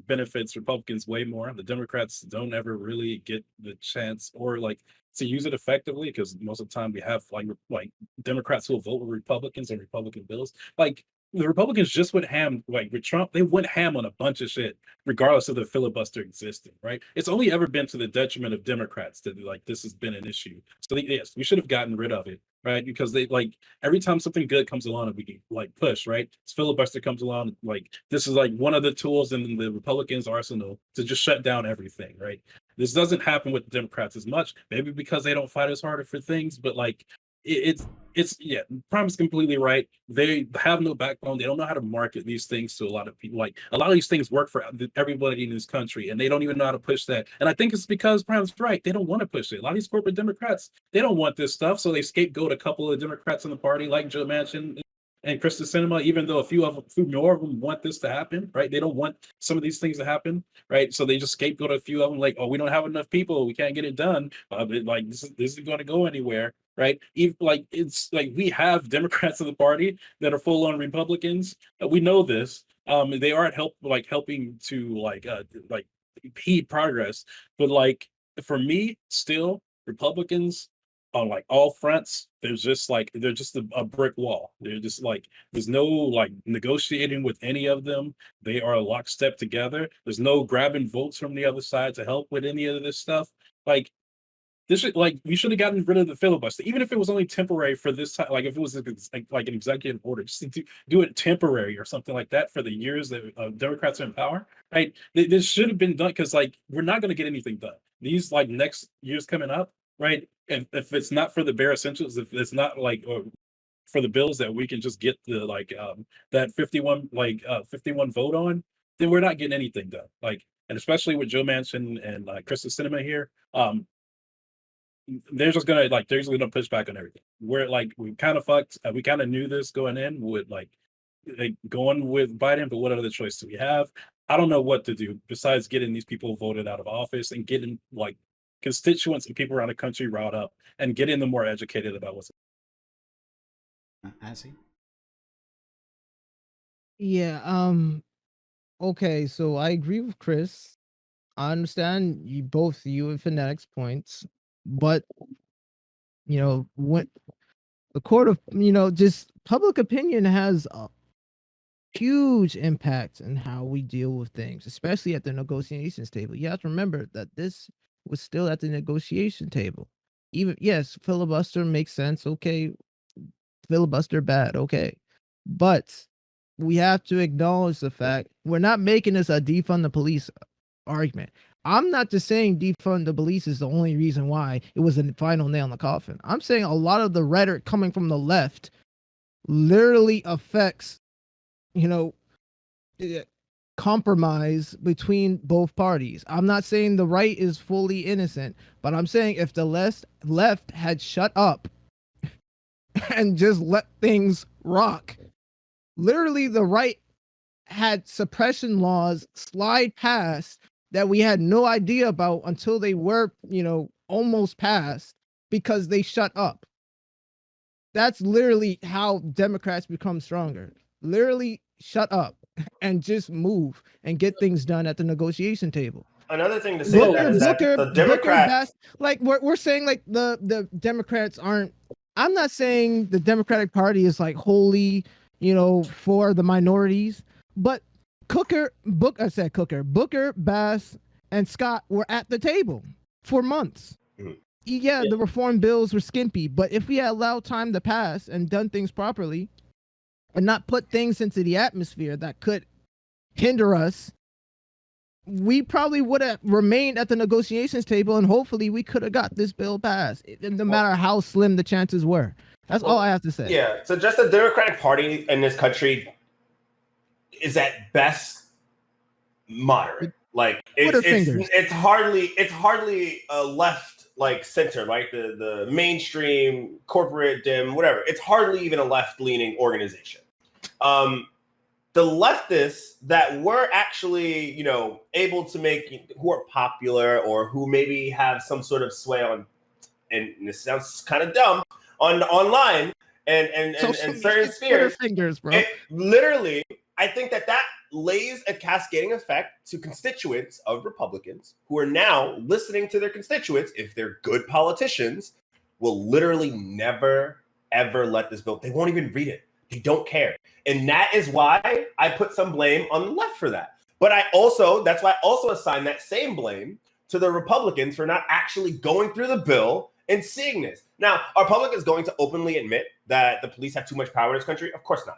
benefits Republicans way more. The Democrats don't ever really get the chance or like to use it effectively because most of the time we have like Democrats who will vote with Republicans on Republican bills. Like the Republicans just went ham, like with Trump, they went ham on a bunch of shit, regardless of the filibuster existing, right? It's only ever been to the detriment of Democrats that like this has been an issue. So yes, we should have gotten rid of it, right? Because they like every time something good comes along and we can like push, right? This filibuster comes along, like this is like one of the tools in the Republicans' arsenal to just shut down everything, right? This doesn't happen with the Democrats as much, maybe because they don't fight as harder for things, but like it's yeah, Prime is completely right. They have no backbone. They don't know how to market these things to a lot of people. Like a lot of these things work for everybody in this country, and they don't even know how to push that. And I think it's because Prime's right. They don't want to push it. A lot of these corporate Democrats, they don't want this stuff, so they scapegoat a couple of Democrats in the party, like Joe Manchin and Krista Sinema, even though a few more of them want this to happen, right? They don't want some of these things to happen, right? So they just scapegoat a few of them, like, oh, we don't have enough people, we can't get it done. Like this isn't going to go anywhere, right? Even like it's like we have Democrats in the party that are full on Republicans. We know this. They aren't helping to like impede progress, but like for me, still Republicans on like all fronts, they're just a brick wall. They're just like there's no like negotiating with any of them. They are lockstep together. There's no grabbing votes from the other side to help with any of this stuff. Like this should like we should have gotten rid of the filibuster, even if it was only temporary for this time. Like if it was like an executive order, just to do it temporary or something like that for the years that Democrats are in power. Right? This should have been done because like we're not going to get anything done. These like next years coming up, right? If it's not for the bare essentials, if it's not like for the bills that we can just get the like that 51 vote on, then we're not getting anything done. Like, and especially with Joe Manchin and Krista Sinema here, they're just gonna push back on everything. We're like we kind of fucked. We kind of knew this going in with like going with Biden, but what other choice do we have? I don't know what to do besides getting these people voted out of office and getting like constituents and people around the country riled up and getting them more educated about what's Azzy? Yeah. Okay. So I agree with Chris. I understand you and Fanatiq's points, but when the court of just public opinion has huge impact in how we deal with things, especially at the negotiations table. You have to remember that this was still at the negotiation table. Even yes, filibuster makes sense. Okay, filibuster bad. Okay, but we have to acknowledge the fact we're not making this a defund the police argument. I'm not just saying defund the police is the only reason why it was the final nail in the coffin. I'm saying a lot of the rhetoric coming from the left literally affects, you know, compromise between both parties. I'm not saying the right is fully innocent, but I'm saying if the left had shut up and just let things rock, literally the right had suppression laws slide past that we had no idea about until they were, you know, almost passed because they shut up. That's literally how Democrats become stronger. Literally shut up and just move and get things done at the negotiation table. Another thing to say to that is that the Democrats, like we're saying, like the Democrats aren't. I'm not saying the Democratic Party is like wholly, you know, for the minorities, but Booker, Bass, and Scott were at the table for months. Yeah, the reform bills were skimpy, but if we had allowed time to pass and done things properly and not put things into the atmosphere that could hinder us, we probably would have remained at the negotiations table and hopefully we could have got this bill passed, no matter how slim the chances were. That's all I have to say. Yeah, so just the Democratic Party in this country is at best moderate. Like it's hardly a left like center, like the mainstream corporate dim whatever. It's hardly even a left leaning organization. The leftists that were actually, you know, able to make, who are popular or who maybe have some sort of sway on, and this sounds kind of dumb, on online and certain spheres. Fingers, bro. Literally, I think that lays a cascading effect to constituents of Republicans who are now listening to their constituents, if they're good politicians, will literally never, ever let this bill. They won't even read it. They don't care. And that is why I put some blame on the left for that. But that's why I also assign that same blame to the Republicans for not actually going through the bill and seeing this. Now, are Republicans going to openly admit that the police have too much power in this country? Of course not.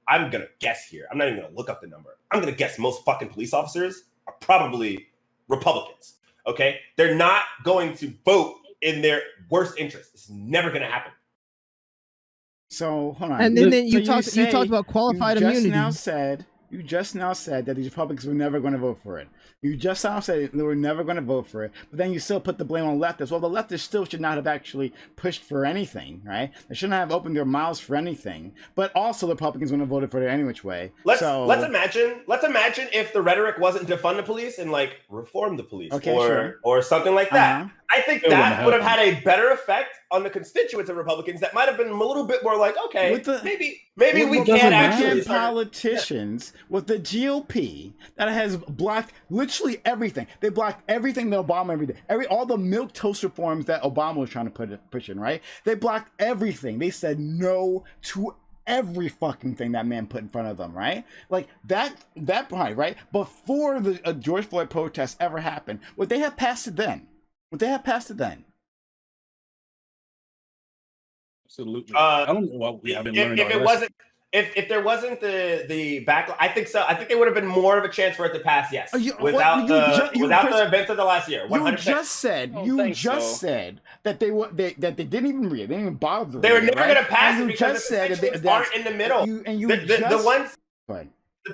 I'm going to guess here. I'm not even going to look up the number. I'm going to guess most fucking police officers are probably Republicans, okay? They're not going to vote in their worst interest. It's never going to happen. So, hold on. And then you talked about qualified immunity. You just now said that the Republicans were never going to vote for it. You just now said they were never going to vote for it, but then you still put the blame on leftists. Well, the leftists still should not have actually pushed for anything, right? They shouldn't have opened their mouths for anything. But also, the Republicans wouldn't have voted for it any which way. Let's imagine if the rhetoric wasn't defund the police and like reform the police, or something like that. I think that would have had a better effect on the constituents of Republicans that might have been a little bit more like, okay, maybe we can't actually politicians with the GOP that has blocked literally everything. They blocked everything that Obama did. All the milquetoast reforms that Obama was trying to push in, right? They blocked everything. They said no to every fucking thing that man put in front of them, right? Like that part, right? Before the George Floyd protests ever happened, would they have passed it then? Absolutely. I don't know why we haven't learned. If there wasn't the backlash, I think so. I think there would have been more of a chance for it to pass. Yes, without the events of the last year. 100%. You just said that they didn't even read. They didn't even bother. They were never going to pass it because the constituents aren't in the middle. The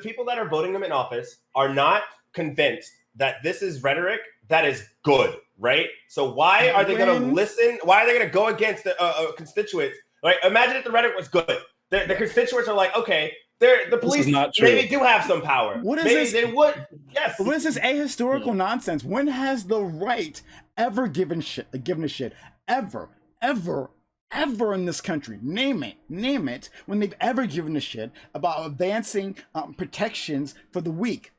people that are voting them in office are not convinced that this is rhetoric that is good, right? So why are they going to listen? Why are they going to go against the constituents? Right? Imagine if the rhetoric was good. The constituents are like, okay, the police maybe do have some power. What is maybe this? They would. Yes. What is this ahistorical nonsense? When has the right ever given a shit? Ever in this country? Name it. When they've ever given a shit about advancing protections for the weak,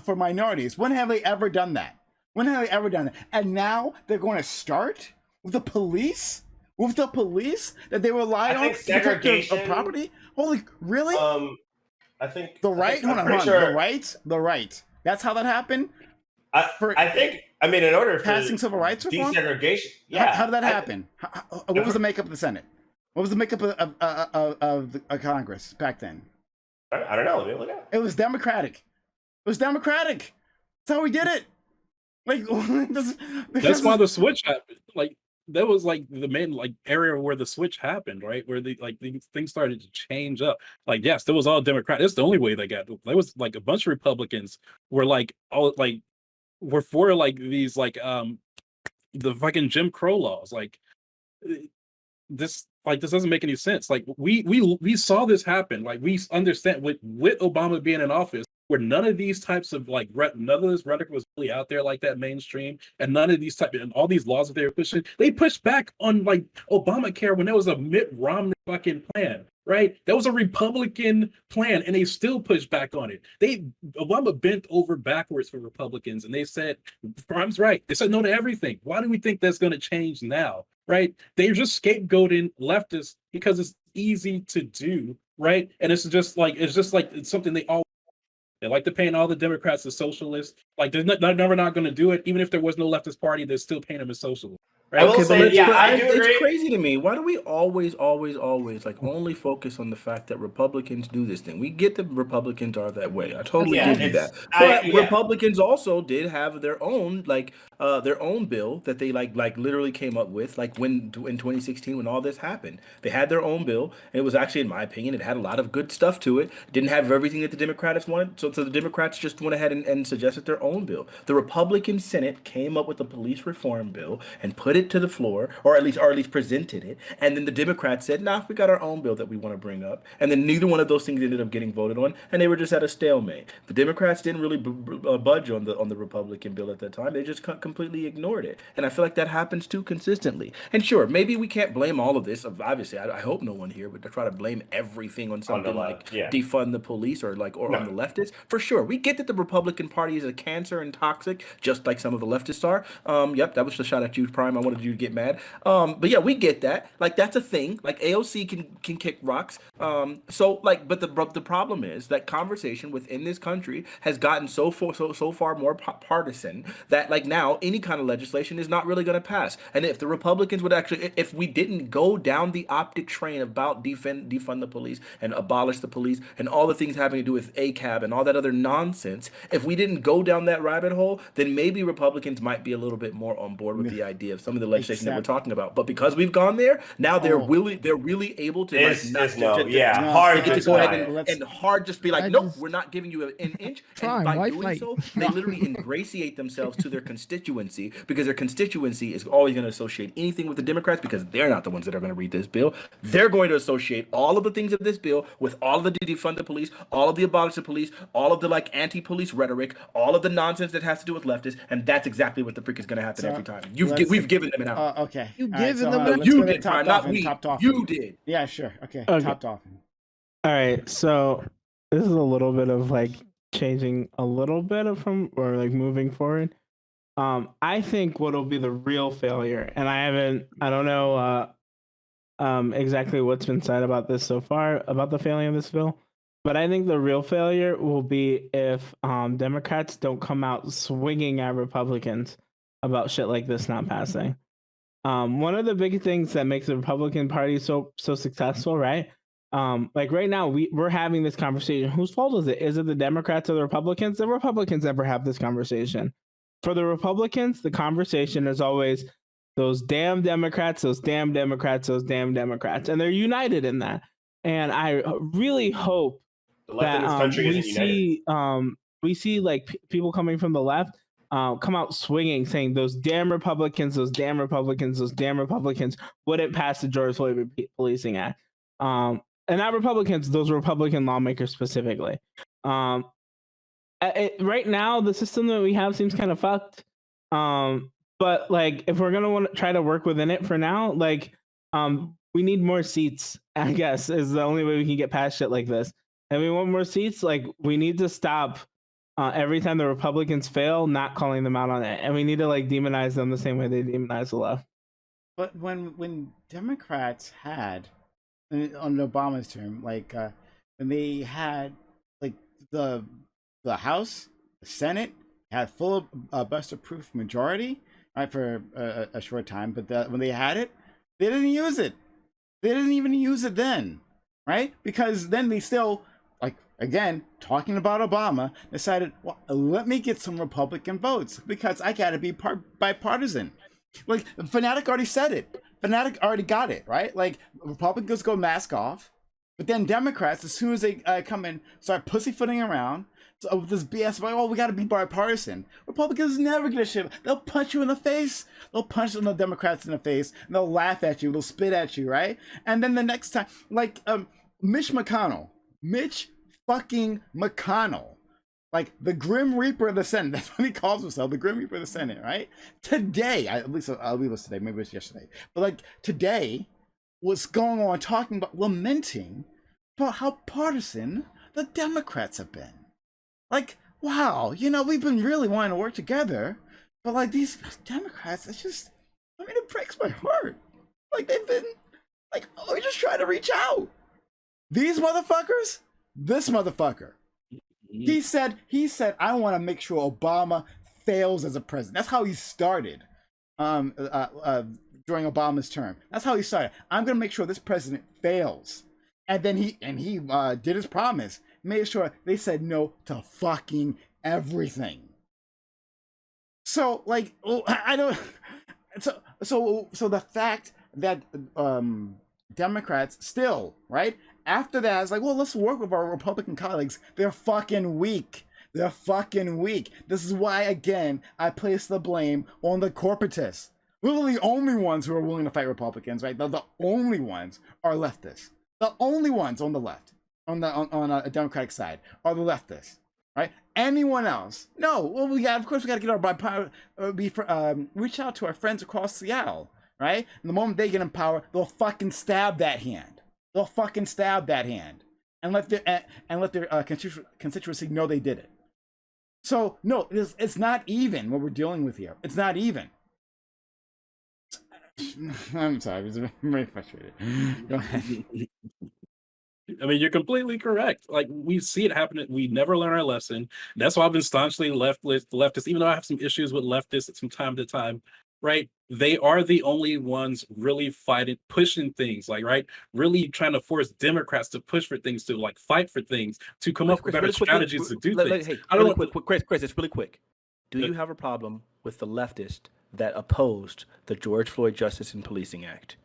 for minorities? When have they ever done that? And now they're going to start with the police? With the police that they rely on to protect their property? Holy, really? I think The right, I'm hold on, pretty hold on. sure. The right. That's how that happened. For I think. I mean, in order for passing civil rights reform, desegregation, yeah. How did that happen? What was the makeup of the Senate? What was the makeup of Congress back then? I don't know. Let me look at It was Democratic. It was Democratic. That's how we did it. Like That's why the switch happened. Like that was like the main like area where the switch happened, right? Where the like these things started to change up. Like yes, there was all Democrat. That's the only way they got. There was like a bunch of Republicans were like all like were for like these like the fucking Jim Crow laws. Like this doesn't make any sense. Like we saw this happen. Like we understand with Obama being in office, where none of these types of like none of this rhetoric was really out there like that mainstream, and none of these and all these laws that they were pushing, they pushed back on like Obamacare when there was a Mitt Romney fucking plan, right? That was a Republican plan, and they still pushed back on it. Obama bent over backwards for Republicans, and they said, "Prime's right." They said no to everything. Why do we think that's going to change now? Right? They're just scapegoating leftists because it's easy to do, right? And it's something they like to paint all the Democrats as socialists. Like they're never not going to do it. Even if there was no leftist party, they're still paint them as socialists. Right? I will say, yeah, I do agree. It's crazy to me. Why do we always like only focus on the fact that Republicans do this thing? We get that Republicans are that way. I totally give you that. But Republicans also did have their own bill that they like literally came up with like when in 2016 when all this happened. They had their own bill, and it was actually, in my opinion, it had a lot of good stuff to it. Didn't have everything that the Democrats wanted, so the Democrats just went ahead and suggested their own bill. The Republican Senate came up with a police reform bill and put it to the floor, or at least presented it, and then the Democrats said, "Nah, we got our own bill that we want to bring up," and then neither one of those things ended up getting voted on, and they were just at a stalemate. The Democrats didn't really budge on the Republican bill at that time; they just completely ignored it, and I feel like that happens too consistently. And sure, maybe we can't blame all of this. Obviously, I hope no one here would try to blame everything on something like defund the police or on the leftists. For sure, we get that the Republican Party is a cancer and toxic, just like some of the leftists are. Yep, that was the shot at you, Prime. I wanted you to get mad. But yeah, we get that. Like that's a thing. Like AOC can kick rocks. But the problem is that conversation within this country has gotten so far more partisan that like now any kind of legislation is not really going to pass. And if the Republicans would actually, if we didn't go down the optic train about defund the police and abolish the police and all the things having to do with ACAB and all that other nonsense, if we didn't go down that rabbit hole, then maybe Republicans might be a little bit more on board with the idea of some of the legislation that we're talking about. But because we've gone there, now they're really able to hard to go ahead and hard just be like, nope, we're not giving you an inch. And by doing so, they literally ingratiate themselves to their constituency, because their constituency is always going to associate anything with the Democrats because they're not the ones that are going to read this bill. They're going to associate all of the things of this bill with all of the defund the police, all of the abolish the police, all of the like anti-police rhetoric, all of the nonsense that has to do with leftists, and that's exactly what the freak is going to happen every time. We've given them an out. Okay. You given them an you did, not we. You did. Yeah, sure. Okay. Topped off. All right, so this is a little bit of like changing a little bit of moving forward. I think what'll be the real failure, and I don't know exactly what's been said about this so far about the failing of this bill, but I think the real failure will be if Democrats don't come out swinging at Republicans about shit like this not passing. One of the big things that makes the Republican Party so successful, right? Like right now, we're having this conversation. Whose fault is it? Is it the Democrats or the Republicans? The Republicans never have this conversation. For the Republicans, the conversation is always those damn Democrats, those damn Democrats, those damn Democrats, and they're united in that. And I really hope that we see like people coming from the left come out swinging, saying those damn Republicans, those damn Republicans, those damn Republicans wouldn't pass the George Floyd Policing Act. And not Republicans, those Republican lawmakers specifically. Right now, the system that we have seems kind of fucked. But like, if we're gonna want to try to work within it for now, like, we need more seats. I guess is the only way we can get past shit like this. And we want more seats. Like, we need to stop every time the Republicans fail, not calling them out on it, and we need to like demonize them the same way they demonize the left. But when Democrats had, on Obama's term, like when they had the House, the Senate had filibuster-proof majority, right, for a short time, but when they had it, they didn't use it. They didn't even use it then, right? Because then they still, like, again, talking about Obama, decided, well, let me get some Republican votes because I gotta be bipartisan. Like, Fanatic already said it. Fanatic already got it, right? Like, Republicans go mask off, but then Democrats, as soon as they come in, start pussyfooting around, so with this BS about, oh, we gotta be bipartisan. Republicans never get a shit. They'll punch you in the face. They'll punch the Democrats in the face, and they'll laugh at you. They'll spit at you, right? And then the next time, like Mitch fucking McConnell, like the Grim Reaper of the Senate. That's what he calls himself, the Grim Reaper of the Senate, right? Today, at least I believe it was today, maybe it was yesterday, but like today was going on talking about, lamenting about how partisan the Democrats have been. Like, wow, you know, we've been really wanting to work together, but like these Democrats, it's just, I mean, it breaks my heart. Like, they've been, like, oh, we're just trying to reach out. These motherfuckers, this motherfucker, he said, I want to make sure Obama fails as a president. That's how he started during Obama's term. That's how he started. I'm going to make sure this president fails. And then he did his promise. Made sure they said no to fucking everything. So like, I don't. So the fact that Democrats still, right after that, it's like, well, let's work with our Republican colleagues. They're fucking weak. They're fucking weak. This is why, again, I place the blame on the corporatists. We're the only ones who are willing to fight Republicans, right? The only ones are leftists. The only ones on the left, on a Democratic side, are the leftists, right? Anyone else? No. Well, of course, we got to get our reach out to our friends across Seattle, right? And the moment they get in power, they'll fucking stab that hand. They'll fucking stab that hand, and let their constituency know they did it. So no, it's not even what we're dealing with here. It's not even. I'm sorry, I'm very frustrated. Go ahead. I mean, you're completely correct. Like, we see it happening. We never learn our lesson. That's why I've been staunchly leftist, even though I have some issues with leftists from time to time, right? They are the only ones really fighting, pushing things, like, right? Really trying to force Democrats to push for things, to like fight for things, to come up with better strategies to do things. Hey, I don't know. Chris, it's really quick. Do you have a problem with the leftist that opposed the George Floyd Justice and Policing Act?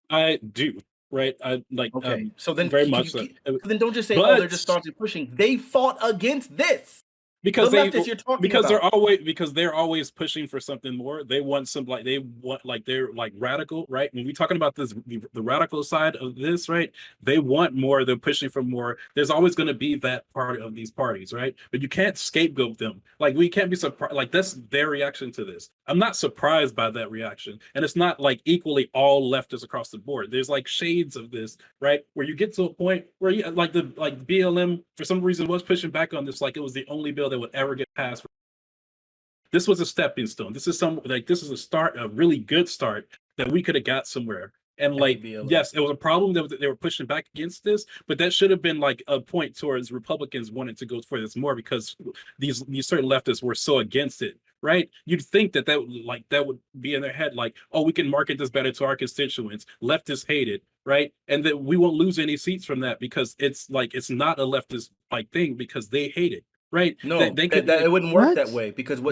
I do. Right, I like. Okay, so then very much. Then don't just say, "Oh, they're just starting pushing." They fought against this. Because you're talking about. they're always pushing for something more. They want they're like radical, right? When we're talking about this, the radical side of this, right? They want more. They're pushing for more. There's always going to be that part of these parties, right? But you can't scapegoat them. Like, we can't be surprised. Like, that's their reaction to this. I'm not surprised by that reaction, and it's not like equally all leftists across the board. There's like shades of this, right? Where you get to a point where you like BLM for some reason was pushing back on this, like it was the only bill that would ever get passed. This was a stepping stone. This is this is a start, a really good start that we could have got somewhere. And like, yes, it was a problem that they were pushing back against this, but that should have been like a point towards Republicans wanting to go for this more, because these certain leftists were so against it, right? You'd think that would be in their head, like, oh, we can market this better to our constituents. Leftists hate it, right? And that we won't lose any seats from that, because it's not a leftist like thing, because they hate it. Right? No, it wouldn't work that way, because the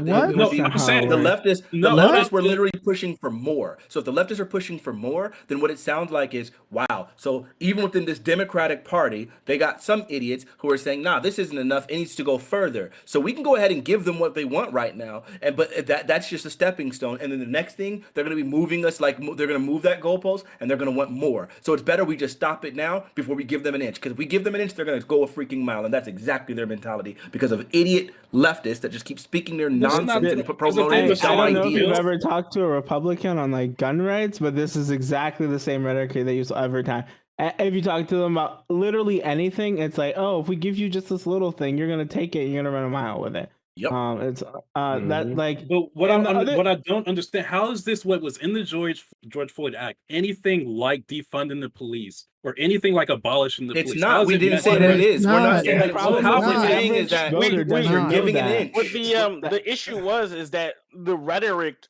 leftists were literally pushing for more. So if the leftists are pushing for more, then what it sounds like is, wow. So even within this Democratic Party, they got some idiots who are saying, nah, this isn't enough. It needs to go further. So we can go ahead and give them what they want right now, but that's just a stepping stone. And then the next thing, they're going to be moving us, like they're going to move that goalpost, and they're going to want more. So it's better we just stop it now before we give them an inch. Because if we give them an inch, they're going to go a freaking mile, and that's exactly their mentality. Because of idiot leftists that just keep speaking their nonsense and promoting I don't know if you've ever talked to a Republican on like gun rights, but this is exactly the same rhetoric they use every time. If you talk to them about literally anything, it's like, oh, if we give you just this little thing, you're gonna take it, you're gonna run a mile with it. Yep. It's that like. But what and the other- what I don't understand, how is this what was in the George Floyd Act anything like defunding the police or anything like abolishing the It's police? How not. is We it didn't met say by that it the- is. We're not not. saying that. Problem How is we're the saying average is that voter doesn't you're know giving an that. inch. What the issue is that the rhetoric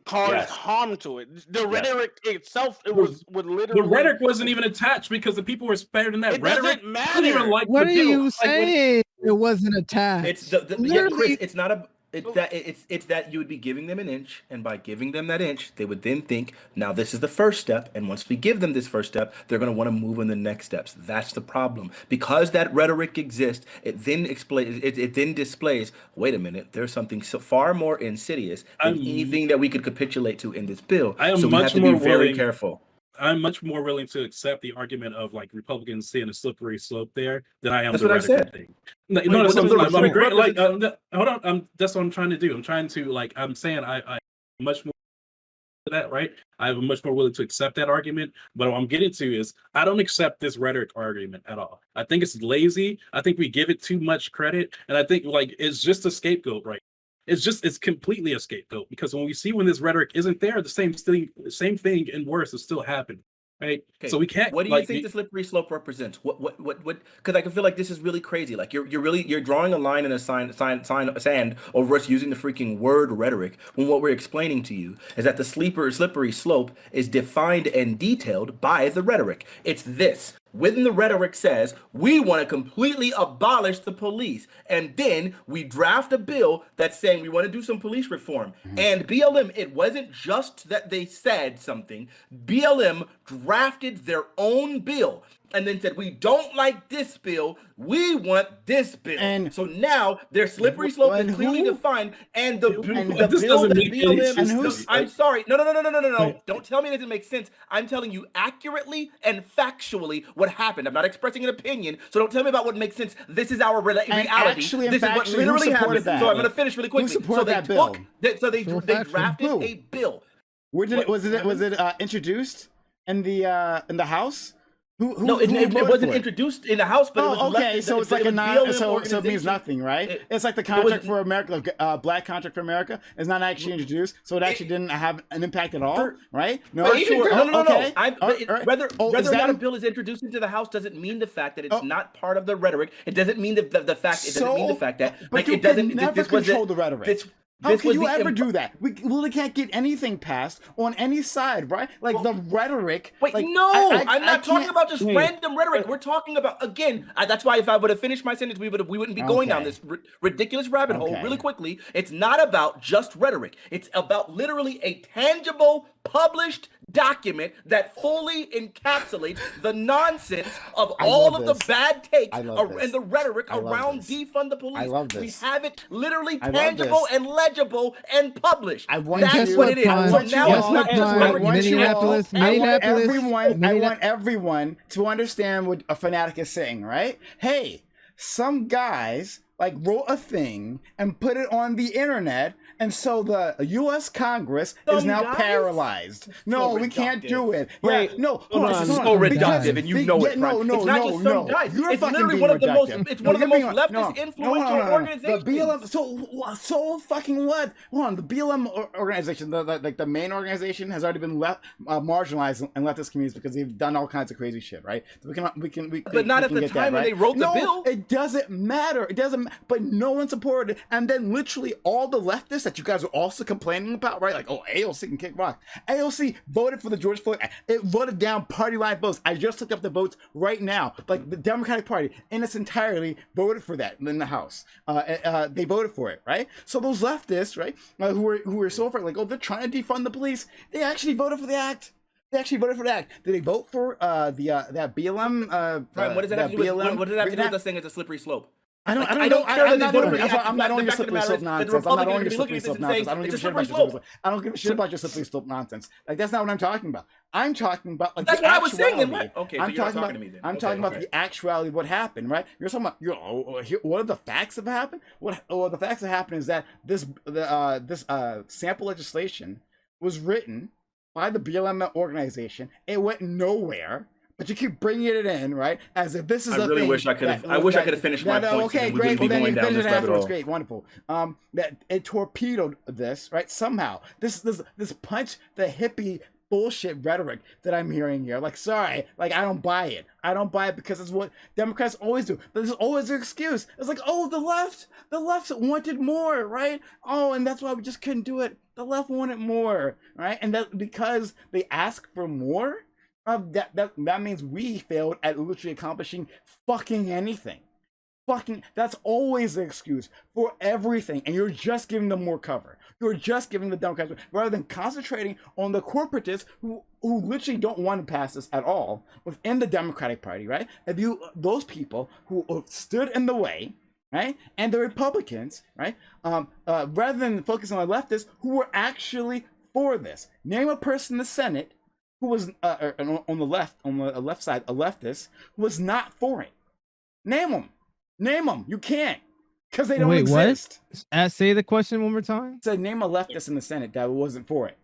caused Yes. harm to it. The Yes. rhetoric itself, it The- would The literally. rhetoric wasn't even attached because the people were spared in that It rhetoric. doesn't I don't even matter. like What the are bill. you Like, when- saying? It wasn't attacked. It's yeah, Chris. Literally- It's not a. It's that you would be giving them an inch, and by giving them that inch, they would then think, now this is the first step, and once we give them this first step, they're going to want to move on the next steps. That's the problem. Because that rhetoric exists, it then displays. Wait a minute, there's something so far more insidious than I'm- anything that we could capitulate to in this bill. I am so we much have to be more very willing- careful. I'm much more willing to accept the argument of like Republicans seeing a slippery slope there than I am That's the what I rhetoric said. thing. No, Wait, that's what what the- I'm saying. what Great, like, represents- hold on. That's what I'm trying to do. I'm trying to like. I'm saying I much more to that, right? I'm much more willing to accept that argument. But what I'm getting to is I don't accept this rhetoric argument at all. I think it's lazy. I think we give it too much credit, and I think like it's just a scapegoat, right? It's completely a scapegoat because when this rhetoric isn't there, the same thing and worse is still happening. Right. Okay, So we can't. What do you like, think the slippery slope represents? What? Because I can feel like this is really crazy. Like you're drawing a line in a sand over us using the freaking word rhetoric. When what we're explaining to you is that the slippery slope is defined and detailed by the rhetoric. It's this. When the rhetoric says we want to completely abolish the police, and then we draft a bill that's saying we want to do some police reform. And BLM, it wasn't just that they said something. BLM drafted their own bill and then said, we don't like this bill, we want this bill. And- so now their slippery slope And is clearly who- defined, and the this bill doesn't that make any BLM sense to me. I'm sorry. No. Wait. Don't tell me it doesn't make sense. I'm telling you accurately and factually what happened. I'm not expressing an opinion, so don't tell me about what makes sense. This is our reality. actually and This is what factually, who literally supported happened. that? So I'm going to finish really quickly. supported so they that bill? they Full they faction. drafted Who? a bill. Where did it What was it introduced in the House? Who No, it voted wasn't for it? introduced in the House, but it was Oh, okay. left, So it's like it a was non. BLM So it means organization. nothing, right? It- It's like the it was- contract for America, Black Contract for America, is not actually introduced, so it actually didn't have an impact at all, For- right? No, sure. No. Okay. Whether Oh, is or that not a in- bill is introduced into the House doesn't mean the fact that it's Oh. not part of the rhetoric. It doesn't mean the fact. It doesn't mean the fact that but like you it doesn't. can never this was control the rhetoric. This, How this can was you the ever imp- do that? We literally can't get anything passed on any side, right? Like the rhetoric. Wait, like, no, I'm not talking can't- about just wait. random rhetoric. We're talking about again. That's why if I would have finished my sentence, we wouldn't be going down Okay. this ridiculous rabbit hole Okay. really quickly. It's not about just rhetoric. It's about literally a tangible, published document that fully encapsulates the nonsense of I all love of this. the bad takes I love this. and the rhetoric I love around this. defund the police. I love We this. have it literally I love tangible this. and legible and published. I want That's you- what it is. Guess So what, now Prime? it's not Guess just what, rhetoric. want you all- Minneapolis, I want Minneapolis, everyone. I Minneapolis. want everyone to understand what a fanatic is saying, right? Hey, some guys like wrote a thing and put it on the internet, and so the U.S. Congress is Some now guys? paralyzed. No, we can't reductive. do it. Wait, yeah, no, hold on. This is Hold so on. reductive, and you know it. No, Prime. no, it's not no, just no. some guys. You're It's fucking literally being one of the most. reductive. It's one of the you're most being- leftist influential organizations. The BLM. So fucking what? Hold on. The BLM organization, like the main organization, has already been marginalized in leftist communities because they've done all kinds of crazy shit, right? So But not at the get time when right? they wrote the No, bill. it doesn't matter. It doesn't. But no one supported it, and then literally all the leftists that you guys are also complaining about, right? Like, oh, AOC can kick rock. AOC voted for the George Floyd. It voted down party line votes. I just looked up the votes right now. Like the Democratic Party in its entirety voted for that in the House. They voted for it, right? So those leftists, right, who are so afraid, like, oh, they're trying to defund the police. They actually voted for the act. They actually voted for the act. Did they vote for that BLM? Prime, what does that have to do with? What does that have to do with us saying it's a slippery slope? I don't care know. that I'm they not voted on for the that's why act. I'm not The on your fact of the slippery matter slope is that the nonsense. I'm not Republicans on are your gonna be looking slippery at this slope and nonsense. saying, I don't it's give a a shit slippery about your slope. slippery slope. I don't give a shit about your slippery slope nonsense. Like that's not what I'm talking about. I'm talking about like That's the what I was saying. Then actuality. what? Okay, so I'm you're not talking talking about. to me then. I'm Okay, talking about okay. the actuality of what happened, right? You're talking about. What are the facts that happened? The facts that happened is that this sample legislation was written by the BLM organization. It went nowhere. but you keep bringing it in, right? As if this is I really wish I could have. I wish I could have finished my point. Okay, We great. wouldn't be Well, then going you down finish this it rabbit afterwards. hole. Great, wonderful. That it torpedoed this, right? Somehow, this punch the hippie bullshit rhetoric that I'm hearing here. Like, sorry, like I don't buy it. I don't buy it because it's what Democrats always do. But there's always an excuse. It's like, oh, the left wanted more, right? Oh, and that's why we just couldn't do it. The left wanted more, right? And that because they ask for more, that means we failed at literally accomplishing fucking anything. That's always the excuse for everything, and you're just giving them more cover. You're just giving the Democrats, rather than concentrating on the corporatists who literally don't want to pass this at all within the Democratic Party, right? Those people who stood in the way, right, and the Republicans, right, rather than focusing on the leftists who were actually for this. Name a person in the Senate who was on the left side, a leftist who was not for it. Name them. You can't, because they don't exist. What? Say the question one more time. Said name a leftist in the Senate that wasn't for it.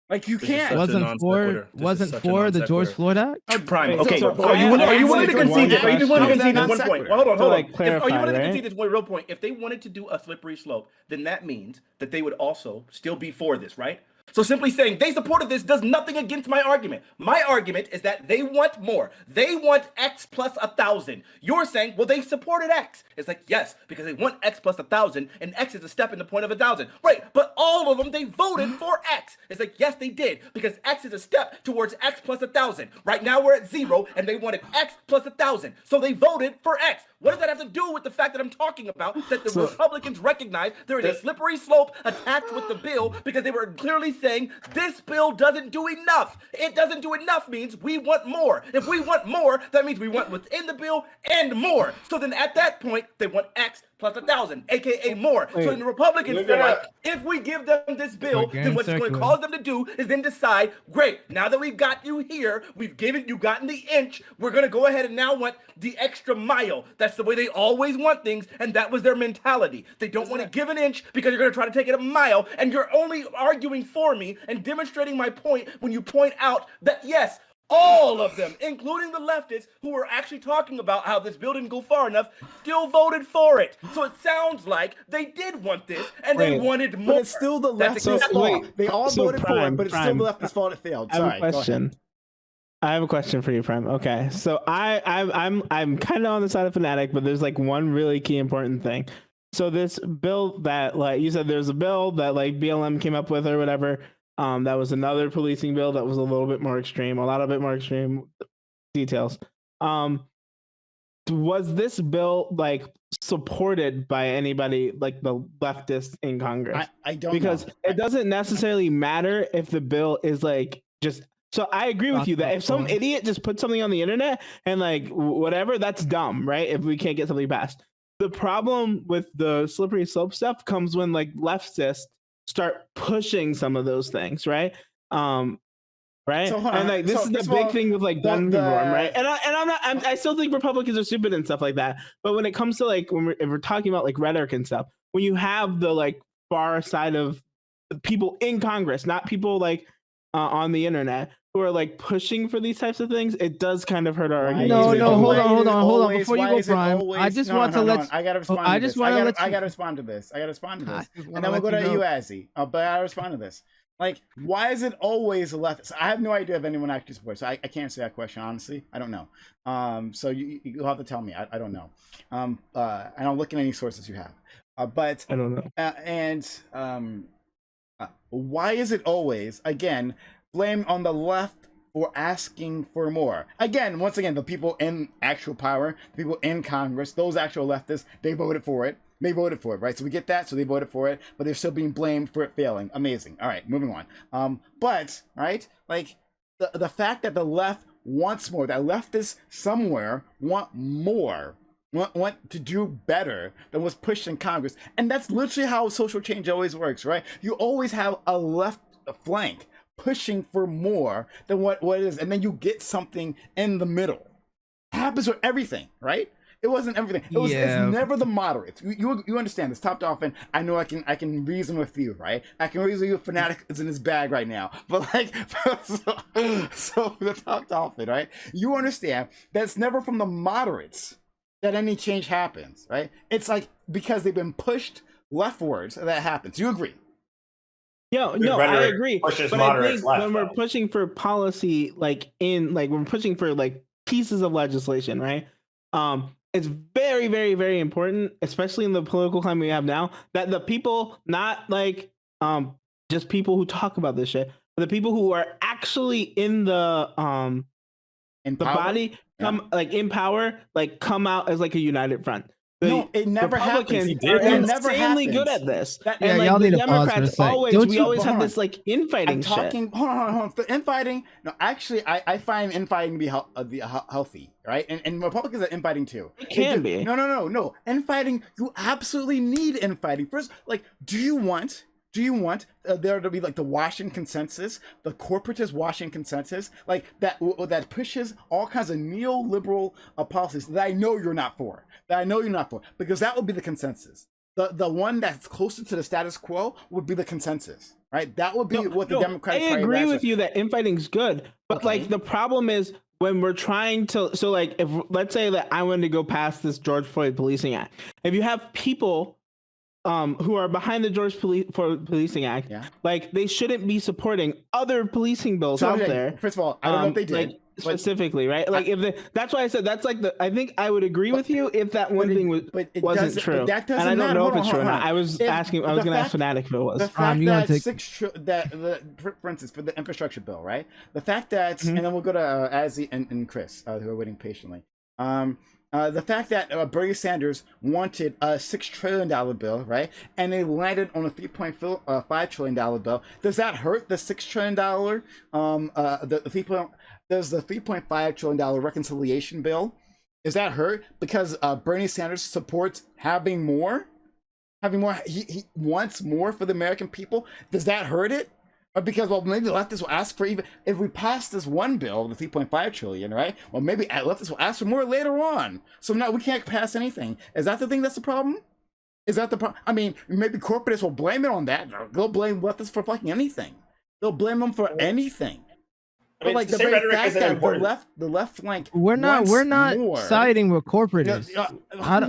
Like you can't. Wasn't for the George Floyd Act. Prime. Okay. So, Are you willing to concede this? Are you willing to concede this one point? Well, hold on. Like, Are you willing to right? concede this one real point? If they wanted to do a slippery slope, then that means that they would also still be for this, right? So simply saying they supported this does nothing against my argument. My argument is that they want more. They want X plus 1,000. You're saying, well, they supported X. It's like, yes, because they want X plus 1,000, and X is a step in the point of 1,000. Right, but all of them, they voted for X. It's like, yes, they did, because X is a step towards X plus 1,000. Right now we're at 0, and they wanted X plus 1,000. So they voted for X. What does that have to do with the fact that I'm talking about that the Republicans recognize there is a slippery slope attached with the bill, because they were clearly saying this bill doesn't do enough. It doesn't do enough means we want more. If we want more, that means we want within the bill and more. So then at that point, they want X plus 1,000, aka more. So then the Republicans feel like, if we give them this bill, then what it's going to cause them to do is then decide, great, now that we've got you here, we've gotten the inch, we're going to go ahead and now want the extra mile. That's the way they always want things, and that was their mentality. They don't want to give an inch because you're going to try to take it a mile, and you're only arguing for me and demonstrating my point when you point out that, yes, all of them, including the leftists who were actually talking about how this bill didn't go far enough, still voted for it. So it sounds like they did want this and they wanted more. But it's still the leftist fault. They all voted for it, but it's still the leftist fault it failed. Sorry. I have a question for you, Prime. Okay, so I'm kind of on the side of Fanatic, but there's like one really key important thing. So this bill that, like you said, there's a bill that like BLM came up with or whatever. That was another policing bill that was a lot bit more extreme details. Was this bill like supported by anybody like the leftists in Congress? I don't because know. It doesn't necessarily matter if the bill is like just. So I agree with you that if some idiot just puts something on the internet and like whatever, that's dumb, right? If we can't get something passed. The problem with the slippery slope stuff comes when like leftists start pushing some of those things, right? Right? So, and like this is the big thing with like gun reform, right? And I still think Republicans are stupid and stuff like that. But when it comes to like if we're talking about like rhetoric and stuff, when you have the like far side of people in Congress, not people like on the internet who are like pushing for these types of things, it does kind of hurt our argument. No, hold on. Before you go, Prime, I just want to let. I gotta respond. I gotta respond to this. And then we'll go to you, Azzy. But I gotta respond to this. Like, why is it always the left? So I have no idea if anyone actually supports. So I can't answer that question honestly. I don't know. So you'll have to tell me. I don't know. I don't look at any sources you have. But I don't know. Why is it always again blame on the left for asking for more? Again, once again, the people in actual power, the people in Congress, those actual leftists, they voted for it. They voted for it, right? So we get that. So they voted for it, but they're still being blamed for it failing. Amazing. All right, moving on. But right, like the fact that the left wants more, that leftists somewhere want more, want to do better than what's pushed in Congress, and that's literally how social change always works, right? You always have a left flank pushing for more than what it is, and then you get something in the middle. It happens with everything, right? It wasn't everything. It's Yeah. never the moderates. You understand this top dolphin. I know I can reason with you, right? I can reason with Fanatic is in his bag right now. But like, so the top dolphin, right? You understand that's never from the moderates that any change happens, right? It's like because they've been pushed leftwards that happens. You agree? No, I rhetoric agree. pushes But I moderates think left, when we're though. pushing for policy, like we're pushing for like pieces of legislation, right? It's very, very, very important, especially in the political climate we have now, that the people, not like just people who talk about this shit, but the people who are actually in the body come like in power, like come out as like a united front. No, it never happens. Republicans He are did. It never insanely good happens. at this. That- Yeah, and like y'all the need to pause for a Democrats sec. always, Don't we you- always have hold this like infighting I'm talking. Hold on. The infighting. No, actually, I find infighting to be healthy, right? And Republicans are infighting too. It can be. No. Infighting. You absolutely need infighting. First, like, do you want there to be like the Washington consensus, the corporatist Washington consensus, like that pushes all kinds of neoliberal policies that I know you're not for, because that would be the consensus. The one that's closer to the status quo would be the consensus, right? That would be what the Democratic I Party agree has. with you that infighting's good, but Okay. like the problem is when we're trying to, so like if let's say that I wanted to go past this George Floyd Policing Act, if you have people who are behind the George Floyd Policing Act, Yeah. like they shouldn't be supporting other policing bills So, out okay, there. First of all, I don't know if they did. Like specifically, right? Like that's why I said that's like I think I would agree with you if that one thing wasn't true. But that doesn't and I don't matter. know Hold if it's on, true or hold not. on. I was asking. I was going to ask Fanatic if it was. The fact you wanna that take- for instance, for the infrastructure bill, right? The fact that, Mhm. and then we'll go to Azzy and Chris, who are waiting patiently. The fact that Bernie Sanders wanted a $6 trillion bill, right? And they landed on a $3.5 trillion bill. Does that hurt the $6 trillion? Does the $3.5 trillion reconciliation bill? Is that hurt because Bernie Sanders supports having more? He wants more for the American people. Does that hurt it? Or because, well, maybe the leftists will ask for, even if we pass this one bill, the 3.5 trillion, right? Well, maybe leftists will ask for more later on. So now we can't pass anything. Is that the thing that's the problem? Is that the problem? I mean, maybe corporatists will blame it on that. They'll blame leftists for fucking anything. They'll blame them for anything. I mean, But like to the say very rhetoric fact isn't that important. the left flank We're not wants more. siding with corporatists.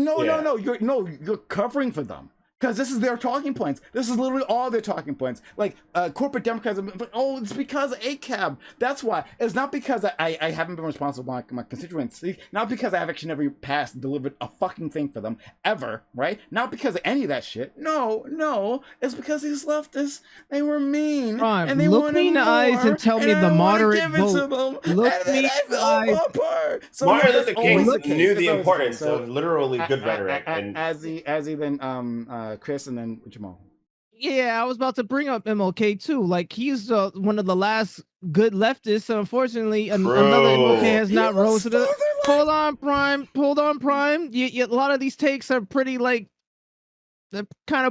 No, you're covering for them. Because this is their talking points. This is literally all their talking points. Like corporate Democrats, it's because of ACAB. That's why. It's not because I haven't been responsible for my constituency. Not because I have actually never delivered a fucking thing for them ever, right? Not because of any of that shit. No. It's because these leftists, they were mean. Prime, And they look wanted me in the more, eyes and tell me I the wanna moderate give it to vote. them, Look and then me I in the fell eyes. apart. So Martin that's Luther always King the knew case. the That's always importance case. of literally good rhetoric. And Azzy, then Chris, and then Jamal. Yeah, I was about to bring up MLK too. Like he's one of the last good leftists. Unfortunately, another MLK has not rose to the. Hold on, Prime. A lot of these takes are pretty like they're kind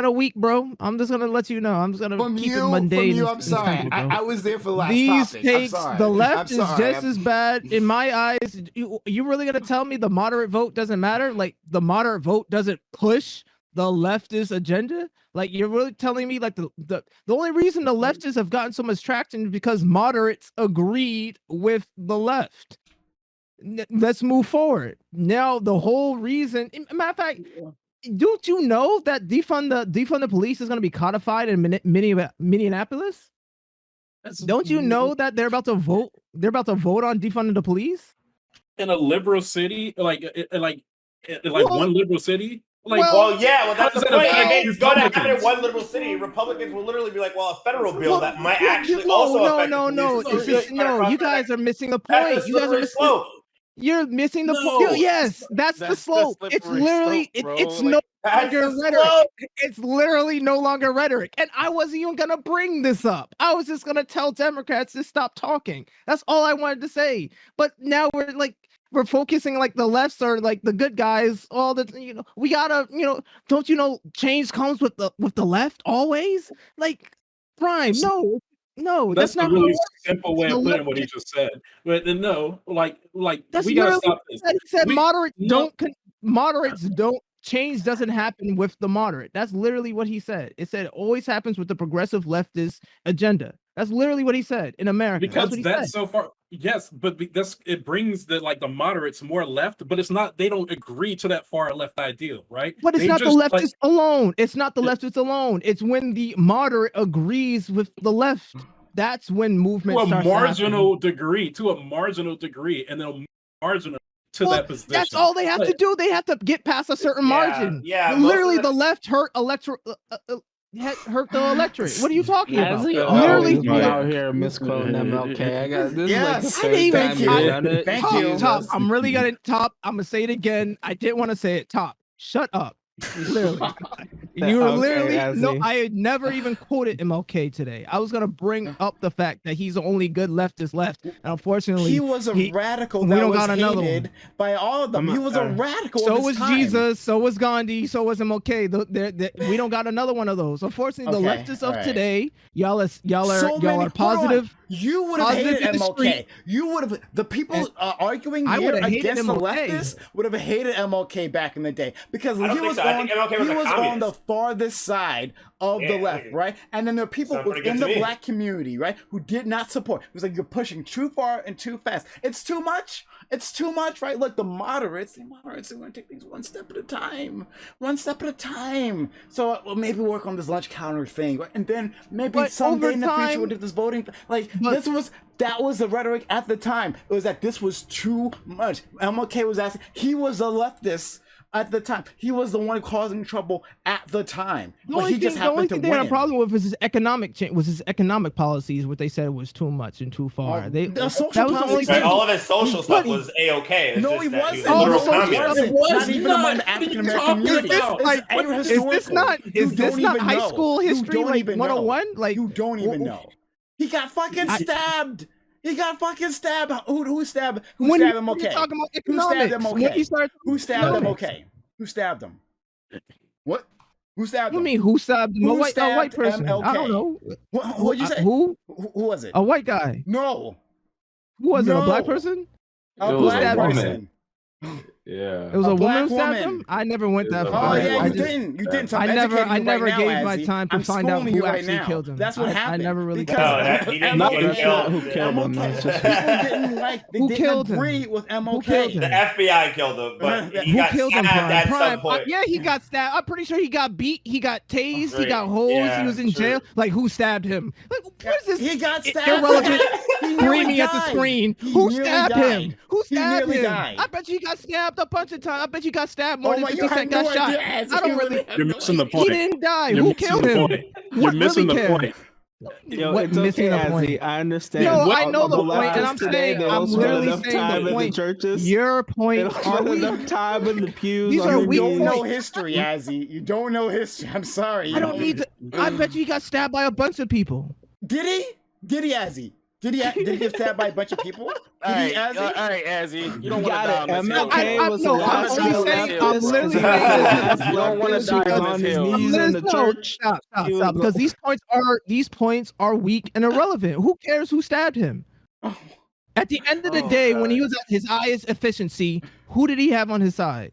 of weak, bro. I'm just gonna let you know. I'm just gonna keep it mundane. I'm sorry. simple, bro. I was there for the last These topic. takes, I'm sorry. the left I'm is sorry. just as bad in my eyes. You really gonna tell me the moderate vote doesn't matter? Like the moderate vote doesn't push the leftist agenda? Like you're really telling me like the only reason the leftists have gotten so much traction is because moderates agreed with the left. Let's move forward. Now the whole reason, matter of fact, don't you know that defund the police is going to be codified in Minneapolis? Don't you know that they're about to vote? They're about to vote on defunding the police in a liberal city, like Well, one liberal city. Like, well, that's the does that point. affect If it's going to happen in Republicans? one liberal city, Republicans will literally be like, well, a federal bill Well, that might yeah, actually no, also no, affect no, the no. police. It's just no. You guys are missing the That's point. the You guys are slippery missing. slope. You're missing the No. point. Yes, that's the That's the slope. It's slippery literally slope, bro. it's Like, no That's longer the rhetoric. slope. It's literally no longer rhetoric. And I wasn't even gonna bring this up. I was just gonna tell Democrats to stop talking. That's all I wanted to say. But now we're focusing like the lefts are like the good guys. All the we gotta don't change comes with the left always. Like Prime, no. No, That's not a really how it simple way The of putting left what he just said. But then no, like That's we gotta literally stop what he this. said. He said We no, moderates don't change doesn't happen with the moderate. That's literally what he said. It said it always happens with the progressive leftist agenda. That's literally what he said in America. That's because what he that's said. so far. Yes, but that's it brings the moderates more left, but it's not. They don't agree to that far left ideal, right? But it's They not the just like leftists alone. It's not the leftists alone. It's when the moderate agrees with the left. That's when movement to a starts to happen. marginal degree, and then a marginal to Well, that position. that's all they have to do. They have to get past a certain margin. yeah, Literally, the left hurt hurt the electorate. What are you talking As about? he Literally, always be out here misquoting MLK. I got this Yes. is I like the didn't third even time thank you've you. done it. Thank top, you. top. I'm really gonna top. I'm gonna say it again. I didn't want to say it. Top. Shut up. Literally. You were Okay, literally no. Azzy. I had never even quoted MLK today. I was gonna bring up the fact that he's the only good leftist left, and unfortunately, He was a radical we that don't was got another hated one. by all of them. He was a radical. So of his was time. Jesus. So was Gandhi. So was MLK. We don't got another one of those. Unfortunately, the Okay, leftists of alright. today, y'all are So many- y'all are hold on. positive. You would have positive hated in the street. MLK. You would have the people arguing I here would've hated against the MLK. leftists would have hated MLK back in the day because I don't he think was so. I on think MLK was he a was on communist. the farthest side of the Yeah, left, yeah. right? And then there are people Sound pretty good within to the me. black community, right, who did not support. It was like you're pushing too far and too fast. It's too much. It's too much, right? Look, the moderates, they're going to take things one step at a time. One step at a time. So well, maybe work on this lunch counter thing, right? And then maybe But someday over in the future time- we'll do this voting. Like But- that was the rhetoric at the time. It was that this was too much. MLK was asking. He was a leftist at the time. He was the one causing trouble at the time. The But only he just thing, the only happened to thing they had a win. problem with was his economic change. Was his economic policies? What they said was too much and too far. Well, They the social that was the only policies- Right, thing. all of his social He- stuff he- was A-okay. It's No, just he that wasn't. was a All the literal social communist. stuff- It was not even not. among the What are African you American talking community. about? It's Like, angry is historical. this not You is this don't not even high know. school You history don't like even know. 101? Like You don't even know. He got fucking stabbed. He got fucking stabbed. Who stabbed? Who when stabbed him? you Okay. talking about Who stabbed economics, him? when Okay. you start Who stabbed him? economics. Okay. Who stabbed him? What? Who stabbed What him? do you mean who stabbed him? Who A white stabbed person. I MLK? don't know. What'd you say? Who? Who was it? A white guy. No. Who was it? A black No. person? A It was black a woman. person. Yeah. It was A a black woman who stabbed woman. him. I never went It was that a Oh far. black yeah, I you woman. just, didn't. You didn't. So I I'm never educating you right now, gave my Azzy. time to I'm find out schooling who you right actually now. killed him. That's what I happened. never really Because No, that- he didn't- No, he didn't that's kill- not who killed him. MLK. That's just People didn't like. They Who didn't killed him? agree with MLK. killed him? The FBI killed him, but he Who got killed him? stabbed at some Prime. point. Yeah, he got stabbed. I'm pretty sure he got beat. He got tased. He Right. got holes. Yeah, he was in true. jail. Like who stabbed him? Like what is this? He got stabbed. Irrelevant. He nearly Screaming at the died. screen. He Who nearly stabbed died. him? Who He stabbed nearly him? died. I bet you he got stabbed a bunch of times. I bet you got stabbed more Oh than my, 50 you have Cent got no shot. idea, Azzy. I don't You really. really have You're no missing the idea. He point. didn't die. You're Who missing killed the him? point. You're What missing really the cares? point. Yo, What it's missing okay, the point? Azzy. I understand. No, I All know the the point, and I'm leftists today, saying they I'm don't spend literally enough saying time the in the point. churches. Your They point don't are spend weak. enough time in the pews. These on are the weak You don't know points. history, Azzy. You don't know history. I'm sorry. I don't need to. I bet you he got stabbed by a bunch of people. Did he? Did he, Azzy? Did he get stabbed by a bunch of people? All Did he, right, Azzy? all right, Azzy. You don't You want to got die it. on this hill. MLK was the no, last I'm only real saying. I'm leftist. literally You saying. don't wanna Leftist who die was on on this his hill. knees in the No, church. Stop, He was stop. Because these points are weak and irrelevant. Who cares who stabbed him? At the end of the Oh, day, God. when he was at his highest efficiency, who did he have on his side?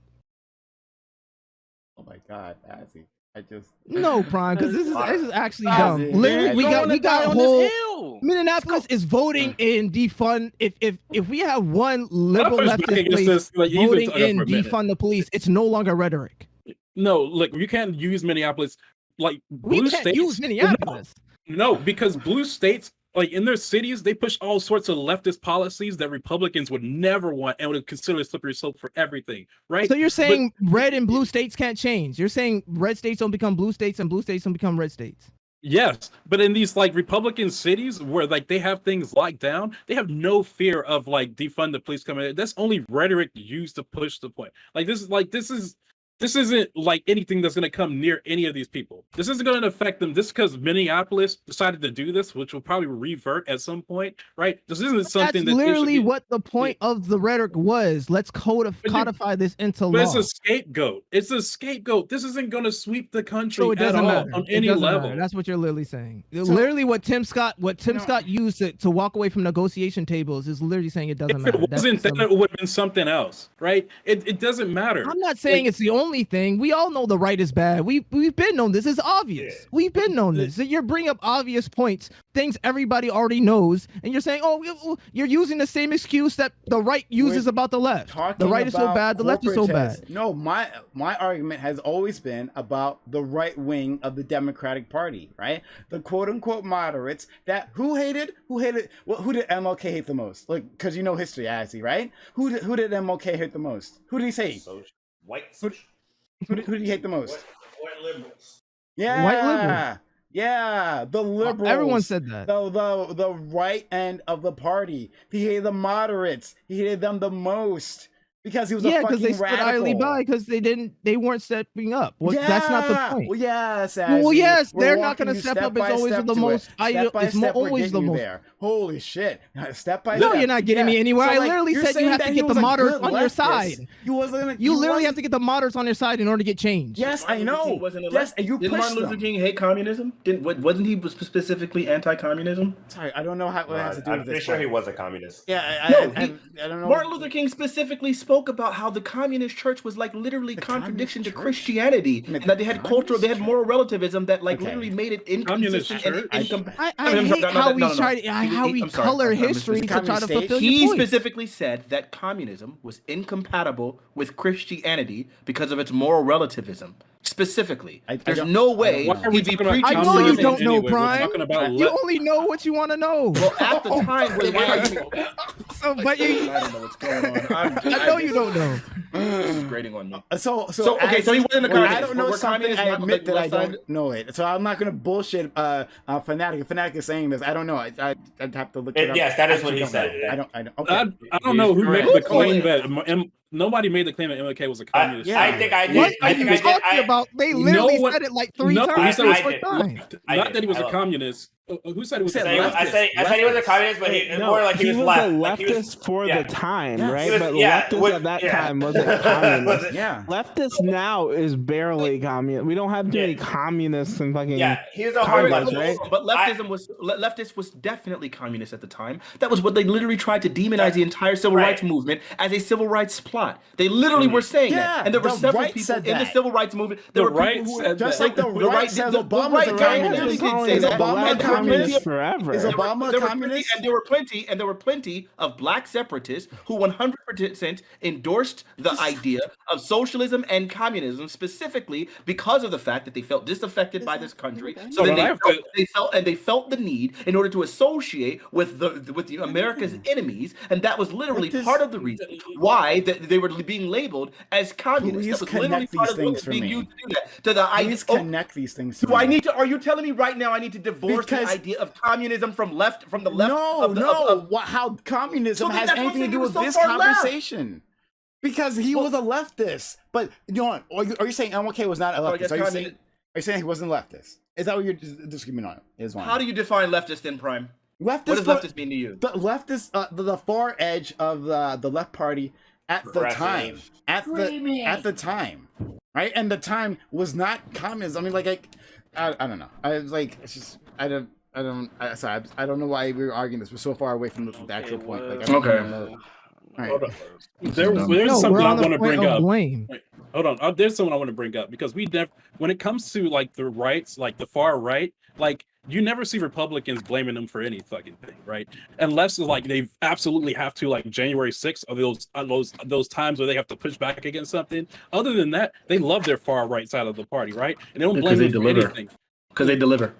Oh my God, Azzy. I just. No, Prime, because this is actually Azzy, dumb. Literally, you we You don't got wanna we die got on whole. this hill. Minneapolis is voting in defund. If we have one liberal I'm pushing back leftist against place this, like, even voting talking for in a minute. defund the police, it's no longer rhetoric. No, like you can't use Minneapolis. Like We blue can't states. use Minneapolis. No, because blue states, like in their cities, they push all sorts of leftist policies that Republicans would never want and would consider a slippery slope for everything, right? So you're saying red and blue states can't change? You're saying red states don't become blue states and blue states don't become red states? Yes, but in these like Republican cities where like they have things locked down, they have no fear of like defund the police coming in. That's only rhetoric used to push the point. Like this is this isn't like anything that's going to come near any of these people. This isn't going to affect them. This because Minneapolis decided to do this, which will probably revert at some point, right? This isn't something That's that literally what the point of the rhetoric was. Let's codify this into But law. it's a scapegoat. It's a scapegoat. This isn't going to sweep the country So it at doesn't all matter. on It any doesn't level. matter. That's what you're literally saying. Literally, what Tim Scott used to walk away from negotiation tables is literally saying it doesn't If matter. it wasn't, then it would have been something else, right? It doesn't matter. I'm not saying it's the only thing. We all know the right is bad. We've been known this. It's obvious. Yeah. We've been known this. So you're bringing up obvious points, things everybody already knows, and you're saying, oh, you're using the same excuse that the right uses about the left. The right is so bad, the left is so bad. No, my argument has always been about the right wing of the Democratic Party, right? The quote unquote moderates that who did MLK hate the most? Like, because you know history, I see, right? Who did MLK hate the most? Who did he say? White. Who did he hate the most? White liberals. Yeah, White liberals. Yeah, the liberals. Everyone said that. The right end of the party. He hated the moderates. He hated them the most because he was a fucking because they radical. stood idly by because they weren't stepping up. Well, that's not the point. Well, yes, well, yes, we're they're not walking going to you step step up. It's by always step the to most. it. Step by It's step, we're always the getting you most. there. Holy shit! Step by No, step. you're not getting me anywhere. So, I literally you're said you saying have that to he get the was a moderates good on your leftist. side. You literally have to get the moderates on your side in order to get change. Yes, I know. Yes, and you Didn't pushed Martin Luther them. King hate communism? Wasn't he specifically anti-communism? Sorry, I don't know what it has to do I'm with pretty this. sure he part. was a communist. Yeah, No, I don't know. Martin Luther King specifically spoke about how the communist church was like literally contradiction to Christianity, and that they had moral relativism that literally made it inconsistent and incompatible. I hate how we color history to try to fulfill He your point. specifically said that communism was incompatible with Christianity because of its moral relativism. Specifically, there's no way he'd be preaching. I know you don't know, anyway? Prime. You only know what you want to know. Well, at the time, But I don't know what's going on. I know you don't know. This is grating on me. So he wasn't a when communist. I don't know We're something, I communists, admit that I left side. don't know it. So I'm not gonna bullshit Fanatic. If Fanatic is saying this, I don't know. I'd have to look it up. Yes, that is I what he don't said. know. I don't. Okay. I don't know who made the claim Correct. that nobody made the claim that MLK was a communist. I think I did. What are I think you I did. talking about? They literally No one- said it like three no, times. he said it was I did. Not I that he was did. a communist. Who said it was? Who said I said he was a communist, but he more like he was a left. leftist Like he was, for yeah. the time, Yeah. right? He was- but yeah, leftist what- at that yeah. time wasn't communist. Yeah. Leftist now is barely communist. We don't have too many communists and fucking. Yeah, he was a hard communists, left. right? But leftist was definitely communist at the time. That was what they literally tried to demonize the entire civil rights movement as a civil rights plot. They literally were saying that, and there were the several right people said in the that. civil rights movement. The There were right people who said Just that. like the right says the Obama's right a definitely communist. did say Is that. Obama a And there were plenty communist? of- forever. Is Obama a communist? And there were plenty of black separatists who 100% endorsed the idea of socialism and communism, specifically because of the fact that they felt disaffected by this country. So then they felt the need in order to associate with the America's enemies, and that was literally part of the reason why they were being labeled as communists. Please That was literally connect part these of what things was for being me. used to do that. To the idea. Please connect these things. Do I need to? Are you telling me right now I need to divorce the idea of communism from the left? How communism So then has that's what anything to I'm do saying, with he was this so far left. conversation? Because he was a leftist. But you know, are you saying MLK was not a I leftist? guess Are you communist- saying he wasn't leftist? Is that what you're disagreeing on? Is one. How do you define leftist in Prime? Leftist? What does leftist mean to you? The leftist, the far edge of the left party at the time. At the time, right? And the time was not communism. I mean, I don't know. I was like, it's just I don't know why we were arguing this. We're so far away from the actual point. Like, I don't even know. All right. Hold on. There's No, something we're I on the want to point bring of up. blame. Wait, hold on. There's something I want to bring up because when it comes to like the rights, like the far right, like you never see Republicans blaming them for any fucking thing, right? Unless like they absolutely have to, like January 6th or those times where they have to push back against something. Other than that, they love their far right side of the party, right? And they don't blame them for anything. Because they deliver.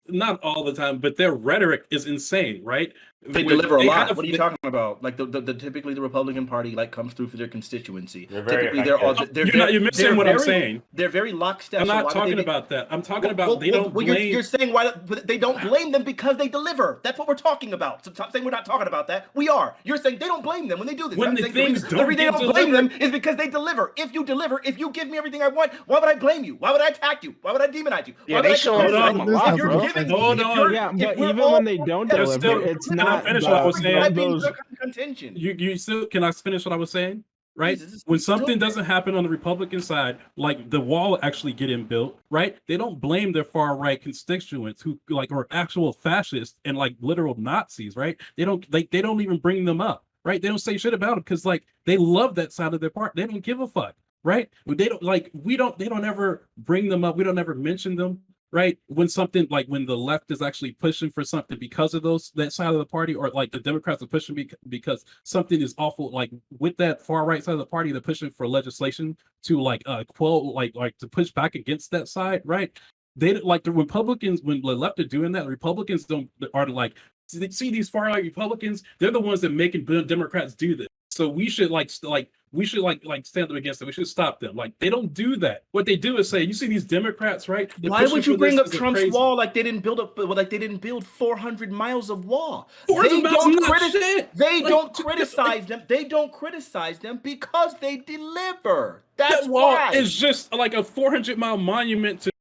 Not all the time, but their rhetoric is insane, right? They deliver a lot. have- What are you talking about? Like the typically the Republican Party like comes through for their constituency. They're very Typically, they're all effective. they're You're missing they're what I'm very- saying. They're very lockstep. I'm so not why would talking they about that. I'm talking about they don't well, blame. you're saying why but they don't blame them because they deliver. That's what we're talking about. So stop saying we're not talking about that. We are. You're saying they don't blame them when they do this. When I'm the saying things the don't reason they get don't blame them delivered- is because they deliver. If you deliver, if you give me everything I want, why would I blame you? Why would I attack you? Why would I demonize you? Yeah, Why would they I showing criticize them you? a lot, If you're bro. giving Hold me, if on. you're, Yeah, if but we're even all when they don't There's deliver, still- it's can I not. finish what I was saying? those. Contention. You still can I finish what I was saying? Right? Jesus, When it's something stupid. doesn't happen on the Republican side, like the wall actually getting built, right? They don't blame their far right constituents who like are actual fascists and like literal Nazis, right? They don't even bring them up, right? They don't say shit about them because like they love that side of their part. They don't give a fuck, right? They don't ever bring them up. We don't ever mention them. Right, when something like when the left is actually pushing for something because of that side of the party, or like the Democrats are pushing because something is awful, like with that far right side of the party, they're pushing for legislation to like quell like to push back against that side, right? They like the Republicans when the left are doing that. Republicans aren't like see these far right Republicans. They're the ones that making Democrats do this. So we should stand them against them. We should stop them. Like they don't do that. What they do is say, you see these Democrats, right? They're Why pushing would you for bring this up as a Trump's crazy- wall like they didn't build 400 miles of wall? 400 They miles don't is not criticize. shit. They Like, don't criticize them. They don't criticize them because they deliver. That's That wall why. is just like a 400-mile monument to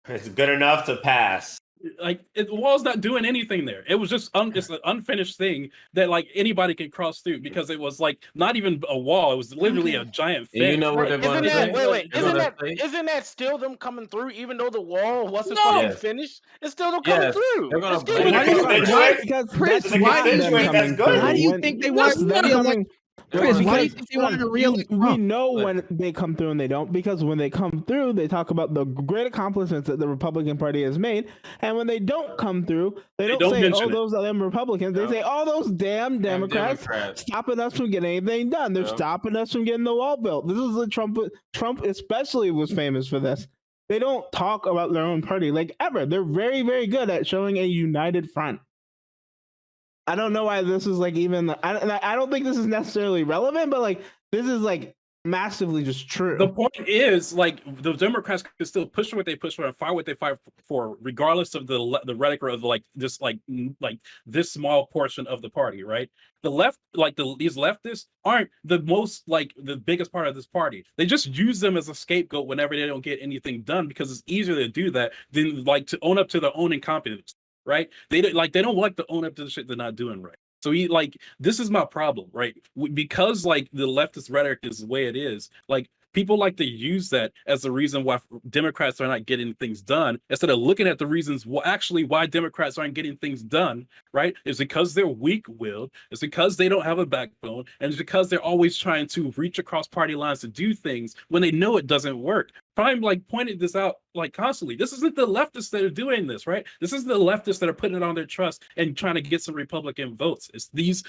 It's good enough to pass. the wall's not doing anything there. It was just it's an unfinished thing that like anybody can cross through because it was like not even a wall. It was literally a giant fence. And you know what they're going Isn't to say? that wait? They're Isn't gonna that say- isn't that still them coming through? Even though the wall wasn't No. fucking Yes. finished, it's still them coming Yes. through. They're gonna It's still blame them it coming on through. the Why- Because Chris, that's why them do you coming think- through. Why do you When- think they that's want them to reelect? coming- Chris, why do you because, think they want to Son, reelect we Trump? know Like- when they come through and they don't, because when they come through, they talk about the great accomplishments that the Republican Party has made, and when they don't come through, they don't say, mention "Oh, it. those are them Republicans." They Yep. say, "Oh, those damn Democrats Democrats. stopping us from getting anything done. They're Yep. stopping us from getting the wall built." This is the Trump especially was famous for this. They don't talk about their own party like ever. They're very, very good at showing a united front. I don't know why this is like even. I don't think this is necessarily relevant, but like this is like massively just true. The point is, like, the Democrats can still push for what they push for and fight what they fight for, regardless of the rhetoric of like this, like this small portion of the party, right? The left, like these leftists, aren't the most like the biggest part of this party. They just use them as a scapegoat whenever they don't get anything done because it's easier to do that than like to own up to their own incompetence, right? They don't like to own up to the shit they're not doing right. So this is my problem, right? Because like the leftist rhetoric is the way it is, like people like to use that as the reason why Democrats are not getting things done instead of looking at the reasons why Democrats aren't getting things done, right? It's because they're weak-willed, it's because they don't have a backbone, and it's because they're always trying to reach across party lines to do things when they know it doesn't work. Prime like pointed this out like constantly. This isn't the leftists that are doing this, right? This is the leftists that are putting it on their trust and trying to get some Republican votes. It's these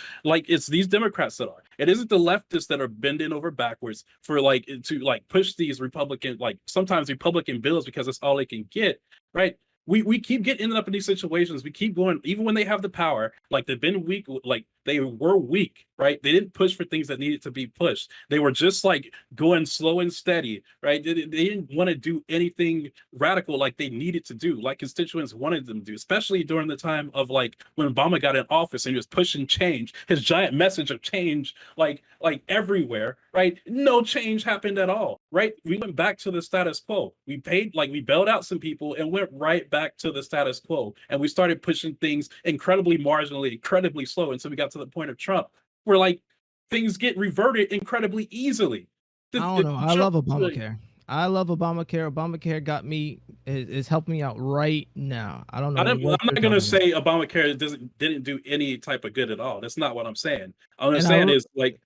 Democrats that are. It isn't the leftists that are bending over backwards for like to like push these Republican, like sometimes Republican bills because that's all they can get, right? We keep ending up in these situations. We keep going, even when they have the power, like they've been weak, like they were weak, right? They didn't push for things that needed to be pushed. They were just like going slow and steady, right? They didn't want to do anything radical like they needed to do, like constituents wanted them to do, especially during the time of like when Obama got in office and he was pushing change, his giant message of change, like everywhere, right? No change happened at all, right? We went back to the status quo. We bailed out some people and went right back to the status quo. And we started pushing things incredibly marginally, incredibly slow. And so we got to the point of Trump where like things get reverted incredibly easily. I don't know. I love Obamacare. I love Obamacare. Obamacare got me is helping me out right now. I don't know. I'm not going to say Obamacare didn't do any type of good at all. That's not what I'm saying. All I'm saying is like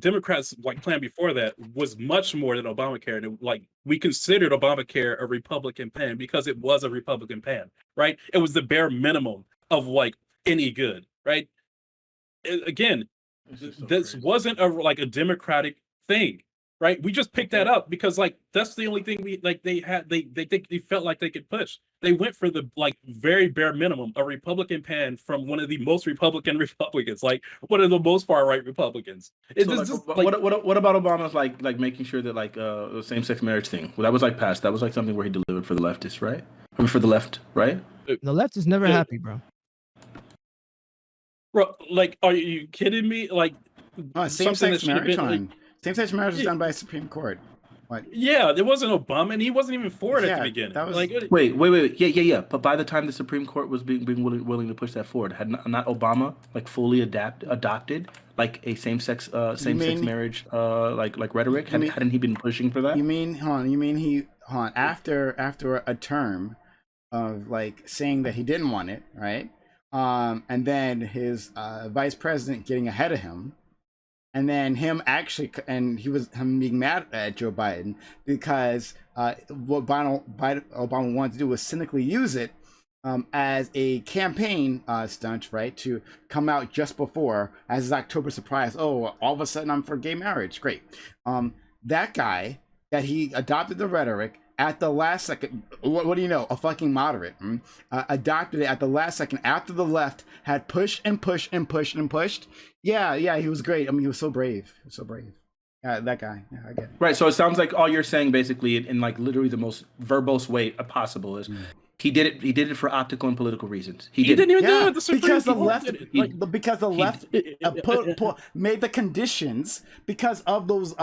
Democrats like plan before that was much more than Obamacare. And like we considered Obamacare a Republican plan because it was a Republican plan, right? It was the bare minimum of like any good, right? Again, this wasn't a Democratic thing. right? We just picked that up because like that's the only thing we like. They had they think they felt like they could push. They went for the like very bare minimum, a Republican pen from one of the most Republican Republicans, like one of the most far right Republicans. It's So, just like, like what about Obama's like making sure that like the same-sex marriage thing? Well, that was like passed. That was like something where he delivered for the leftists, right? I mean, for the left, right? The left is never Yeah. happy, bro. bro, like, are you kidding me? Like, Oh, something same-sex that should have marriage. been, like, Same-sex marriage is Yeah. done by Supreme Court. What? yeah, there wasn't Obama, and he wasn't even for it at Yeah, the beginning. that was- Like, Wait. Yeah. But by the time the Supreme Court was being willing to push that forward, had not Obama like fully adopted like a same-sex mean- marriage like rhetoric? You mean- Hadn't he been pushing for that? You mean, after a term of like saying that he didn't want it, right? And then his vice president getting ahead of him, and then him being mad at Joe Biden because what Obama wanted to do was cynically use it as a campaign stunt, right? To come out just before as his October surprise. Oh, all of a sudden I'm for gay marriage. Great. That guy that he adopted the rhetoric at the last second. What do you know? A fucking moderate adopted it at the last second after the left had pushed and pushed and pushed and pushed. Yeah, he was great. I mean, he was so brave. Yeah, that guy. Yeah, I get it. Right. So it sounds like all you're saying, basically, in like literally the most verbose way possible, is he did it. He did it for optical and political reasons. he didn't even do Yeah, it. The Supreme because the Court left, did it. Like, because the left made the conditions because of those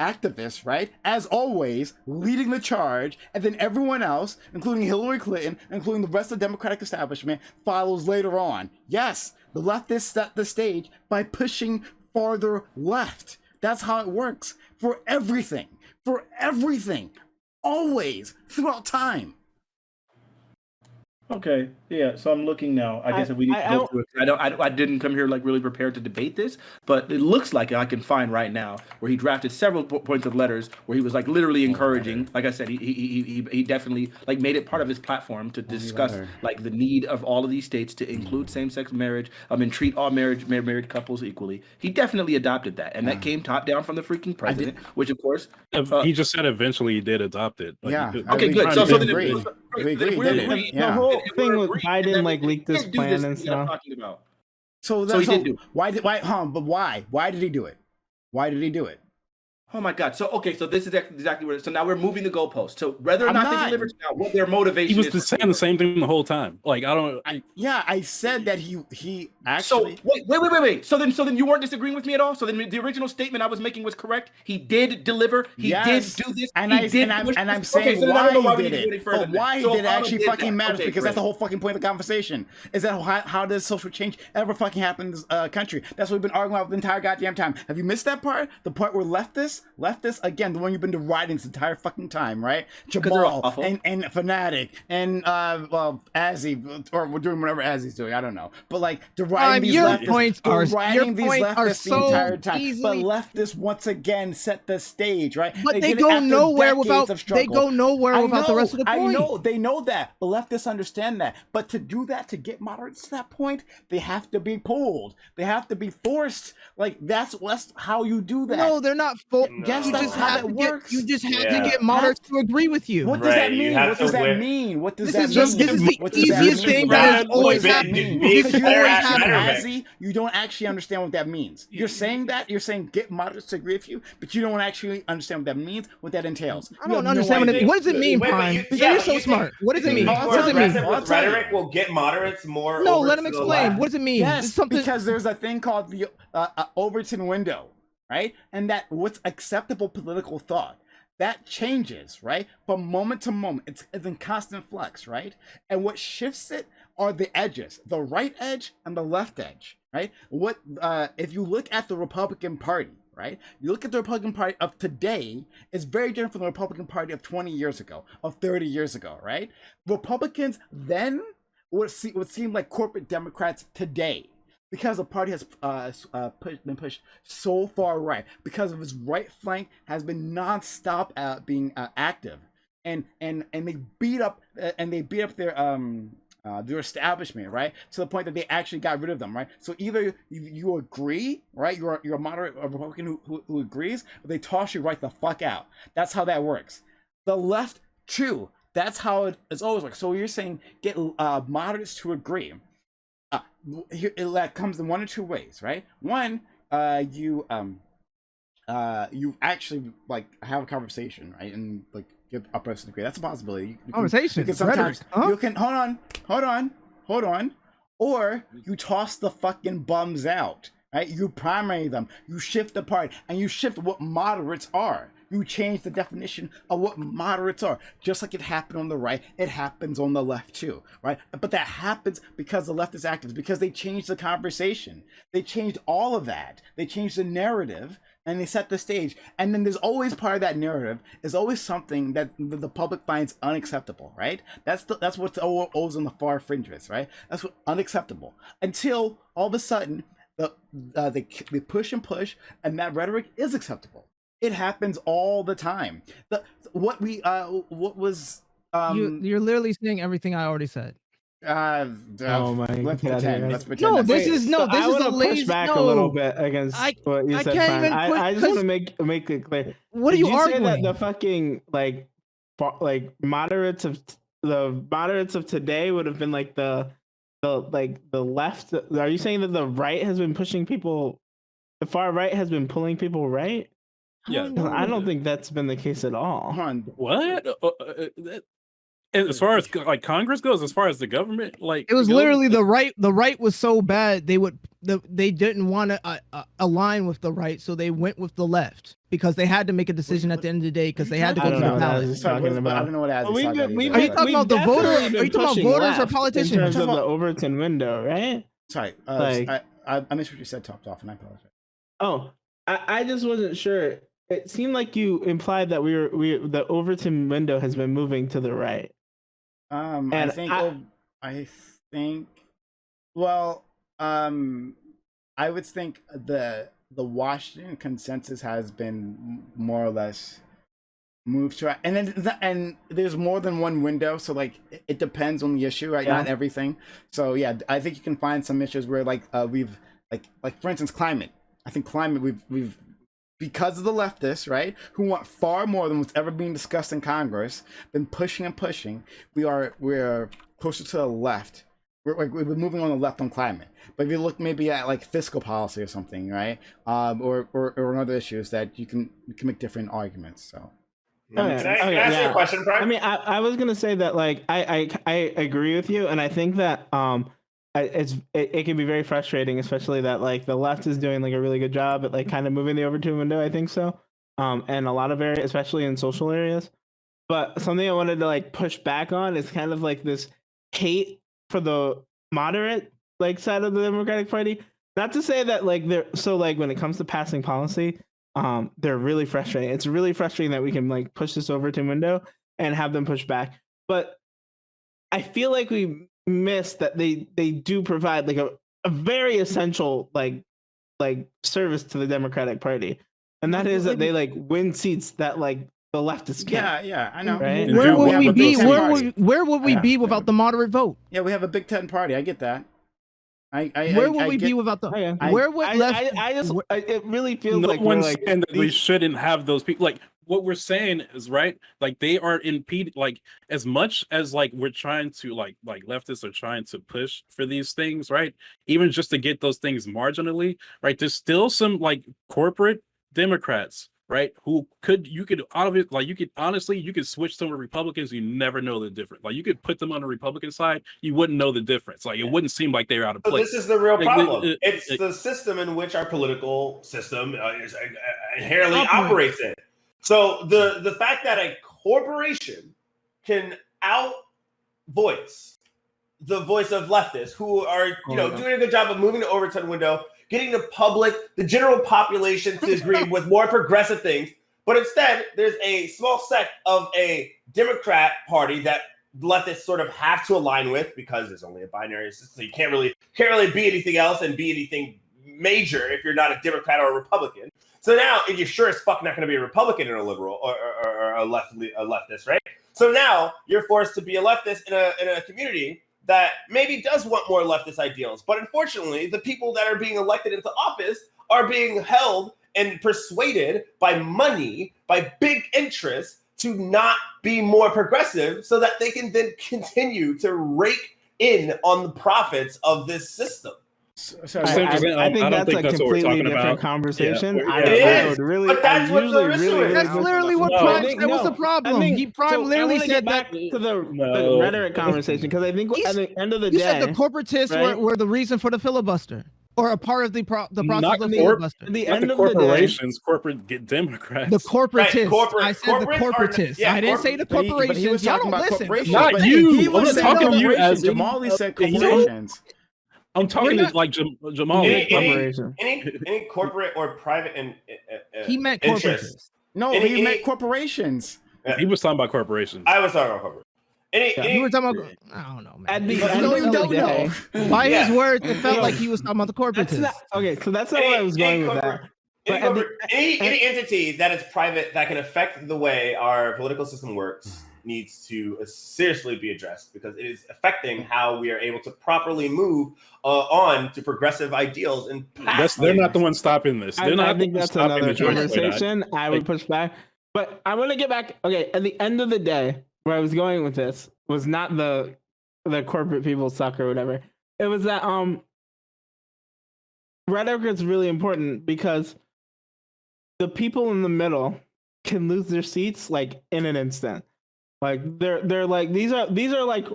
activists, right? As always, leading the charge, and then everyone else, including Hillary Clinton, including the rest of the Democratic establishment, follows later on. Yes, the leftists set the stage by pushing farther left. That's how it works for everything, always, throughout time. Okay, yeah. So I'm looking now. I guess if we need to go through it, I didn't come here like really prepared to debate this, but it looks like I can find right now where he drafted several points of letters where he was like literally encouraging. Like I said, he definitely like made it part of his platform to discuss like the need of all of these states to include same-sex marriage. And treat all married couples equally. He definitely adopted that, and that came top down from the freaking president, which of course he just said eventually he did adopt it. Like, Yeah. Okay, We good. trying to then agree. We agree, we're did it. agreeing- Yeah. The whole if we're thing with agreeing, Biden then like we leaked this can't do plan this and thing that I'm stuff. talking about. So he did do it. why did he do it? Why did he do it? Oh my God! So so this is exactly what. So now we're moving the goalpost. So whether or I'm not they not. delivered, now what their motivation he was is. saying the same thing the whole time. Like, I don't. I said that he So actually. wait. So then you weren't disagreeing with me at all. So then the original statement I was making was correct. He did deliver. He Yes. did do this. And he did I'm push saying this. Okay, so then I don't know why we he need to did go any it. further But than why that. he So did it Obama actually did fucking that. matters Okay, because that's great. the whole fucking point of the conversation. Is that how does social change ever fucking happen in this country? That's what we've been arguing about the entire goddamn time. Have you missed that part? The part where leftists, again, the one you've been deriding this entire fucking time, right? they're Jamal awful. and FANATIC and Azzy, or we're doing whatever Azzy's doing, I don't know. But like deriding these your leftists, points are deriding these leftists the so entire time. easily. But leftists once again set the stage, right? But they did it go after nowhere decades without of struggle. they go nowhere I without the know, rest of the point. I know they know that, but leftists understand that. But to do that, to get moderates to that point, they have to be pulled. They have to be forced. Like that's how you do that. No, they're not full. Yes, You that's just how have that to get. works. You just have Yeah. to get moderates to agree with you. What does that Right, you mean? have What to does that whip- mean? What does This that is just mean? this is the What does that easiest mean? thing Right. that has always Whip it, happened. dude. Because you Beef always their have rhetoric. Azzy, you don't actually understand what that means. You're saying that, you're saying get moderates to agree with you, but you don't actually understand what that means, what that entails. I You don't have no understand what it. idea. What does it mean, Wait, but Prime? you- So yeah, you're but so you smart. think- What does it you mean? think I'll What does it tell you. mean? aggressive I'll with tell you. rhetoric will get moderates more. No, over let him to the explain. left. What does it mean? Yes, It's something. because there's a thing called the Overton window, right? And that what's acceptable political thought. That changes, right? From moment to moment. It's in constant flux, right? And what shifts it are the edges, the right edge and the left edge, right? What if you look at the Republican Party, right? You look at the Republican Party of today, it's very different from the Republican Party of 20 years ago, of 30 years ago, right? Republicans then would seem like corporate Democrats today. Because the party has been pushed so far right, because of its right flank has been nonstop being active, and they beat up their their establishment, right? To the point that they actually got rid of them, right? So either you agree, right? You're a moderate Republican who agrees, or they toss you right the fuck out. That's how that works. The left, too. That's how it's always works. So you're saying get moderates to agree. Here that comes in one or two ways, right? One, you actually like have a conversation, right, and like get a person to agree. That's a possibility. Conversation. You can sometimes Rhetoric, huh? you can hold on, or you toss the fucking bums out, right? You primary them, you shift the party, and you shift what moderates are. You change the definition of what moderates are. Just like it happened on the right, it happens on the left too, right? But that happens because the left is active, because they changed the conversation. They changed all of that. They changed the narrative, and they set the stage. And then there's always part of that narrative is always something that the public finds unacceptable, right? That's what's always on the far fringes, right? That's what unacceptable. Until all of a sudden, they push and push, and that rhetoric is acceptable. It happens all the time. You're literally saying everything I already said. Oh my let's God, pretend. yeah. Let's pretend. No, that's this it. is no. So This I is a wanna lazy. push back no, a little bit against what you I said. can't Prime. even put- I just want to 'cause- make it clear. What are Did you you say that arguing? the fucking like moderates of today would have been like the left? Are you saying that the right has been pushing people? The far right has been pulling people right? Yeah. I don't think that's been the case at all. Hold on. What? And as far as like Congress goes, as far as the government, like It was goes, literally the right. The right was so bad they didn't want to align with the right, so they went with the left because they had to make a decision at the end of the day because they had to I go to don't the know what ballot. Alex is Sorry, talking I about. don't know what Alex Well, is talking about. Are you either. talking about the voter? definitely Are been you talking about pushing voters or left politicians? in terms of Talking the about- Overton window, right? Sorry, Like- I missed what you said topped off, and I apologize. Oh, I just wasn't sure. It seemed like you implied that the Overton window has been moving to the right. I And think. Well, I would think the Washington consensus has been more or less moved to, and there's more than one window, so like it depends on the issue, right? Yeah. Not everything. So yeah, I think you can find some issues where like we've like for instance climate. I think climate we've because of the leftists, right, who want far more than what's ever being discussed in Congress, been pushing and pushing. We're closer to the left. We've been moving on the left on climate. But if you look maybe at like fiscal policy or something, right, or other issues that you can make different arguments. So. Can I ask you a question, Prime? I mean, I was gonna say that like I agree with you, and I think that it can be very frustrating, especially that like the left is doing like a really good job at like kind of moving the Overton window. I think so, and a lot of areas, especially in social areas. But something I wanted to like push back on is kind of like this hate for the moderate like side of the Democratic Party. Not to say that like they're so like when it comes to passing policy, they're really frustrating. It's really frustrating that we can like push this Overton window and have them push back. But I feel like we miss that they do provide like a very essential like service to the Democratic Party, and that is that they like win seats that like the leftists can't. Yeah, I know. Right? And Where do would what we with be? those seats. Where would we Yeah. be without the moderate vote? Yeah, we have a Big Ten party. I get that. Where would we be without the? Okay. Where would left? It really feels No like we're one's like saying that we these- shouldn't have those people. Like what we're saying is right. Like they are impeded. Like as much as like we're trying to like leftists are trying to push for these things, right? Even just to get those things marginally, right? There's still some like corporate Democrats, right? You could switch some Republicans, you never know the difference. Like you could put them on the Republican side, you wouldn't know the difference. Like it wouldn't seem like they're out of So place. this is the real Like, problem. It's the system in which our political system is inherently operates in. So the fact that a corporation can outvoice the voice of leftists who are doing a good job of moving the Overton window, getting the public, the general population to agree with more progressive things, but instead there's a small sect of a Democrat party that leftists sort of have to align with because there's only a binary system. So you can't really be anything else and be anything major if you're not a Democrat or a Republican. So now, and you're sure as fuck not going to be a Republican or a liberal or a leftist, right? So now you're forced to be a leftist in a community that maybe does want more leftist ideals. But unfortunately, the people that are being elected into office are being held and persuaded by money, by big interests, to not be more progressive so that they can then continue to rake in on the profits of this system. I think that's a completely different conversation. Yeah. I would really, but that's what the really That's literally what Prime said was the problem. Prime literally said back that to the rhetoric conversation, because I think at the end of the day, you said the corporatists were the reason for the filibuster, or a part of the process of the filibuster. The end of corporations, corporate Democrats. The corporatists. Right, I said the corporatists. I didn't say the corporations. But he was talking about corporations. Not you. He was talking to you as Jamali said corporations. I'm talking to like Jamal. Any corporate or private he meant interest. corporations. No, he meant corporations. He was talking about corporations. I was talking about corporate. You were talking about, I don't know, man. At the end of the day, by his words, it felt like he was talking about the corporatists. Okay, so that's not where I was going with that. Any entity that is private that can affect the way our political system works needs to seriously be addressed, because it is affecting how we are able to properly move on to progressive ideals. And they're not the ones stopping this. I think that's another conversation. I would push back, but I want to get back. Okay, at the end of the day, where I was going with this was not the corporate people suck or whatever. It was that rhetoric is really important, because the people in the middle can lose their seats like in an instant. Like they're like these are like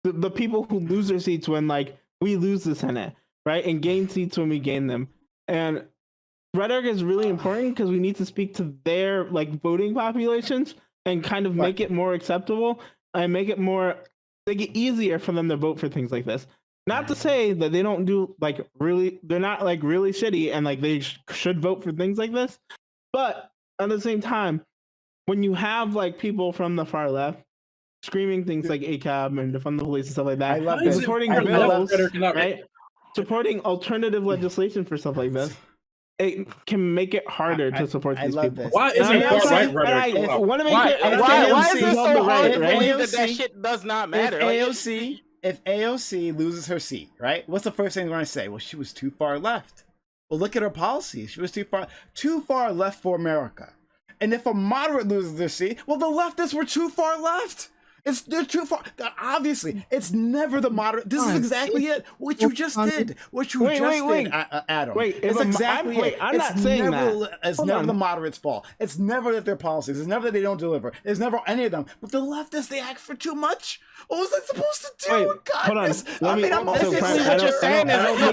the people who lose their seats when like we lose the Senate, right? And gain seats when we gain them. And rhetoric is really important because we need to speak to their like voting populations and kind of make it more acceptable and make it easier for them to vote for things like this. Not to say that they don't do like they're not like really shitty and like they should vote for things like this, but at the same time, when you have like people from the far left screaming things like ACAB and defund the police and stuff like that, supporting bills, right? Supporting alternative legislation for stuff like this, it can make it harder to support these people. Why isn't far-right rhetoric? Why is it so hard to believe that shit does not matter? If AOC loses her seat, right? What's the first thing they're going to say? Well, she was too far left. Well, look at her policies. She was too far left for America. And if a moderate loses their seat, well, the leftists were too far left. They're too far. Obviously, it's never the moderate. This is exactly it. What you just did. What you just did, Adam. It's exactly it. I'm not saying that. It's never the moderates' fault. It's never that their policies. It's never that they don't deliver. It's never any of them. But the leftists, they ask for too much. What was I supposed to do? Goodness. I mean,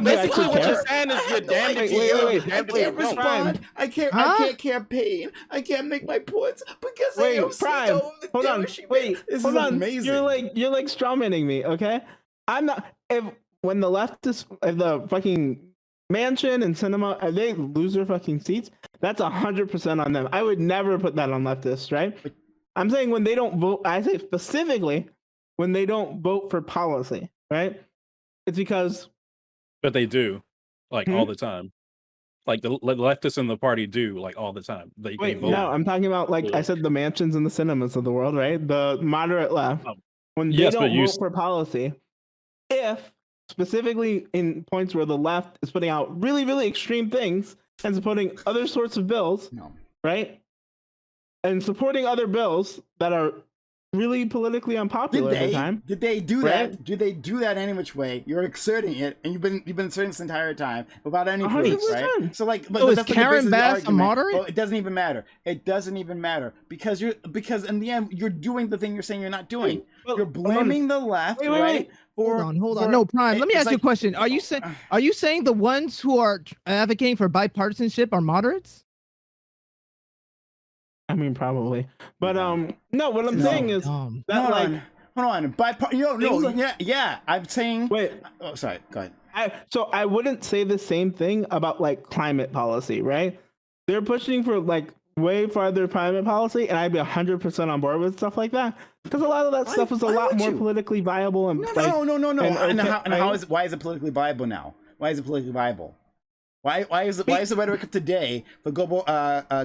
basically what you're saying is you're damned if you do. I can't respond. I can't campaign. I can't make my points because AOC don't. Hold on. Hold on. Amazing. You're like strawmanning me, okay? I'm not. When the leftists, the fucking Mansion and Cinema, they lose their fucking seats, that's 100% on them. I would never put that on leftists, right? I'm saying when they don't vote. I say specifically when they don't vote for policy, right? It's because. But they do, like all the time. Like the leftists in the party do, like all the time. They vote. No, I'm talking about like I said, the Mansions and the Cinemas of the world, right? The moderate left. When they don't vote for policy, if specifically in points where the left is putting out really, really extreme things and supporting other sorts of bills, right? And supporting other bills that are really politically unpopular at the time. Did they do that? Do they do that any which way? You're exerting it, and you've been exerting this entire time without any proof, right? So like, but is Karen Bass a moderate? Well, it doesn't even matter. It doesn't even matter because in the end you're doing the thing you're saying you're not doing. You're blaming the left, right? Hold on. No, Prime. Let me ask you a question. Are you saying the ones who are advocating for bipartisanship are moderates? I mean, probably, but no. What I'm saying is that hold on. Yeah. I'm saying. Wait. Oh, sorry. Go ahead. So I wouldn't say the same thing about like climate policy, right? They're pushing for like way farther climate policy, and I'd be 100% on board with stuff like that because a lot of that stuff is a lot more politically viable and no. And why is it politically viable now? Why is it politically viable? Why is the rhetoric of today for global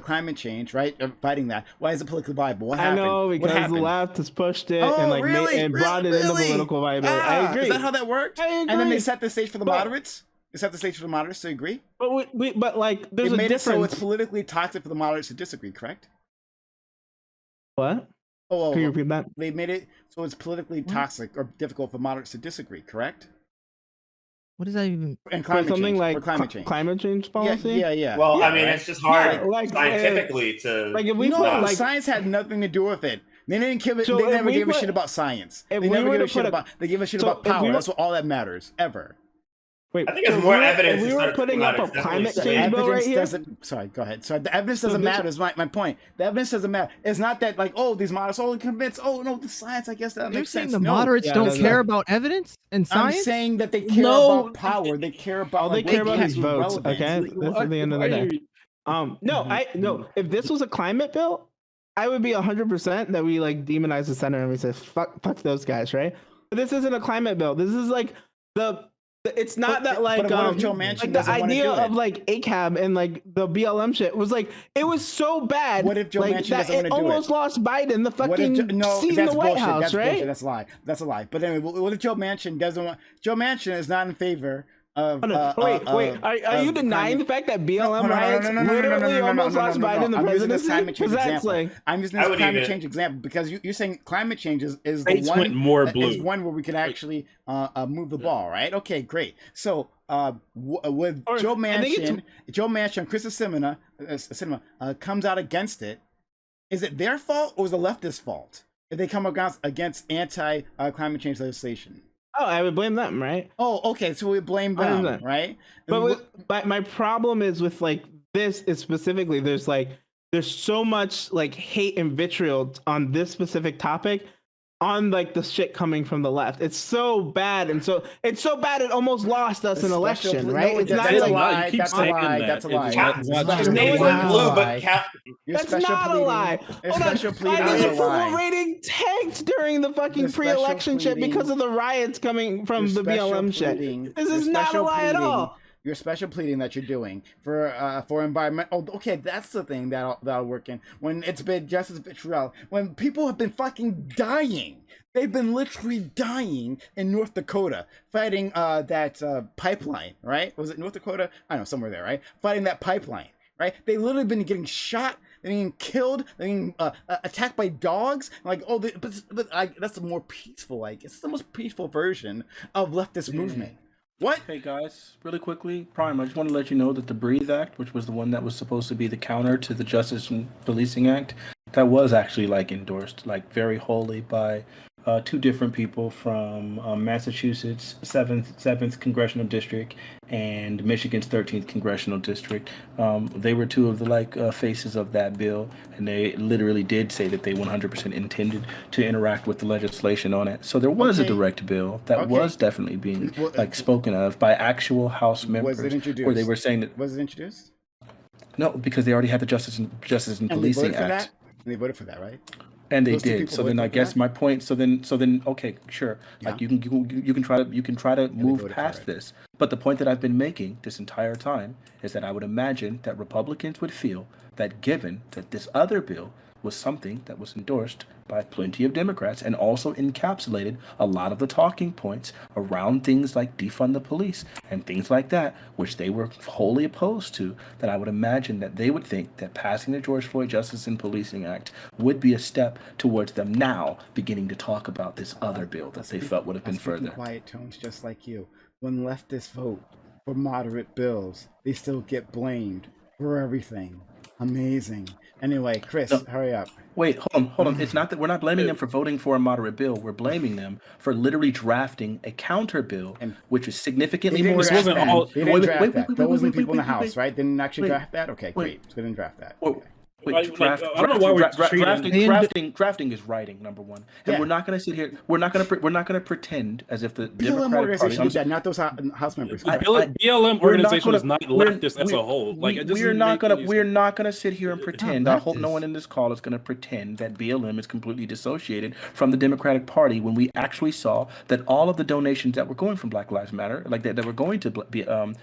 climate change, right? Fighting that. Why is it politically viable? What happened? I know, What because the happened? left has pushed it Oh, and like really? brought it into political viability. I agree. Is that how that worked? I agree. And then they set the stage for the moderates. They set the stage for the moderates to agree. But but like, there's They a made it so difference. it's politically toxic for the moderates to disagree. Correct? What? Oh, Can you repeat that? they made it so it's politically toxic or difficult for moderates to disagree. Correct? What does that even? And For climate something change. like for climate change. climate change policy? Yeah. Well, Yeah, I mean, right? it's just hard Yeah, like, scientifically to. Like if we No, put like science had nothing to do with it. They didn't give it. So they if never we gave a put- shit about science. They if we never were gave a to shit put a- about. They give a shit so about if we power. were- That's what all that matters ever. wait, I think so it's if more we were- evidence If to we were start putting thinking up a about it. climate Definitely change bill right Evidence here. doesn't. Sorry, go ahead. So the evidence doesn't this- matter. Is my point. The evidence doesn't matter. It's not that like these moderates all convinced. Oh no, the science. I guess that You're makes saying sense. the No. moderates Yeah, don't that's care not- about evidence and science? I'm saying that they care No. about power. They care about. All they like, care what about is is votes. relevant. Okay, that's at the end of the day. No. If this was a climate bill, I would be 100% that we like demonize the center and we say fuck those guys, right? But this isn't a climate bill. This is like it's not that like what if Joe Manchin like the doesn't wanna idea do it? of like ACAB and like the BLM shit was like it was so bad. What if Joe like, Manchin that doesn't wanna it do it? almost lost Biden the What if fucking no, seat in that's the White bullshit. House, That's right? bullshit. That's a lie. That's a lie. But anyway, what if Joe Manchin doesn't want? Joe Manchin is not in favor of. Wait. Are you denying the fact that BLM riots literally almost lost Biden the I'm using this presidency? climate change 'Cause that's example. like I'm using I this would climate even- change example because you're saying climate change is the States one went more is blue. one where we can actually move the ball, right? Okay, great. So with Or- Joe I think it's- Manchin, Chris Sinema comes out against it. Is it their fault or is the leftist fault if they come against anti climate change legislation? oh, I would blame them, right? Oh, okay. So we blame them, 100%. right? But my problem is with like this is specifically there's so much like hate and vitriol on this specific topic on like the shit coming from the left. It's so bad and so it's so bad it almost lost us an election, right? It's not that's a like lie. You keep That's a saying lie. that. That's a It lie. is Cap- not- That's States no, went it's blue, a but lie. Cap. Your that's special not pleading, a lie. Your Hold on. special pleading I is think a approval lie. rating tanked during the fucking Your special pre-election shit pleading- because of the riots coming from Your the special BLM shit. pleading- This your is not a special lie at pleading- all. Your special pleading that you're doing for environment. Oh, okay, that's the thing that'll work in when it's been just as vitriol. When people have been fucking dying, they've been literally dying in North Dakota fighting that pipeline. Right? Was it North Dakota? I don't know, somewhere there. Right? Fighting that pipeline. Right? They literally been getting shot. They're being killed. They're being attacked by dogs. Like, that's the more peaceful. Like, it's the most peaceful version of leftist movement. What? Hey guys, really quickly, Prime, I just want to let you know that the Breathe Act, which was the one that was supposed to be the counter to the Justice and Policing Act, that was actually like endorsed like very wholly by two different people from Massachusetts 7th Congressional District and Michigan's 13th Congressional District. They were two of the faces of that bill, and they literally did say that they 100% intended to interact with the legislation on it. So there was a Okay. direct bill that Okay. was definitely being Well, spoken of by actual House members, Was it introduced? where they were saying that Was it introduced? no, because they already had the Justice and And they Policing voted for Act. that? And they voted for that, right? And they Those two did. people So then voted I for guess that? my point. So then okay, sure. Yeah. Like you can try to move voted for past it. this. But the point that I've been making this entire time is that I would imagine that Republicans would feel that given that this other bill was something that was endorsed by plenty of Democrats and also encapsulated a lot of the talking points around things like defund the police and things like that, which they were wholly opposed to, that I would imagine that they would think that passing the George Floyd Justice and Policing Act would be a step towards them now beginning to talk about this other bill that they felt would have been further. Quiet tones, just like you. When leftists vote for moderate bills, they still get blamed for everything. Amazing. Anyway, Chris, No. hurry up. Wait, hold on. It's not that we're not blaming them for voting for a moderate bill. We're blaming them for literally drafting a counter bill, And which is significantly They more. didn't draft wasn't that. all- They didn't wait, draft wait, that. wait, Those wait, were the wait, people in the wait, House, wait, right? Didn't actually wait. draft that? Okay, Wait. great. So they didn't draft that. Wait. Okay. Wait, Like, I don't know why we're treating drafting is writing, number one, and Yeah. we're not going to sit here. We're not going to pretend as if the BLM Democratic organization Party. did that, not those House members. BLM we're not organization is gonna- not we're- leftist as a whole. Like, it we're doesn't not make gonna any sit here and not pretend. I hope no leftist. one in this call is going to pretend that BLM is completely dissociated from the Democratic Party when we actually saw that all of the donations that were going from Black Lives Matter, like that were going to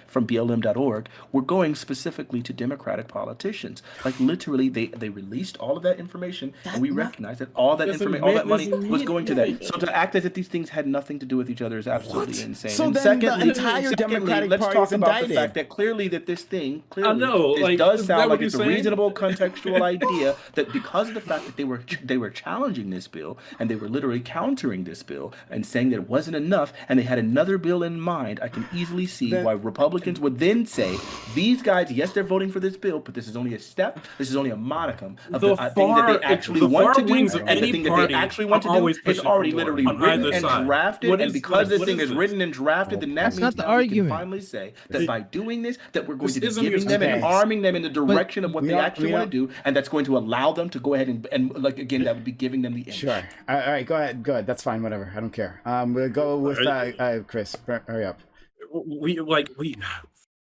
from BLM.org, were going specifically to Democratic politicians. Like literally, they released all of that information, and we recognized that all that Doesn't information, all that money doesn't was mean going to that. anything. So to act as if these things had nothing to do with each other is absolutely insane. So And then the entire Democratic let's Party talk is about the indicted. fact that clearly that this thing I know, this like, does is that sound what like it's a you're saying? reasonable contextual idea that because of the fact that they were challenging this bill and they were literally countering this bill and saying that it wasn't enough and they had another bill in mind, I can easily see why Republicans would then say, these guys, yes, they're voting for this bill, but this is only a step, this is only a modicum of the thing that they actually want to do, and the thing that they actually want to do is already literally written and drafted, and because this thing is written and drafted, then that That's means not the now we can argument. finally say that by doing this, that we're going to be isn't giving them and okay. arming them in the direction of what we they don't- actually we want to do, and that's going to allow them to go ahead and like again, that would be giving them the inch. Sure. All right, go ahead. Go ahead. That's fine. Whatever. I don't care. We'll go with Chris. Hurry up.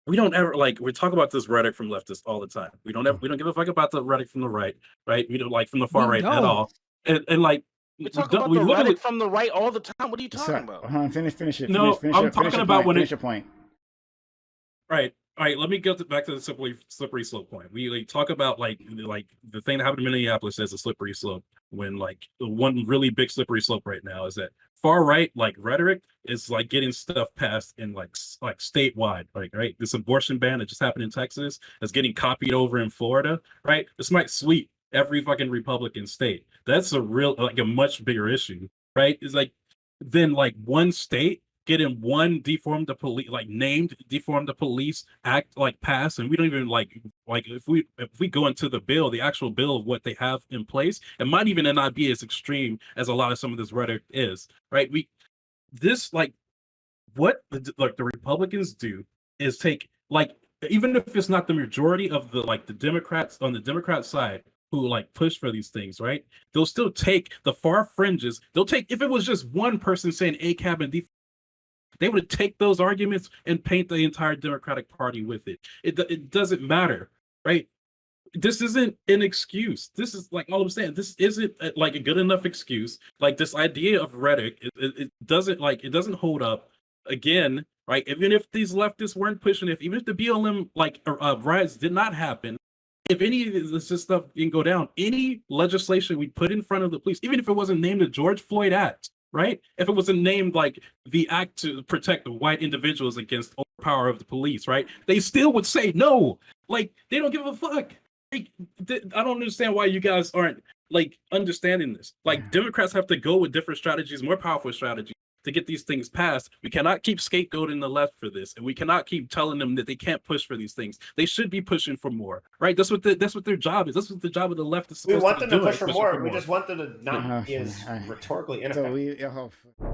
We don't ever we talk about this rhetoric from leftists all the time. We don't give a fuck about the rhetoric from the right, right? We don't like from the far We right at don't. all. And like We talk don't- about we the literally- rhetoric from the right all the time. What are you talking Sorry, about? hold on, finish it. No, finish I'm it, talking finish your about point, when finish it- your point. Right. All right. Let me get back to the slippery slope point. We talk about like the thing that happened in Minneapolis as a slippery slope. When like the one really big slippery slope right now is that far right rhetoric is like getting stuff passed in like statewide. Like right, this abortion ban that just happened in Texas is getting copied over in Florida. Right, this might sweep every fucking Republican state. That's a real a much bigger issue. Right, it's like then one state getting one defund the police named defund the police act passed, and we don't even if we go into the bill, the actual bill of what they have in place, it might even not be as extreme as a lot of some of this rhetoric is, right? What the Republicans do is take even if it's not the majority of the Democrats on the Democrat side who push for these things, right? They'll still take the far fringes. They'll take, if it was just one person saying ACAB and defund, they would take those arguments and paint the entire Democratic Party with it. It doesn't matter, right? This isn't an excuse. This is all I'm saying. This isn't a good enough excuse. This idea of rhetoric, it doesn't hold up. Again, right? Even if these leftists weren't pushing it, even if the BLM riots did not happen, if any of this stuff didn't go down, any legislation we put in front of the police, even if it wasn't named the George Floyd Act, right? If it wasn't named the act to protect the white individuals against overpower of the police, right? They still would say no. They don't give a fuck. I don't understand why you guys aren't understanding this. Democrats have to go with different strategies, more powerful strategies to get these things passed. We cannot keep scapegoating the left for this, and we cannot keep telling them that they can't push for these things. They should be pushing for more, right? That's what their job is. That's what the job of the left is. We supposed want them to do, push for push more. We just want them to not be as Alright. rhetorically So ineffective. we.